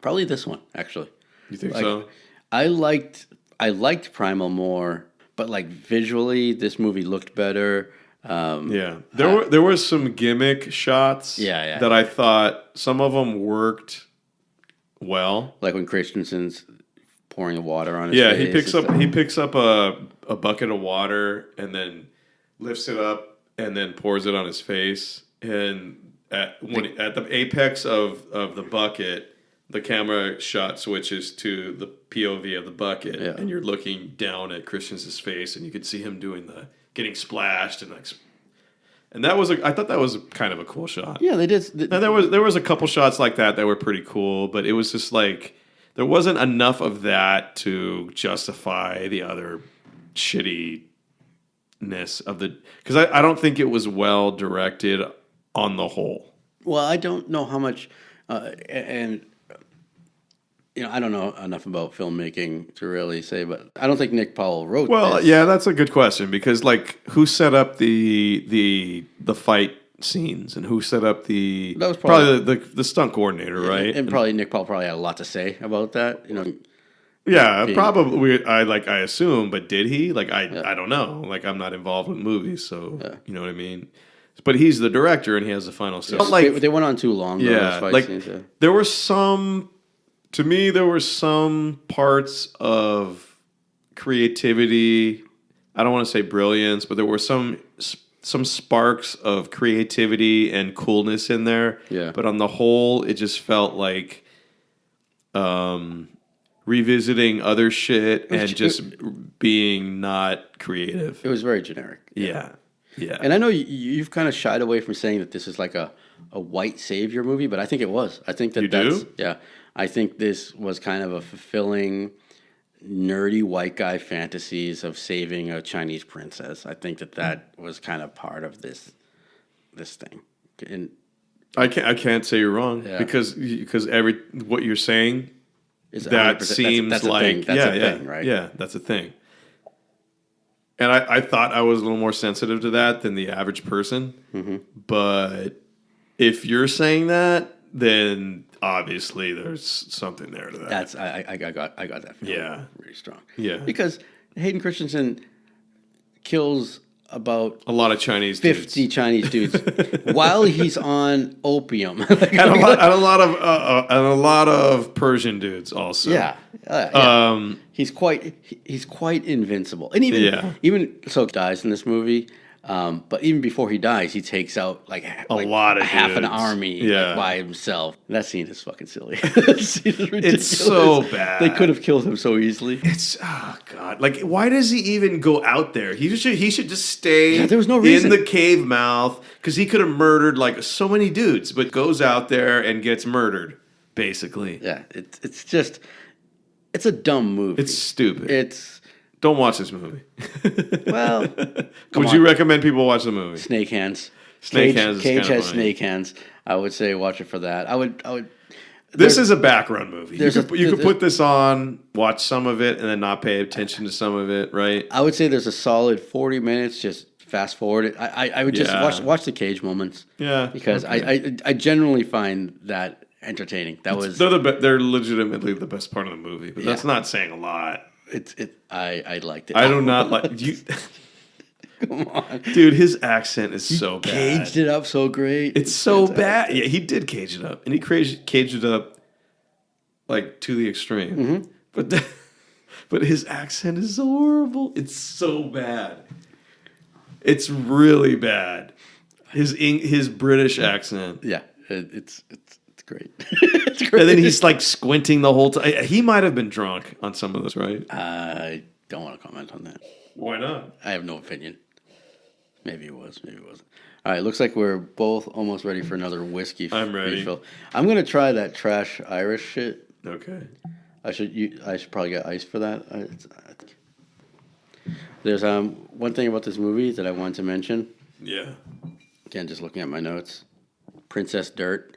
Speaker 1: Probably this one, actually.
Speaker 2: You think so?
Speaker 1: I liked Primal more, but like visually, this movie looked better.
Speaker 2: There were some gimmick shots. That I thought some of them worked well.
Speaker 1: Like when Christensen's pouring the water on his face.
Speaker 2: He picks up a bucket of water and then lifts it up and then pours it on his face. And at the apex of the bucket, the camera shot switches to the POV of the bucket, and you're looking down at Christensen's face, and you could see him doing getting splashed and that was I thought that was kind of a cool shot.
Speaker 1: Yeah, they did.
Speaker 2: And there was a couple shots like that were pretty cool, but it was just like there wasn't enough of that to justify the other shittiness of the because I don't think it was well directed on the whole.
Speaker 1: Well, I don't know how much, and I don't know enough about filmmaking to really say, but I don't think Nick Powell wrote.
Speaker 2: Well,
Speaker 1: this.
Speaker 2: yeah, that's a good question because like who set up the fight scenes and who set up that was probably the stunt coordinator, right?
Speaker 1: And probably Nick Powell probably had a lot to say about that.
Speaker 2: Yeah, probably. I assume, but did he? I don't know. Like I'm not involved with movies, so you know what I mean. but he's the director and he has the final say.
Speaker 1: They went on too long. Though,
Speaker 2: Yeah,
Speaker 1: those fight
Speaker 2: like
Speaker 1: scenes, yeah.
Speaker 2: there were some. To me, there were some parts of creativity. I don't want to say brilliance, but there were some sparks of creativity and coolness in there.
Speaker 1: Yeah.
Speaker 2: But on the whole, it just felt like revisiting other shit and just being not creative.
Speaker 1: It was very generic.
Speaker 2: Yeah. Yeah.
Speaker 1: And I know you've kind of shied away from saying that this is like a white savior movie, but I think it was. I think
Speaker 2: You
Speaker 1: that's
Speaker 2: do?
Speaker 1: yeah. I think this was kind of a fulfilling, nerdy white guy fantasies of saving a Chinese princess. I think that was kind of part of this thing. And
Speaker 2: I can't say you're wrong
Speaker 1: Yeah.
Speaker 2: because what you're saying
Speaker 1: is
Speaker 2: that
Speaker 1: 100%,
Speaker 2: seems
Speaker 1: that's a
Speaker 2: like
Speaker 1: thing. That's a thing, right?
Speaker 2: Yeah, that's a thing. And I thought I was a little more sensitive to that than the average person.
Speaker 1: Mm-hmm.
Speaker 2: But if you're saying that, then obviously there's something there to that.
Speaker 1: That's I got that feeling
Speaker 2: Yeah.
Speaker 1: really strong.
Speaker 2: Yeah.
Speaker 1: Because Hayden Christensen kills about
Speaker 2: a lot of Chinese
Speaker 1: 50
Speaker 2: dudes.
Speaker 1: Chinese dudes while he's on opium.
Speaker 2: and a lot of Persian dudes also.
Speaker 1: Yeah. He's quite invincible. And even so dies in this movie. But even before he dies, he takes out like
Speaker 2: a lot of
Speaker 1: half an
Speaker 2: dudes.
Speaker 1: army
Speaker 2: Yeah.
Speaker 1: by himself. That scene is fucking silly. That scene is ridiculous.
Speaker 2: It's so bad.
Speaker 1: They could have killed him so easily.
Speaker 2: It's god. Like, why does he even go out there? He should just stay.
Speaker 1: Yeah, there was no reason.
Speaker 2: In the cave mouth because he could have murdered like so many dudes, but goes out there and gets murdered. Basically,
Speaker 1: Yeah, it's a dumb movie.
Speaker 2: it's stupid. Don't watch this movie.
Speaker 1: Well,
Speaker 2: Would you recommend people watch the movie?
Speaker 1: Snake Hands.
Speaker 2: Snake Hands is
Speaker 1: Cage
Speaker 2: kinda
Speaker 1: has
Speaker 2: funny.
Speaker 1: Snake Hands. I would say watch it for that. I would.
Speaker 2: This is a background movie. You could
Speaker 1: there's-
Speaker 2: put this on, watch some of it, and then not pay attention to some of it, right?
Speaker 1: I would say there's a solid 40 minutes. Just fast forward it. I would just
Speaker 2: Yeah.
Speaker 1: watch the Cage moments.
Speaker 2: Yeah,
Speaker 1: because
Speaker 2: okay.
Speaker 1: I generally find that entertaining.
Speaker 2: They're legitimately the best part of the movie, but that's
Speaker 1: Yeah.
Speaker 2: not saying a lot.
Speaker 1: I liked it.
Speaker 2: I do not like you.
Speaker 1: Come on,
Speaker 2: Dude, his accent is so bad.
Speaker 1: Caged it up so great.
Speaker 2: It's so bad. Yeah, he did cage it up, and he caged it up like to the extreme.
Speaker 1: Mm-hmm.
Speaker 2: But his accent is so horrible. It's so bad. It's really bad. His British accent.
Speaker 1: Yeah, it's great. It's great.
Speaker 2: And then he's like squinting the whole time. He might have been drunk on some of this, right?
Speaker 1: I don't want to comment on that.
Speaker 2: Why not?
Speaker 1: I have no opinion. Maybe it was. Maybe it wasn't. All right, looks like we're both almost ready for another whiskey.
Speaker 2: I'm ready.
Speaker 1: refill. I'm gonna try that trash Irish shit.
Speaker 2: Okay.
Speaker 1: I should probably get ice for that. There's one thing about this movie that I wanted to mention.
Speaker 2: Yeah.
Speaker 1: Again, just looking at my notes. Princess Dirt.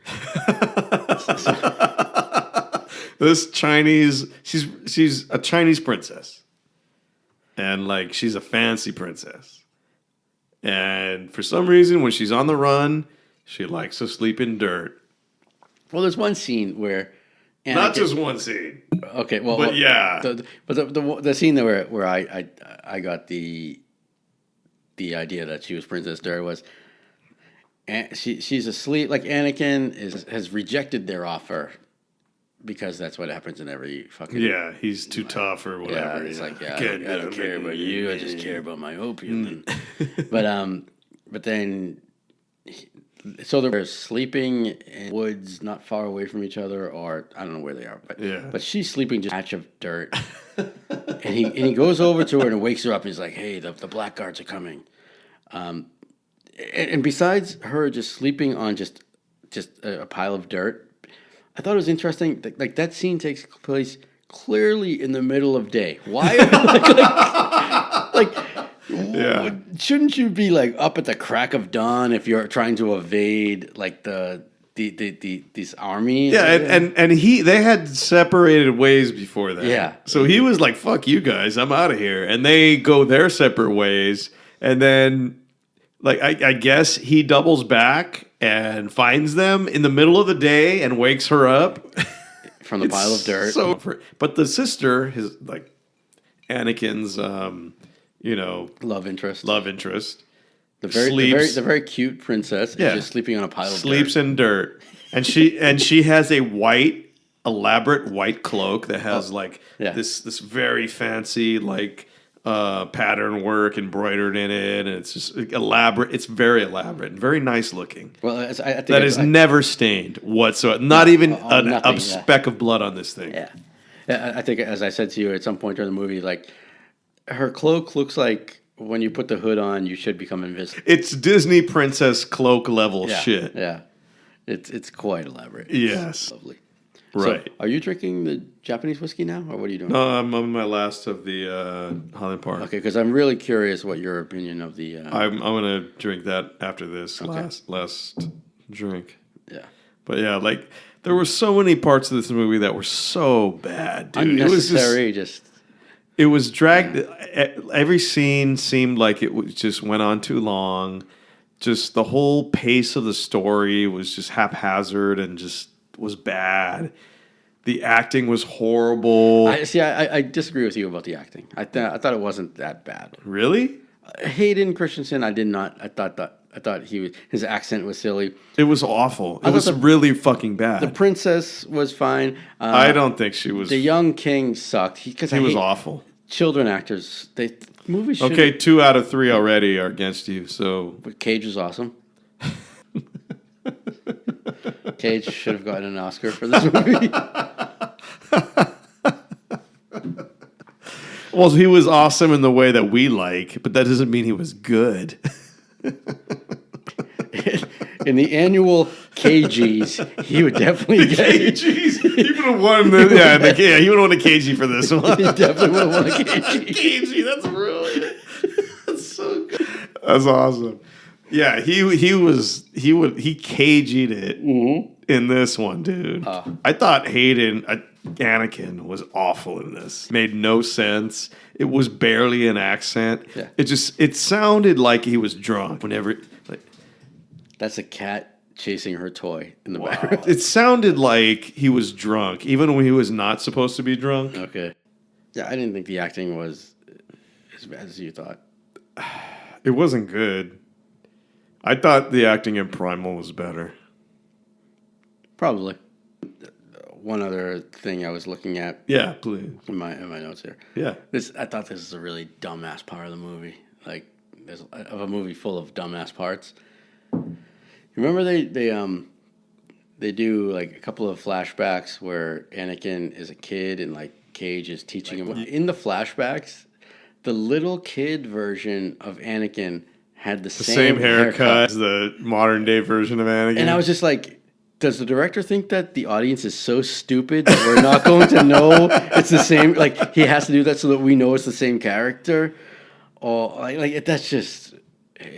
Speaker 2: This Chinese, she's a Chinese princess. And like she's a fancy princess. And for some reason when she's on the run, she likes to sleep in dirt.
Speaker 1: Well, there's one scene where Anakin,
Speaker 2: Not just one scene.
Speaker 1: Okay, well,
Speaker 2: But yeah.
Speaker 1: the scene there where I got the idea that she was Princess Dirt was, she's asleep. Like Anakin has rejected their offer because that's what happens in every fucking
Speaker 2: He's too tough or whatever.
Speaker 1: Yeah, it's like I
Speaker 2: Can't
Speaker 1: don't
Speaker 2: do it.
Speaker 1: care about you. I just care about my opium. But then. So they're sleeping in woods not far away from each other, or I don't know where they are, but she's sleeping just a patch of dirt, and he goes over to her and wakes her up. And he's like, "Hey, the blackguards are coming," and besides her just sleeping on just a pile of dirt, I thought it was interesting. Like that scene takes place clearly in the middle of day. Why?
Speaker 2: Yeah.
Speaker 1: Shouldn't you be like up at the crack of dawn if you're trying to evade like these armies?
Speaker 2: Yeah, and they had separated ways before that.
Speaker 1: Yeah.
Speaker 2: So he was like, "Fuck you guys, I'm out of here," and they go their separate ways. And then, like, I guess he doubles back and finds them in the middle of the day and wakes her up
Speaker 1: from the pile of dirt.
Speaker 2: But the sister, his like Anakin's, love interest, sleeps,
Speaker 1: the very cute princess is just sleeping on a pile of
Speaker 2: sleeps
Speaker 1: dirt.
Speaker 2: in dirt, and she has a elaborate white cloak that has this very fancy pattern work embroidered in it, and it's just elaborate. It's very elaborate and very nice looking.
Speaker 1: Well, I think
Speaker 2: that is never stained whatsoever. Not even a speck of blood on this thing.
Speaker 1: Yeah. I think, as I said to you at some point during the movie, like her cloak looks like when you put the hood on, you should become invisible.
Speaker 2: It's Disney princess cloak level shit.
Speaker 1: Yeah, it's quite elaborate.
Speaker 2: Yes,
Speaker 1: it's lovely.
Speaker 2: Right.
Speaker 1: So, are you drinking the Japanese whiskey now, or what are you doing?
Speaker 2: No, I'm on my last of the Highland Park.
Speaker 1: Okay, because I'm really curious what your opinion of the.
Speaker 2: I'm gonna drink that after this last drink.
Speaker 1: Yeah.
Speaker 2: But yeah, like there were so many parts of this movie that were so bad, dude.
Speaker 1: Unnecessary,
Speaker 2: it was dragged. Every scene seemed like it just went on too long. Just the whole pace of the story was just haphazard and just was bad. The acting was horrible.
Speaker 1: I disagree with you about the acting. I thought it wasn't that bad.
Speaker 2: Really?
Speaker 1: Hayden Christensen, I did not. I thought his accent was silly.
Speaker 2: It was awful. It was really fucking bad.
Speaker 1: The princess was fine.
Speaker 2: I don't think she was.
Speaker 1: The young king sucked. He
Speaker 2: was awful.
Speaker 1: Children actors. Movies.
Speaker 2: Okay, 2 out of 3 already are against you. So,
Speaker 1: but Cage was awesome. Cage should have gotten an Oscar for this movie.
Speaker 2: Well, he was awesome in the way that we like, but that doesn't mean he was good.
Speaker 1: In the annual KGs, he would definitely get
Speaker 2: KGs. He would have won he would have won a KG for this one.
Speaker 1: He definitely would have won a KG.
Speaker 2: KG, that's brilliant. That's so good. That's awesome. Yeah, he KG'd it in this one, dude. I thought Anakin was awful in this. Made no sense. It was barely an accent.
Speaker 1: Yeah.
Speaker 2: It sounded like he was drunk whenever.
Speaker 1: That's a cat chasing her toy in the background.
Speaker 2: It sounded like he was drunk, even when he was not supposed to be drunk.
Speaker 1: Okay. Yeah, I didn't think the acting was as bad as you thought.
Speaker 2: It wasn't good. I thought the acting in Primal was better.
Speaker 1: Probably. One other thing I was looking at.
Speaker 2: Yeah, please.
Speaker 1: In my notes here.
Speaker 2: Yeah.
Speaker 1: I thought this is a really dumbass part of the movie. Like, there's of a movie full of dumbass parts. Remember they do like a couple of flashbacks where Anakin is a kid and like Cage is teaching him. In the flashbacks, the little kid version of Anakin had the same haircut
Speaker 2: as the modern day version of Anakin.
Speaker 1: And I was just like, does the director think that the audience is so stupid that we're not going to know it's the same? Like, he has to do that so that we know it's the same character? Or like that's just...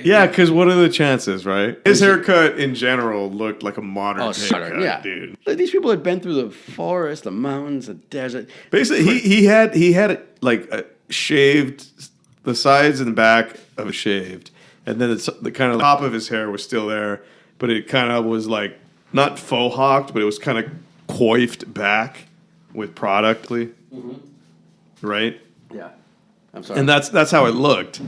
Speaker 2: Yeah, because what are the chances, right? His haircut in general looked like a modern haircut, dude.
Speaker 1: Like, these people had been through the forest, the mountains, the desert.
Speaker 2: Basically, he had like a shaved, the sides and the back of it shaved, and then the kind of top of his hair was still there, but it kind of was like not faux hawked, but it was kind of coiffed back with product, right?
Speaker 1: Yeah. I'm sorry.
Speaker 2: And that's how it looked.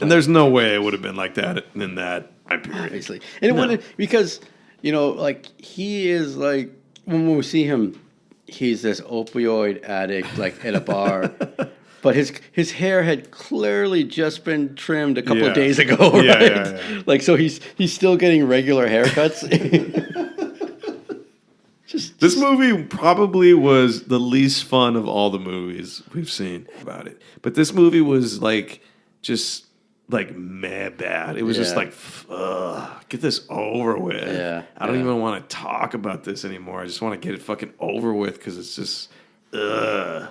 Speaker 2: And there's no way it would have been like that in that time period.
Speaker 1: Obviously. And it wouldn't, because, like, he is like, when we see him, he's this opioid addict, like, at a bar. But his hair had clearly just been trimmed a couple of days ago, right? Yeah. Like, so he's still getting regular haircuts.
Speaker 2: This movie probably was the least fun of all the movies we've seen about it. But this movie was like just like mad bad. It was just like, get this over with.
Speaker 1: Yeah.
Speaker 2: I don't even want to talk about this anymore. I just want to get it fucking over with because it's just,
Speaker 1: okay.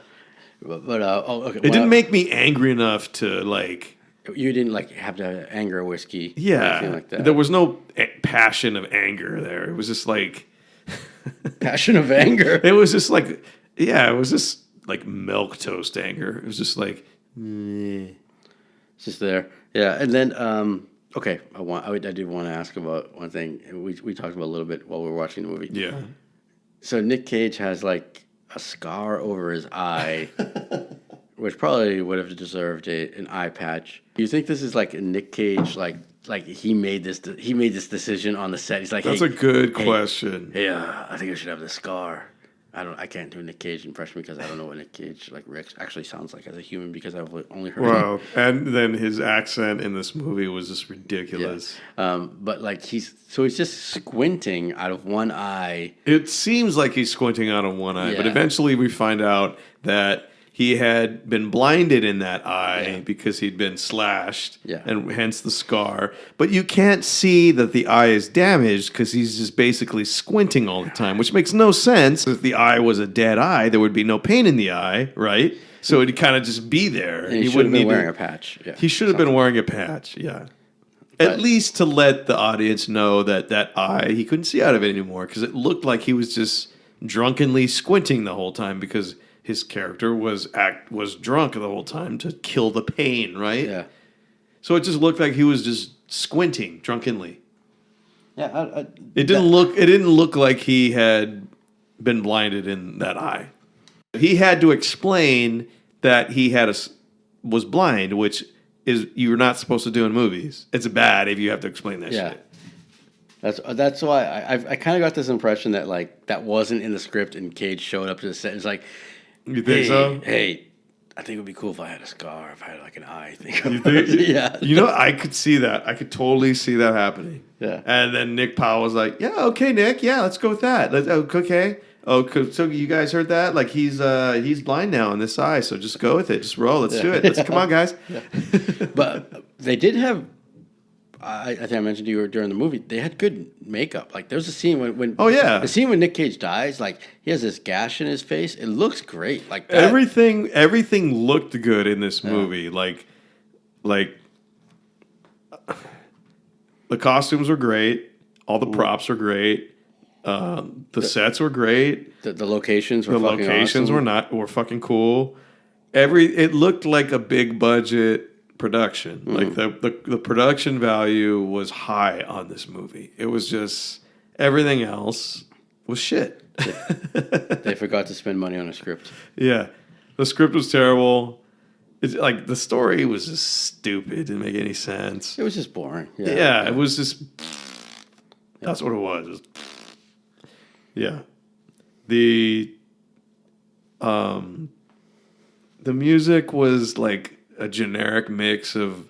Speaker 2: It didn't make me angry enough to like.
Speaker 1: You didn't like have to anger whiskey.
Speaker 2: Yeah.
Speaker 1: Or anything like that.
Speaker 2: There was no passion of anger there. It was just like.
Speaker 1: Passion of anger.
Speaker 2: It was just like, it was just like milk toast anger. It was just like,
Speaker 1: it's just there. Yeah, and then okay, I did want to ask about one thing. We talked about a little bit while we were watching the movie.
Speaker 2: Yeah.
Speaker 1: So Nic Cage has like a scar over his eye, which probably would have deserved an eye patch. Do you think this is like a Nic Cage like like he made this decision on the set. He's like,
Speaker 2: That's
Speaker 1: hey,
Speaker 2: a good
Speaker 1: hey,
Speaker 2: question.
Speaker 1: Hey, I think I should have this scar. I can't do a Nic Cage impression because I don't know what Nic Cage like Rick actually sounds like as a human because I've only heard him.
Speaker 2: Wow. And then his accent in this movie was just ridiculous.
Speaker 1: Yeah. But like he's just squinting out of one eye.
Speaker 2: It seems like he's squinting out of one eye, but
Speaker 1: Yeah.
Speaker 2: eventually we find out that he had been blinded in that eye because he'd been slashed, and hence the scar. But you can't see that the eye is damaged because he's just basically squinting all the time, which makes no sense. If the eye was a dead eye, there would be no pain in the eye, right? So it'd kind of just be there.
Speaker 1: And he should have been wearing a patch. Yeah.
Speaker 2: He should have been wearing a patch, yeah. At least to let the audience know that eye, he couldn't see out of it anymore because it looked like he was just drunkenly squinting the whole time because his character was drunk the whole time to kill the pain, right?
Speaker 1: Yeah.
Speaker 2: So it just looked like he was just squinting drunkenly.
Speaker 1: Yeah.
Speaker 2: It didn't look like he had been blinded in that eye. He had to explain that he was blind, which is you're not supposed to do in movies. It's bad if you have to explain that shit.
Speaker 1: That's why I kind of got this impression that like that wasn't in the script and Cage showed up to the set. It's like,
Speaker 2: you think so?
Speaker 1: Hey, I think it would be cool if I had a scar, if I had like an eye.
Speaker 2: You think?
Speaker 1: Yeah.
Speaker 2: You know, I could see that. I could totally see that happening.
Speaker 1: Yeah.
Speaker 2: And then Nick Powell was like, "Yeah, okay, Nick. Yeah, let's go with that. Okay. Oh, so you guys heard that? Like he's blind now in this eye. So just go with it. Just roll. Let's do it. Come on, guys."
Speaker 1: Yeah. But they did have. I think I mentioned to you during the movie, they had good makeup. Like there's a scene when the scene when Nic Cage dies, like he has this gash in his face. It looks great. Like that.
Speaker 2: Everything looked good in this movie. Like the costumes were great. All the props were great. The sets were great.
Speaker 1: The locations were fucking awesome.
Speaker 2: were fucking cool. It looked like a big budget production. Like the production value was high on this movie. It was just everything else was shit.
Speaker 1: They forgot to spend money on a script.
Speaker 2: Yeah. The script was terrible. It's like the story was just stupid. Didn't make any sense.
Speaker 1: It was just boring.
Speaker 2: Yeah, it was just that's what it was. Yeah. The music was like a generic mix of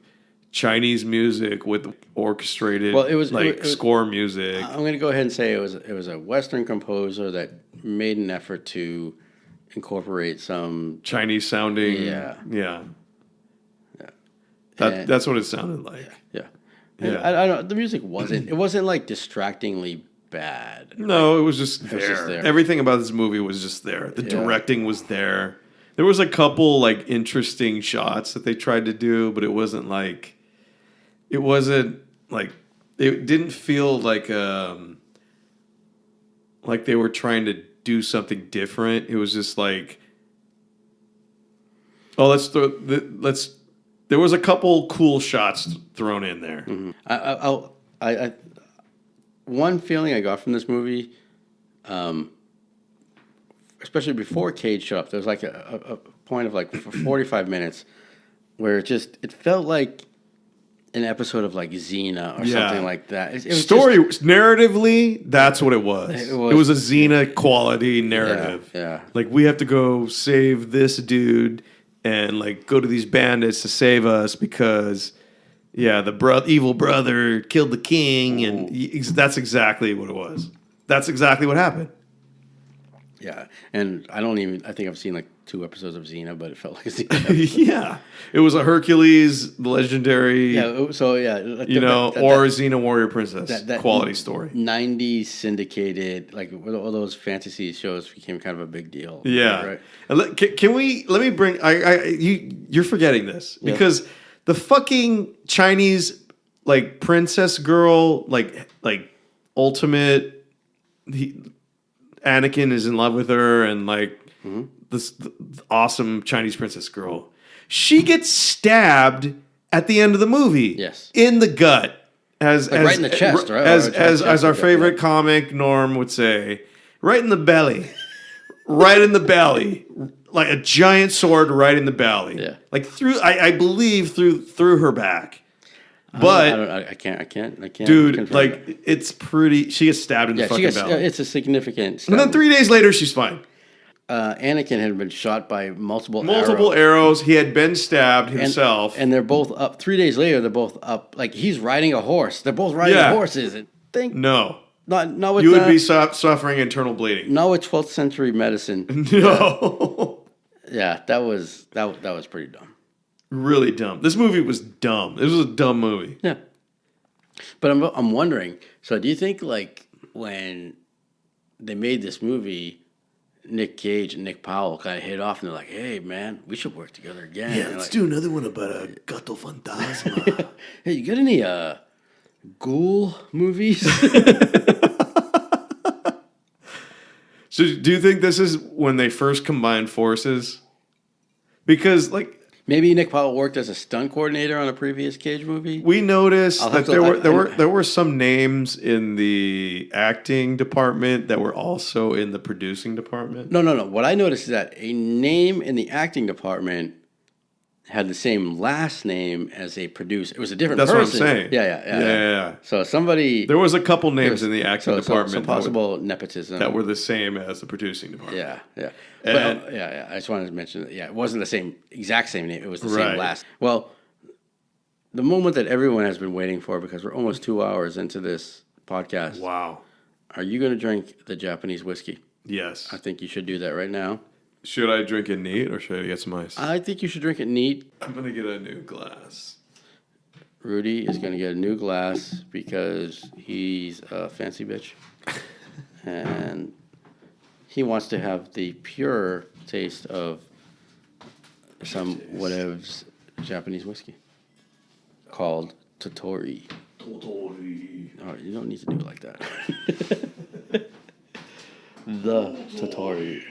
Speaker 2: Chinese music with orchestrated score music.
Speaker 1: I'm going to go ahead and say it was a Western composer that made an effort to incorporate some
Speaker 2: Chinese sounding. Yeah. That's what it sounded like.
Speaker 1: Yeah. I don't. The music wasn't like distractingly bad.
Speaker 2: No, it was just there.
Speaker 1: It was just there.
Speaker 2: Everything about this movie was just there. The directing was there. There was a couple like interesting shots that they tried to do, but it didn't feel like they were trying to do something different. It was just like, oh, there was a couple cool shots thrown in there.
Speaker 1: Mm-hmm. One feeling I got from this movie, especially before Cage showed up, there was like a point of like for 45 minutes where it felt like an episode of like Xena or something like that. It was
Speaker 2: narratively, that's what it was. It was a Xena quality narrative.
Speaker 1: Yeah.
Speaker 2: Like we have to go save this dude and like go to these bandits to save us because the evil brother killed the king, and that's exactly what it was. That's exactly what happened.
Speaker 1: Yeah, and I think I've seen like 2 episodes of Xena, but it felt like a Xena episode.
Speaker 2: Yeah, it was a Hercules, the legendary.
Speaker 1: Yeah, so yeah,
Speaker 2: or Xena Warrior Princess quality story.
Speaker 1: 90s syndicated, like all those fantasy shows became kind of a big deal.
Speaker 2: Yeah,
Speaker 1: right.
Speaker 2: Let me bring. You're forgetting this because the fucking Chinese like princess girl, like ultimate. Anakin is in love with her, and like this awesome Chinese princess girl. She gets stabbed at the end of the movie.
Speaker 1: Yes,
Speaker 2: in the gut, as
Speaker 1: right in the chest, right?
Speaker 2: As our favorite comic Norm would say, right in the belly, right in the belly, like a giant sword right in the belly.
Speaker 1: Yeah,
Speaker 2: like through. I believe through her back. But
Speaker 1: I can't.
Speaker 2: dude,
Speaker 1: confirm
Speaker 2: like
Speaker 1: that.
Speaker 2: it's pretty. She gets stabbed in the
Speaker 1: Yeah,
Speaker 2: fucking belly,
Speaker 1: it's a significant.
Speaker 2: and then 3 days later, she's fine.
Speaker 1: Anakin had been shot by multiple
Speaker 2: Arrows. He had been stabbed himself,
Speaker 1: and they're both up. 3 days later, they're both up. Like he's riding a horse. They're both riding horses. And
Speaker 2: no,
Speaker 1: not with
Speaker 2: you would be suffering internal bleeding.
Speaker 1: not with 12th century medicine.
Speaker 2: No,
Speaker 1: Yeah, that was pretty dumb.
Speaker 2: really dumb. This movie was dumb. This was a dumb movie.
Speaker 1: Yeah, but I'm wondering. So, do you think like when they made this movie, Nic Cage and Nick Powell kind of hit off, and they're like, "Hey, man, we should work together again."
Speaker 2: Yeah,
Speaker 1: And
Speaker 2: let's
Speaker 1: like,
Speaker 2: do another one about a Gato Fantasma.
Speaker 1: Hey, you got any ghoul movies?
Speaker 2: So, do you think this is when they first combined forces? Because, like,
Speaker 1: Maybe Nick Powell worked as a stunt coordinator on a previous Cage movie.
Speaker 2: we noticed
Speaker 1: I'll
Speaker 2: that
Speaker 1: have to-
Speaker 2: there were some names in the acting department that were also in the producing department.
Speaker 1: No. What I noticed is that a name in the acting department had the same last name as a producer. It was a different
Speaker 2: That's
Speaker 1: person.
Speaker 2: what I'm saying.
Speaker 1: Yeah. So somebody
Speaker 2: There was a couple names in the acting
Speaker 1: some
Speaker 2: department
Speaker 1: possible nepotism.
Speaker 2: that were the same as the producing department.
Speaker 1: Yeah.
Speaker 2: And-
Speaker 1: But, I just wanted to mention that. Yeah, it wasn't the exact same name. It was the
Speaker 2: Right.
Speaker 1: same last. Well, the moment that everyone has been waiting for, because we're almost 2 hours into this podcast.
Speaker 2: Wow.
Speaker 1: Are you going to drink the Japanese whiskey?
Speaker 2: Yes.
Speaker 1: I think you should do that right now.
Speaker 2: Should I drink it neat or should I get some ice?
Speaker 1: I think you should drink it neat.
Speaker 2: I'm gonna get a new glass.
Speaker 1: Rudy is going to get a new glass because he's a fancy bitch. And he wants to have the pure taste of some whatevs Japanese whiskey called Totori. Oh, you don't need to do it like that. The Totori.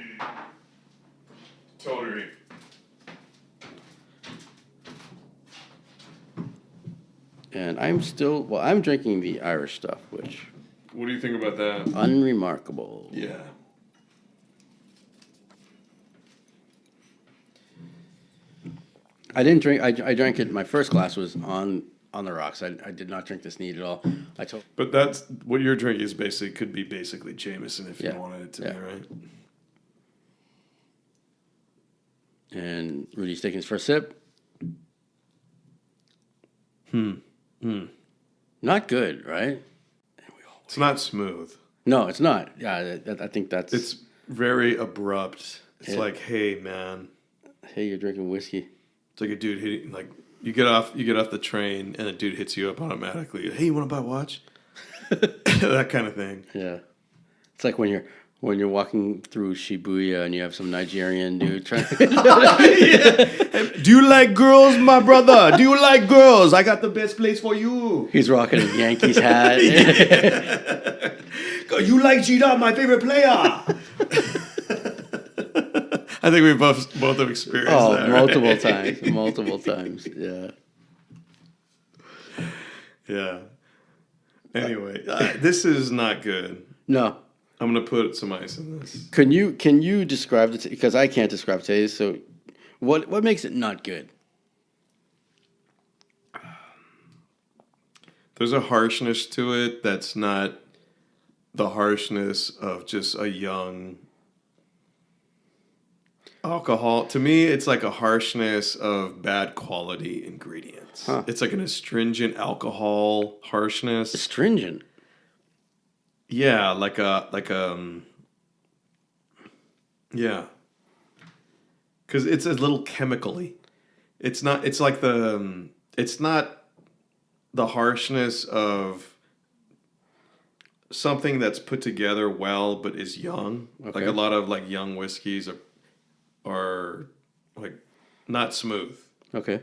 Speaker 2: Totally.
Speaker 1: And I'm drinking the Irish stuff, which
Speaker 2: What do you think about that?
Speaker 1: unremarkable.
Speaker 2: Yeah.
Speaker 1: I didn't drink. I drank it. My first glass was on the rocks. I did not drink this neat at all. I told.
Speaker 2: But that's what you're drinking is could be basically Jameson if
Speaker 1: Yeah.
Speaker 2: you wanted it to
Speaker 1: Yeah.
Speaker 2: be, right?
Speaker 1: And Rudy's taking his first sip. Not good, right?
Speaker 2: It's not smooth.
Speaker 1: No, it's not. Yeah, I think that's.
Speaker 2: It's very abrupt. It's
Speaker 1: Yeah.
Speaker 2: like, hey man.
Speaker 1: Hey, you're drinking whiskey.
Speaker 2: It's like a dude hitting like you get off the train and a dude hits you up automatically. Hey, you want to buy a watch? That kind of thing.
Speaker 1: Yeah, it's like when you're walking through Shibuya and you have some Nigerian dude trying.
Speaker 2: Do you like girls, my brother? Do you like girls? I got the best place for you.
Speaker 1: He's rocking a Yankees hat.
Speaker 2: You like G-Dog, my favorite player. I think we both have experienced
Speaker 1: Oh,
Speaker 2: that.
Speaker 1: multiple times. Yeah.
Speaker 2: Yeah. Anyway, this is not good.
Speaker 1: No.
Speaker 2: I'm gonna put some ice in this.
Speaker 1: Can you describe it? Because I can't describe taste. So, what makes it not good?
Speaker 2: There's a harshness to it that's not the harshness of just a young alcohol. To me, it's like a harshness of bad quality ingredients.
Speaker 1: Huh.
Speaker 2: It's like an astringent alcohol harshness.
Speaker 1: Astringent.
Speaker 2: Yeah, yeah. Because it's a little chemically. It's not. It's like the. It's not the harshness of something that's put together well but is young.
Speaker 1: Okay.
Speaker 2: Like a lot of like young whiskeys are like not smooth.
Speaker 1: Okay.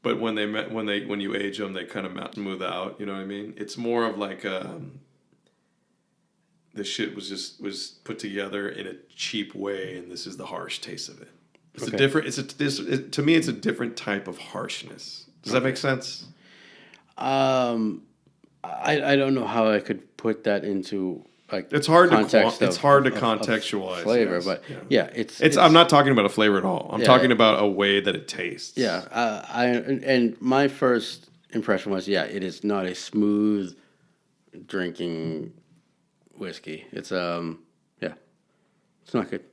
Speaker 2: But when you age them, they kind of smooth out. You know what I mean? It's more of like this shit was put together in a cheap way, and this is the harsh taste of it. It's
Speaker 1: Okay.
Speaker 2: a different. To me, it's a different type of harshness. Does that make sense?
Speaker 1: I don't know how I could put that into like
Speaker 2: It's hard to
Speaker 1: context
Speaker 2: it's
Speaker 1: of-
Speaker 2: hard to
Speaker 1: of
Speaker 2: contextualize
Speaker 1: flavor,
Speaker 2: yes.
Speaker 1: but
Speaker 2: Yeah.
Speaker 1: it's.
Speaker 2: I'm not talking about a flavor at all. I'm
Speaker 1: Yeah,
Speaker 2: talking
Speaker 1: yeah.
Speaker 2: about a way that it tastes.
Speaker 1: Yeah, and my first impression was, yeah, it is not a smooth drinking whiskey. It's it's not good.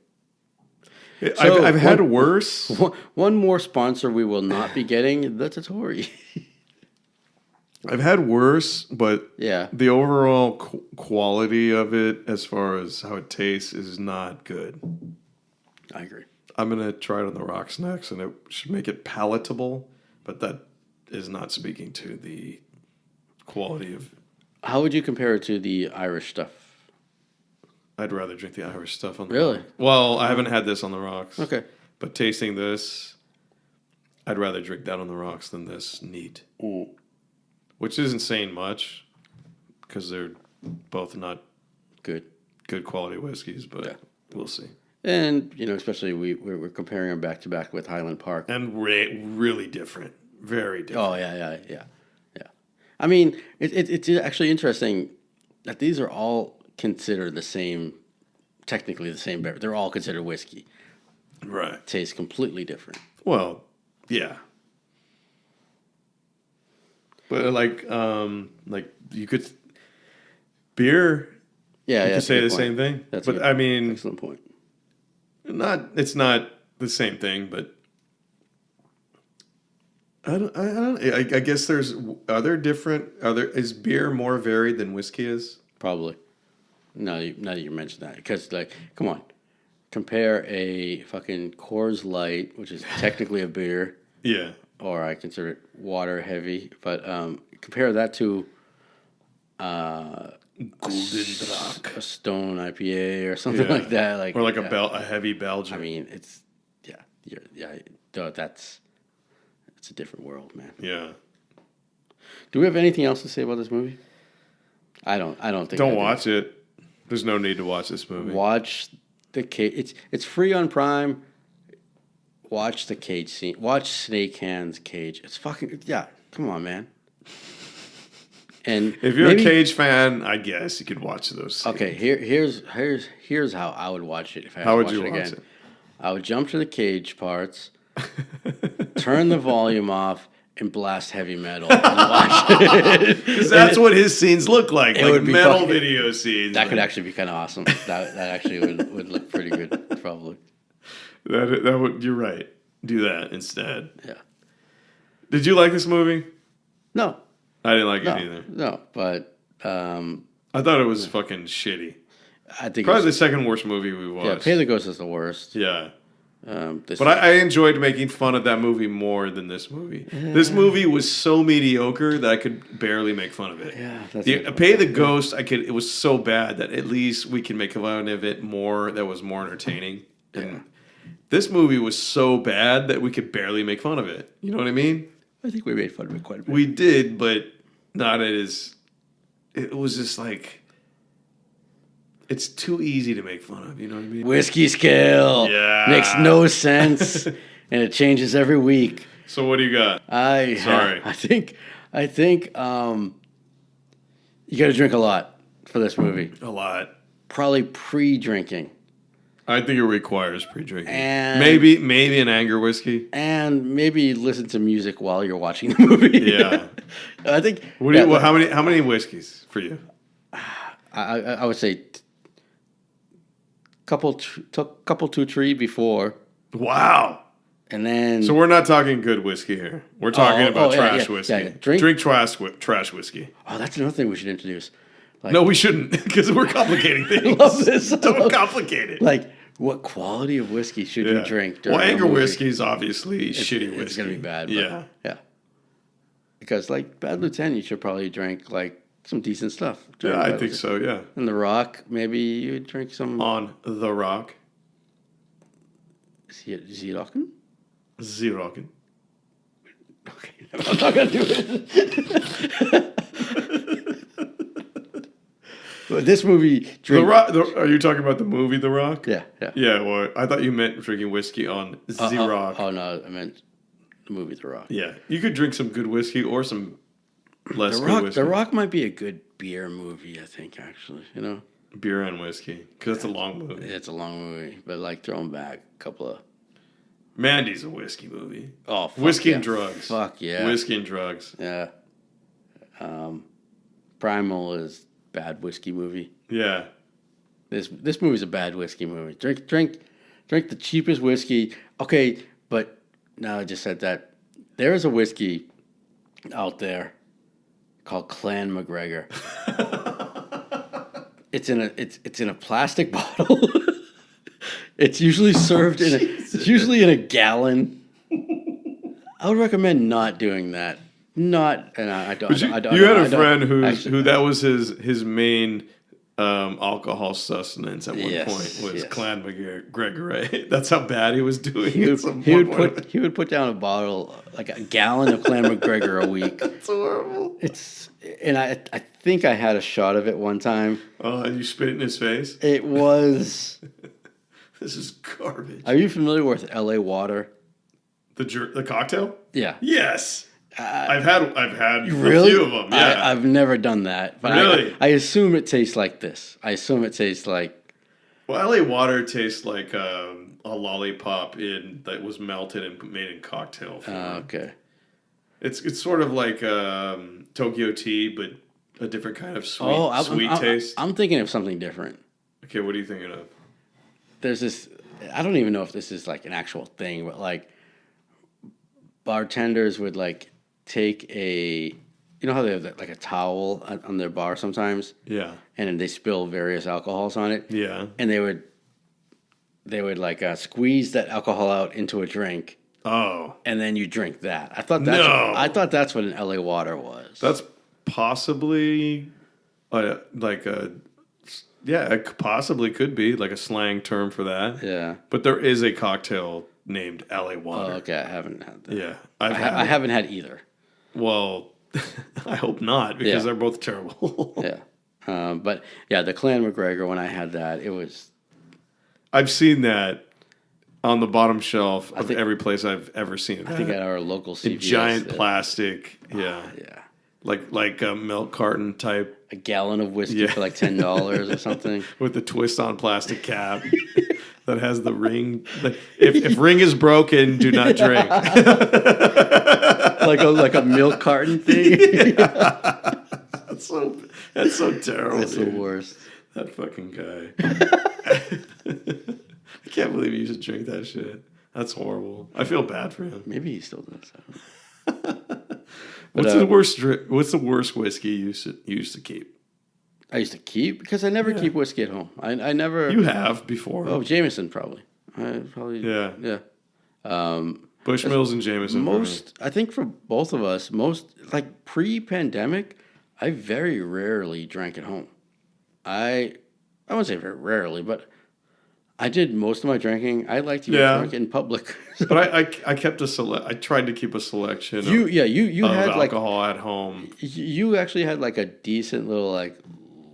Speaker 1: So,
Speaker 2: I've had worse.
Speaker 1: One more sponsor we will not be getting, the Totori.
Speaker 2: I've had worse, but
Speaker 1: Yeah.
Speaker 2: the overall quality of it, as far as how it tastes, is not good.
Speaker 1: I agree.
Speaker 2: I'm gonna try it on the rocks next, and it should make it palatable. But that is not speaking to the quality of.
Speaker 1: How would you compare it to the Irish stuff?
Speaker 2: I'd rather drink the Irish stuff on the
Speaker 1: Really?
Speaker 2: rocks. Well, I haven't had this on the rocks.
Speaker 1: Okay.
Speaker 2: But tasting this, I'd rather drink that on the rocks than this neat. Which isn't saying much, because they're both not
Speaker 1: Good.
Speaker 2: good quality whiskeys, but
Speaker 1: Yeah.
Speaker 2: we'll see.
Speaker 1: And, especially we're comparing them back to back with Highland Park.
Speaker 2: And really different. Very different.
Speaker 1: Oh, yeah. I mean, it's actually interesting that these are all considered the same, technically the same beverage. They're all considered whiskey.
Speaker 2: Right.
Speaker 1: Tastes completely different.
Speaker 2: Well, yeah. But like you could beer.
Speaker 1: Yeah,
Speaker 2: You could say the same thing.
Speaker 1: That's
Speaker 2: but I mean,
Speaker 1: excellent point.
Speaker 2: it's not the same thing, but I guess is beer more varied than whiskey is?
Speaker 1: Probably. Now that you mention that, because come on, compare a fucking Coors Light, which is technically a beer,
Speaker 2: Yeah.
Speaker 1: or I consider it water heavy, but compare that to
Speaker 2: Golden Drac.
Speaker 1: a Stone IPA or something like that,
Speaker 2: or like a heavy Belgian.
Speaker 1: I mean, it's it's a different world, man.
Speaker 2: Yeah.
Speaker 1: Do we have anything else to say about this movie? I don't think.
Speaker 2: Don't watch it. There's no need to watch this movie.
Speaker 1: Watch the Cage. It's free on Prime. Watch the Cage scene. Watch Snake Hands Cage. It's fucking come on, man. And
Speaker 2: If you're a Cage fan, I guess you could watch those scenes.
Speaker 1: Okay, here's how I would watch it if I had
Speaker 2: How
Speaker 1: to
Speaker 2: would
Speaker 1: watch
Speaker 2: you
Speaker 1: it
Speaker 2: watch
Speaker 1: again.
Speaker 2: it?
Speaker 1: I would jump to the Cage parts, turn the volume off, and blast heavy metal and watch it.
Speaker 2: Because that's what his scenes look like.
Speaker 1: It
Speaker 2: Like
Speaker 1: would be
Speaker 2: metal
Speaker 1: fucking-
Speaker 2: video scenes.
Speaker 1: That could actually be kind of awesome. That actually would look pretty good, probably.
Speaker 2: That would. You're right. Do that instead.
Speaker 1: Yeah.
Speaker 2: Did you like this movie?
Speaker 1: No.
Speaker 2: I didn't like it either.
Speaker 1: No, but
Speaker 2: I thought it was fucking shitty.
Speaker 1: I think
Speaker 2: Probably the second worst movie we watched.
Speaker 1: Pay the Ghost is the worst.
Speaker 2: Yeah.
Speaker 1: But
Speaker 2: But I enjoyed making fun of that movie more than this movie. This movie was so mediocre that I could barely make fun of it.
Speaker 1: Yeah, that's
Speaker 2: Pay the Ghost, it was so bad that at least we can make fun of it more. That was more entertaining. And this movie was so bad that we could barely make fun of it. You know what I mean?
Speaker 1: I think we made fun of it quite a bit.
Speaker 2: We did, but not as. It was just like. It's too easy to make fun of. You know what I mean?
Speaker 1: Whiskey scale.
Speaker 2: Yeah.
Speaker 1: Makes no sense, and it changes every week.
Speaker 2: So what do you got?
Speaker 1: Sorry. I think you got to drink a lot for this movie.
Speaker 2: A lot.
Speaker 1: Probably pre-drinking.
Speaker 2: I think it requires pre-drinking.
Speaker 1: And-
Speaker 2: Maybe an anger whiskey.
Speaker 1: And maybe listen to music while you're watching the movie.
Speaker 2: Yeah.
Speaker 1: I think.
Speaker 2: How many whiskeys for you?
Speaker 1: I would say couple 2-3 before,
Speaker 2: Wow.
Speaker 1: and then.
Speaker 2: So we're not talking good whiskey here. We're talking about
Speaker 1: yeah,
Speaker 2: trash
Speaker 1: yeah,
Speaker 2: whiskey.
Speaker 1: yeah.
Speaker 2: Drink trash whiskey.
Speaker 1: Oh, that's another thing we should introduce. Like,
Speaker 2: No, we shouldn't, because we're complicating things.
Speaker 1: I love this.
Speaker 2: Don't complicate it.
Speaker 1: Like, what quality of whiskey should you drink? During
Speaker 2: Well,
Speaker 1: a
Speaker 2: anger
Speaker 1: movie?
Speaker 2: whiskey is obviously shitty whiskey.
Speaker 1: It's gonna be bad. But,
Speaker 2: Yeah.
Speaker 1: yeah. Because like Bad Lieutenant, you should probably drink like some decent stuff. during
Speaker 2: Yeah, I
Speaker 1: Bad
Speaker 2: think
Speaker 1: Lieutenant.
Speaker 2: so, yeah.
Speaker 1: And The Rock, maybe you would drink some.
Speaker 2: On The Rock.
Speaker 1: Is he rocking?
Speaker 2: Z-Rockin'.
Speaker 1: Okay, I'm not gonna do it. But this movie,
Speaker 2: The Rock, are you talking about the movie The Rock?
Speaker 1: Yeah.
Speaker 2: Yeah, well, I thought you meant drinking whiskey on Z-Rock.
Speaker 1: Oh no, I meant the movie The Rock.
Speaker 2: Yeah, you could drink some good whiskey or some less
Speaker 1: The
Speaker 2: good
Speaker 1: Rock.
Speaker 2: whiskey.
Speaker 1: The Rock might be a good beer movie. I think actually,
Speaker 2: Beer and whiskey, because it's a long movie.
Speaker 1: it's a long movie, but like throwing back a couple of.
Speaker 2: Mandy's a whiskey movie.
Speaker 1: Oh, fuck
Speaker 2: Whiskey
Speaker 1: yeah.
Speaker 2: and drugs.
Speaker 1: Fuck yeah.
Speaker 2: Whiskey and drugs.
Speaker 1: Yeah. Primal is bad whiskey movie.
Speaker 2: Yeah.
Speaker 1: This movie's a bad whiskey movie. Drink the cheapest whiskey. Okay, but now I just said that there is a whiskey out there called Clan McGregor. It's in a plastic bottle. It's usually served in a gallon. I would recommend not doing that. Not, and I don't.
Speaker 2: You had a friend who that was his main alcohol sustenance at one point was Clan McGregor. Right? That's how bad he was doing. He
Speaker 1: would put down a bottle, like a gallon of Clan McGregor a week.
Speaker 2: That's horrible.
Speaker 1: And I think I had a shot of it one time.
Speaker 2: Oh, and you spit it in his face?
Speaker 1: It was.
Speaker 2: This is garbage.
Speaker 1: Are you familiar with L.A. Water?
Speaker 2: The cocktail?
Speaker 1: Yeah.
Speaker 2: Yes. I've had
Speaker 1: really?
Speaker 2: a few of them. Yeah.
Speaker 1: I've never done that, but
Speaker 2: really?
Speaker 1: I assume it tastes like this. I assume it tastes like.
Speaker 2: Well, LA Water tastes like a lollipop that was melted and made in cocktail form.
Speaker 1: Okay.
Speaker 2: It's sort of like Tokyo tea, but a different kind of sweet taste.
Speaker 1: I'm thinking of something different.
Speaker 2: Okay, what are you thinking of?
Speaker 1: There's this. I don't even know if this is like an actual thing, but like bartenders would like take you know how they have like a towel on their bar sometimes?
Speaker 2: Yeah.
Speaker 1: And then they spill various alcohols on it.
Speaker 2: Yeah.
Speaker 1: And they would like squeeze that alcohol out into a drink.
Speaker 2: Oh.
Speaker 1: And then you drink that. I thought that's what an LA Water was.
Speaker 2: That's possibly it possibly could be like a slang term for that.
Speaker 1: Yeah.
Speaker 2: But there is a cocktail named LA Water.
Speaker 1: Oh, okay. I haven't had that.
Speaker 2: Yeah.
Speaker 1: I haven't had either.
Speaker 2: Well, I hope not because they're both terrible.
Speaker 1: Yeah. But yeah, the Clan McGregor, when I had that, it was.
Speaker 2: I've seen that on the bottom shelf of every place I've ever seen it.
Speaker 1: I think at our local CVS.
Speaker 2: Giant plastic. Yeah.
Speaker 1: Yeah.
Speaker 2: Like a milk carton type.
Speaker 1: A gallon of whiskey for like $10 or something.
Speaker 2: With the twist on plastic cap that has the ring. If ring is broken, do not drink.
Speaker 1: like a milk carton thing.
Speaker 2: That's so terrible.
Speaker 1: That's the worst.
Speaker 2: That fucking guy. I can't believe he used to drink that shit. That's horrible. I feel bad for him.
Speaker 1: Maybe he still does.
Speaker 2: What's the worst whiskey you used to keep?
Speaker 1: I used to keep because I never keep whiskey at home. I never.
Speaker 2: You have before.
Speaker 1: Oh, Jameson probably. Yeah.
Speaker 2: Bushmills and Jameson.
Speaker 1: I think for both of us, like pre-pandemic, I very rarely drank at home. I wouldn't say very rarely, but I did most of my drinking. I like to get drunk in public.
Speaker 2: But I kept I tried to keep a selection.
Speaker 1: You had
Speaker 2: alcohol at home.
Speaker 1: You actually had like a decent little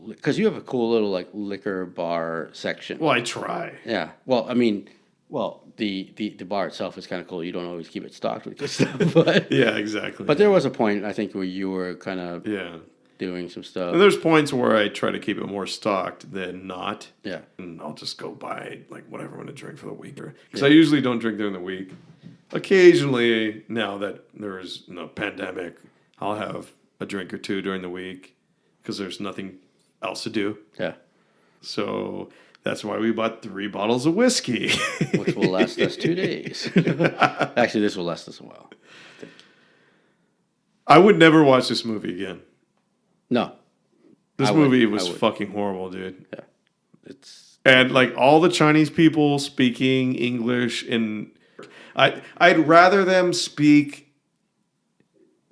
Speaker 1: because you have a cool little like liquor bar section.
Speaker 2: Well, I try.
Speaker 1: Yeah. Well, I mean, the bar itself is kind of cool. You don't always keep it stocked with good stuff, but
Speaker 2: yeah, exactly.
Speaker 1: But there was a point I think where you were kind of doing some stuff.
Speaker 2: And there's points where I try to keep it more stocked than not.
Speaker 1: Yeah.
Speaker 2: And I'll just go buy like whatever I'm going to drink for the week. Because I usually don't drink during the week. Occasionally, now that there is no pandemic, I'll have a drink or two during the week because there's nothing else to do.
Speaker 1: Yeah.
Speaker 2: So that's why we bought 3 bottles of whiskey.
Speaker 1: Which will last us 2 days. Actually, this will last us a while.
Speaker 2: I would never watch this movie again.
Speaker 1: No.
Speaker 2: This movie was fucking horrible, dude.
Speaker 1: Yeah.
Speaker 2: And like all the Chinese people speaking English in I'd rather them speak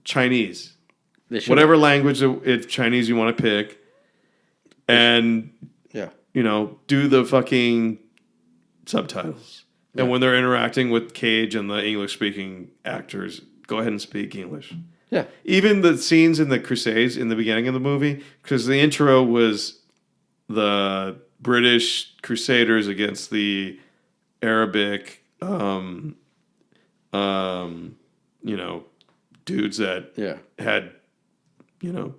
Speaker 2: Chinese. Whatever language of Chinese you want to pick. And do the fucking subtitles. Yeah. And when they're interacting with Cage and the English speaking actors, go ahead and speak English.
Speaker 1: Yeah.
Speaker 2: Even the scenes in the Crusades in the beginning of the movie, because the intro was the British Crusaders against the Arabic, dudes that had, the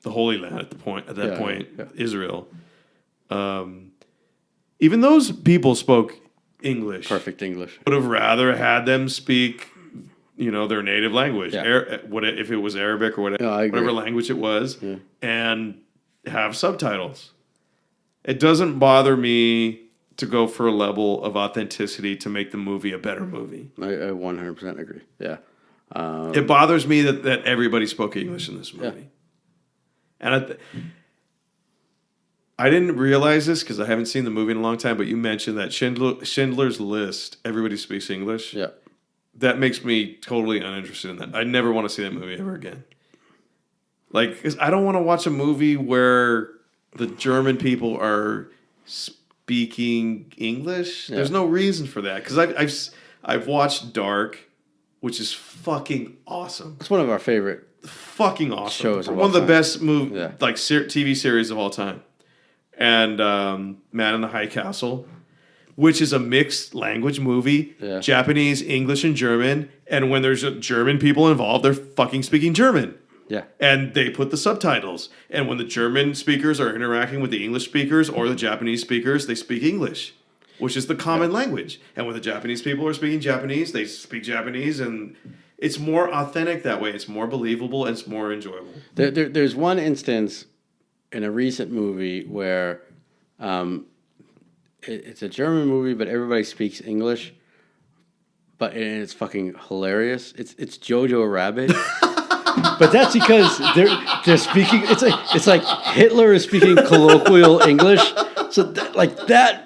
Speaker 2: Holy Land at that point, Israel. Even those people spoke English.
Speaker 1: Perfect English.
Speaker 2: Would have rather had them speak their native language,
Speaker 1: Yeah.
Speaker 2: if it was Arabic or whatever,
Speaker 1: No, I agree.
Speaker 2: whatever language it was, and have subtitles. It doesn't bother me to go for a level of authenticity to make the movie a better movie.
Speaker 1: I 100% agree. Yeah.
Speaker 2: It bothers me that everybody spoke English in this movie. And I didn't realize this because I haven't seen the movie in a long time, but you mentioned that Schindler's List, everybody speaks English.
Speaker 1: Yeah.
Speaker 2: That makes me totally uninterested in that. I never want to see that movie ever again. Like, 'cause I don't want to watch a movie where the German people are speaking English. There's no reason for that. Because I've watched Dark, which is fucking awesome.
Speaker 1: It's one of our favorite
Speaker 2: Fucking awesome.
Speaker 1: shows of
Speaker 2: One
Speaker 1: all
Speaker 2: of the
Speaker 1: time.
Speaker 2: best
Speaker 1: Yeah.
Speaker 2: TV series of all time. And Man in the High Castle, which is a mixed language movie,
Speaker 1: Yeah.
Speaker 2: Japanese, English, and German. And when there's German people involved, they're fucking speaking German.
Speaker 1: Yeah.
Speaker 2: And they put the subtitles. And when the German speakers are interacting with the English speakers or the Japanese speakers, they speak English, which is the common language. And when the Japanese people are speaking Japanese, they speak Japanese. And it's more authentic that way. It's more believable and it's more enjoyable.
Speaker 1: There's one instance in a recent movie where it's a German movie, but everybody speaks English. And it's fucking hilarious. It's Jojo Rabbit. But that's because they're speaking. It's like Hitler is speaking colloquial English. So that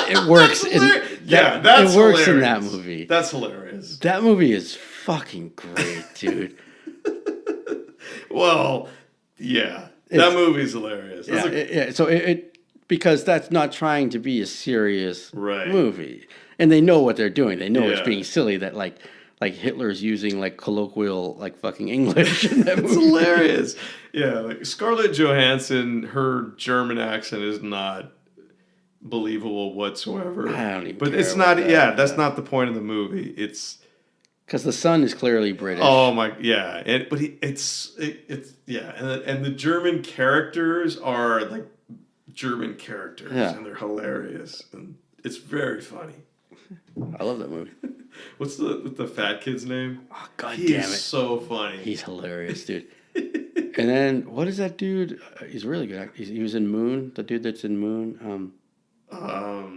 Speaker 1: it works.
Speaker 2: That's
Speaker 1: it works
Speaker 2: hilarious.
Speaker 1: in that movie.
Speaker 2: That's hilarious.
Speaker 1: That movie is fucking great, dude.
Speaker 2: Well, yeah, that movie's hilarious.
Speaker 1: So it because that's not trying to be a serious
Speaker 2: Right.
Speaker 1: movie, and they know what they're doing. They know it's
Speaker 2: Yeah.
Speaker 1: being silly that like Hitler's using like colloquial like fucking English in that
Speaker 2: It's
Speaker 1: movie.
Speaker 2: hilarious. Yeah, like Scarlett Johansson, her German accent is not believable whatsoever.
Speaker 1: I don't even
Speaker 2: But
Speaker 1: care
Speaker 2: it's
Speaker 1: about
Speaker 2: not.
Speaker 1: that.
Speaker 2: That's not the point of the movie. It's
Speaker 1: Because the son is clearly British.
Speaker 2: oh my yeah, and it's and the German characters are like German characters,
Speaker 1: Yeah.
Speaker 2: and they're hilarious, and it's very funny.
Speaker 1: I love that movie.
Speaker 2: What's the fat kid's name?
Speaker 1: Oh, God
Speaker 2: He's
Speaker 1: damn it.
Speaker 2: so funny.
Speaker 1: He's hilarious, dude. And then what is that dude? He's really good. He was in Moon. The dude that's in Moon.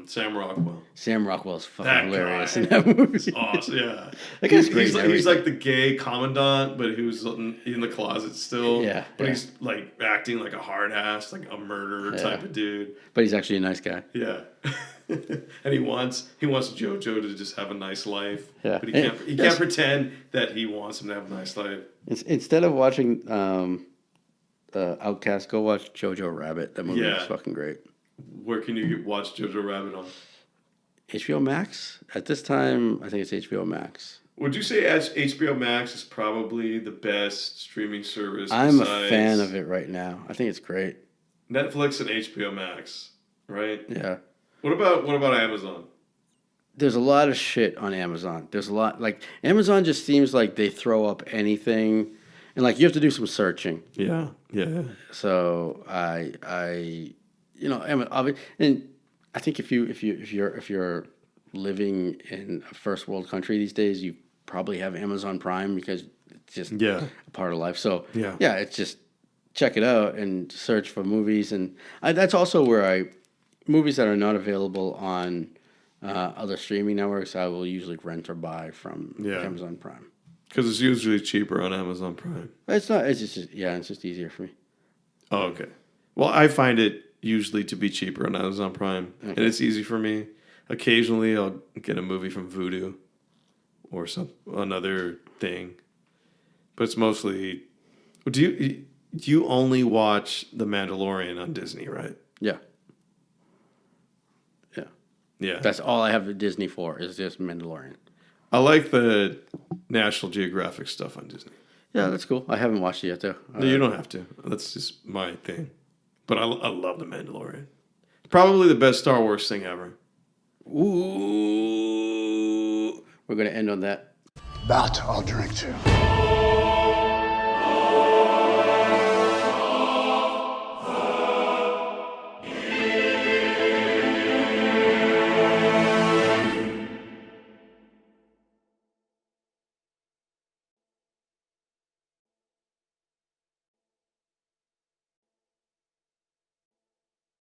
Speaker 2: Sam Rockwell.
Speaker 1: Sam Rockwell's fucking
Speaker 2: That
Speaker 1: hilarious
Speaker 2: guy
Speaker 1: in that movie.
Speaker 2: Awesome, yeah.
Speaker 1: That guy's great in
Speaker 2: He's
Speaker 1: everything.
Speaker 2: like the gay commandant, but who's in the closet still.
Speaker 1: Yeah,
Speaker 2: But
Speaker 1: yeah.
Speaker 2: he's like acting like a hard ass, like a murderer type of dude.
Speaker 1: But he's actually a nice guy.
Speaker 2: Yeah. And he wants JoJo to just have a nice life.
Speaker 1: Yeah.
Speaker 2: But he
Speaker 1: And-
Speaker 2: can't can't pretend that he wants him to have a nice life.
Speaker 1: Instead of watching Outcast, go watch Jojo Rabbit. That movie
Speaker 2: Yeah.
Speaker 1: is fucking great.
Speaker 2: Where can you watch Jojo Rabbit on?
Speaker 1: HBO Max? At this time, I think it's HBO Max.
Speaker 2: Would you say HBO Max is probably the best streaming service?
Speaker 1: I'm a
Speaker 2: besides
Speaker 1: fan of it right now. I think it's great.
Speaker 2: Netflix and HBO Max, right?
Speaker 1: Yeah.
Speaker 2: What about Amazon?
Speaker 1: There's a lot of shit on Amazon. There's a lot, like, Amazon just seems like they throw up anything. And, like, you have to do some searching.
Speaker 2: Yeah, yeah.
Speaker 1: So and I think if you're living in a first world country these days, you probably have Amazon Prime because it's just a part of life. So
Speaker 2: Yeah.
Speaker 1: it's just check it out and search for movies, and that's also where movies that are not available on other streaming networks, I will usually rent or buy from Amazon Prime.
Speaker 2: Because it's usually cheaper on Amazon Prime.
Speaker 1: It's not. It's just it's just easier for me.
Speaker 2: Oh, okay. Well, I find it usually to be cheaper on Amazon Prime, and it's easy for me. Occasionally, I'll get a movie from Vudu or another thing, but it's mostly. Do you only watch The Mandalorian on Disney, right?
Speaker 1: Yeah.
Speaker 2: Yeah.
Speaker 1: That's all I have Disney for is just Mandalorian.
Speaker 2: I like the National Geographic stuff on Disney.
Speaker 1: Yeah, that's cool. I haven't watched it yet, though.
Speaker 2: No, you don't have to. That's just my thing. But I love The Mandalorian. Probably the best Star Wars thing ever.
Speaker 1: Ooh. We're going to end on that.
Speaker 3: That I'll drink to.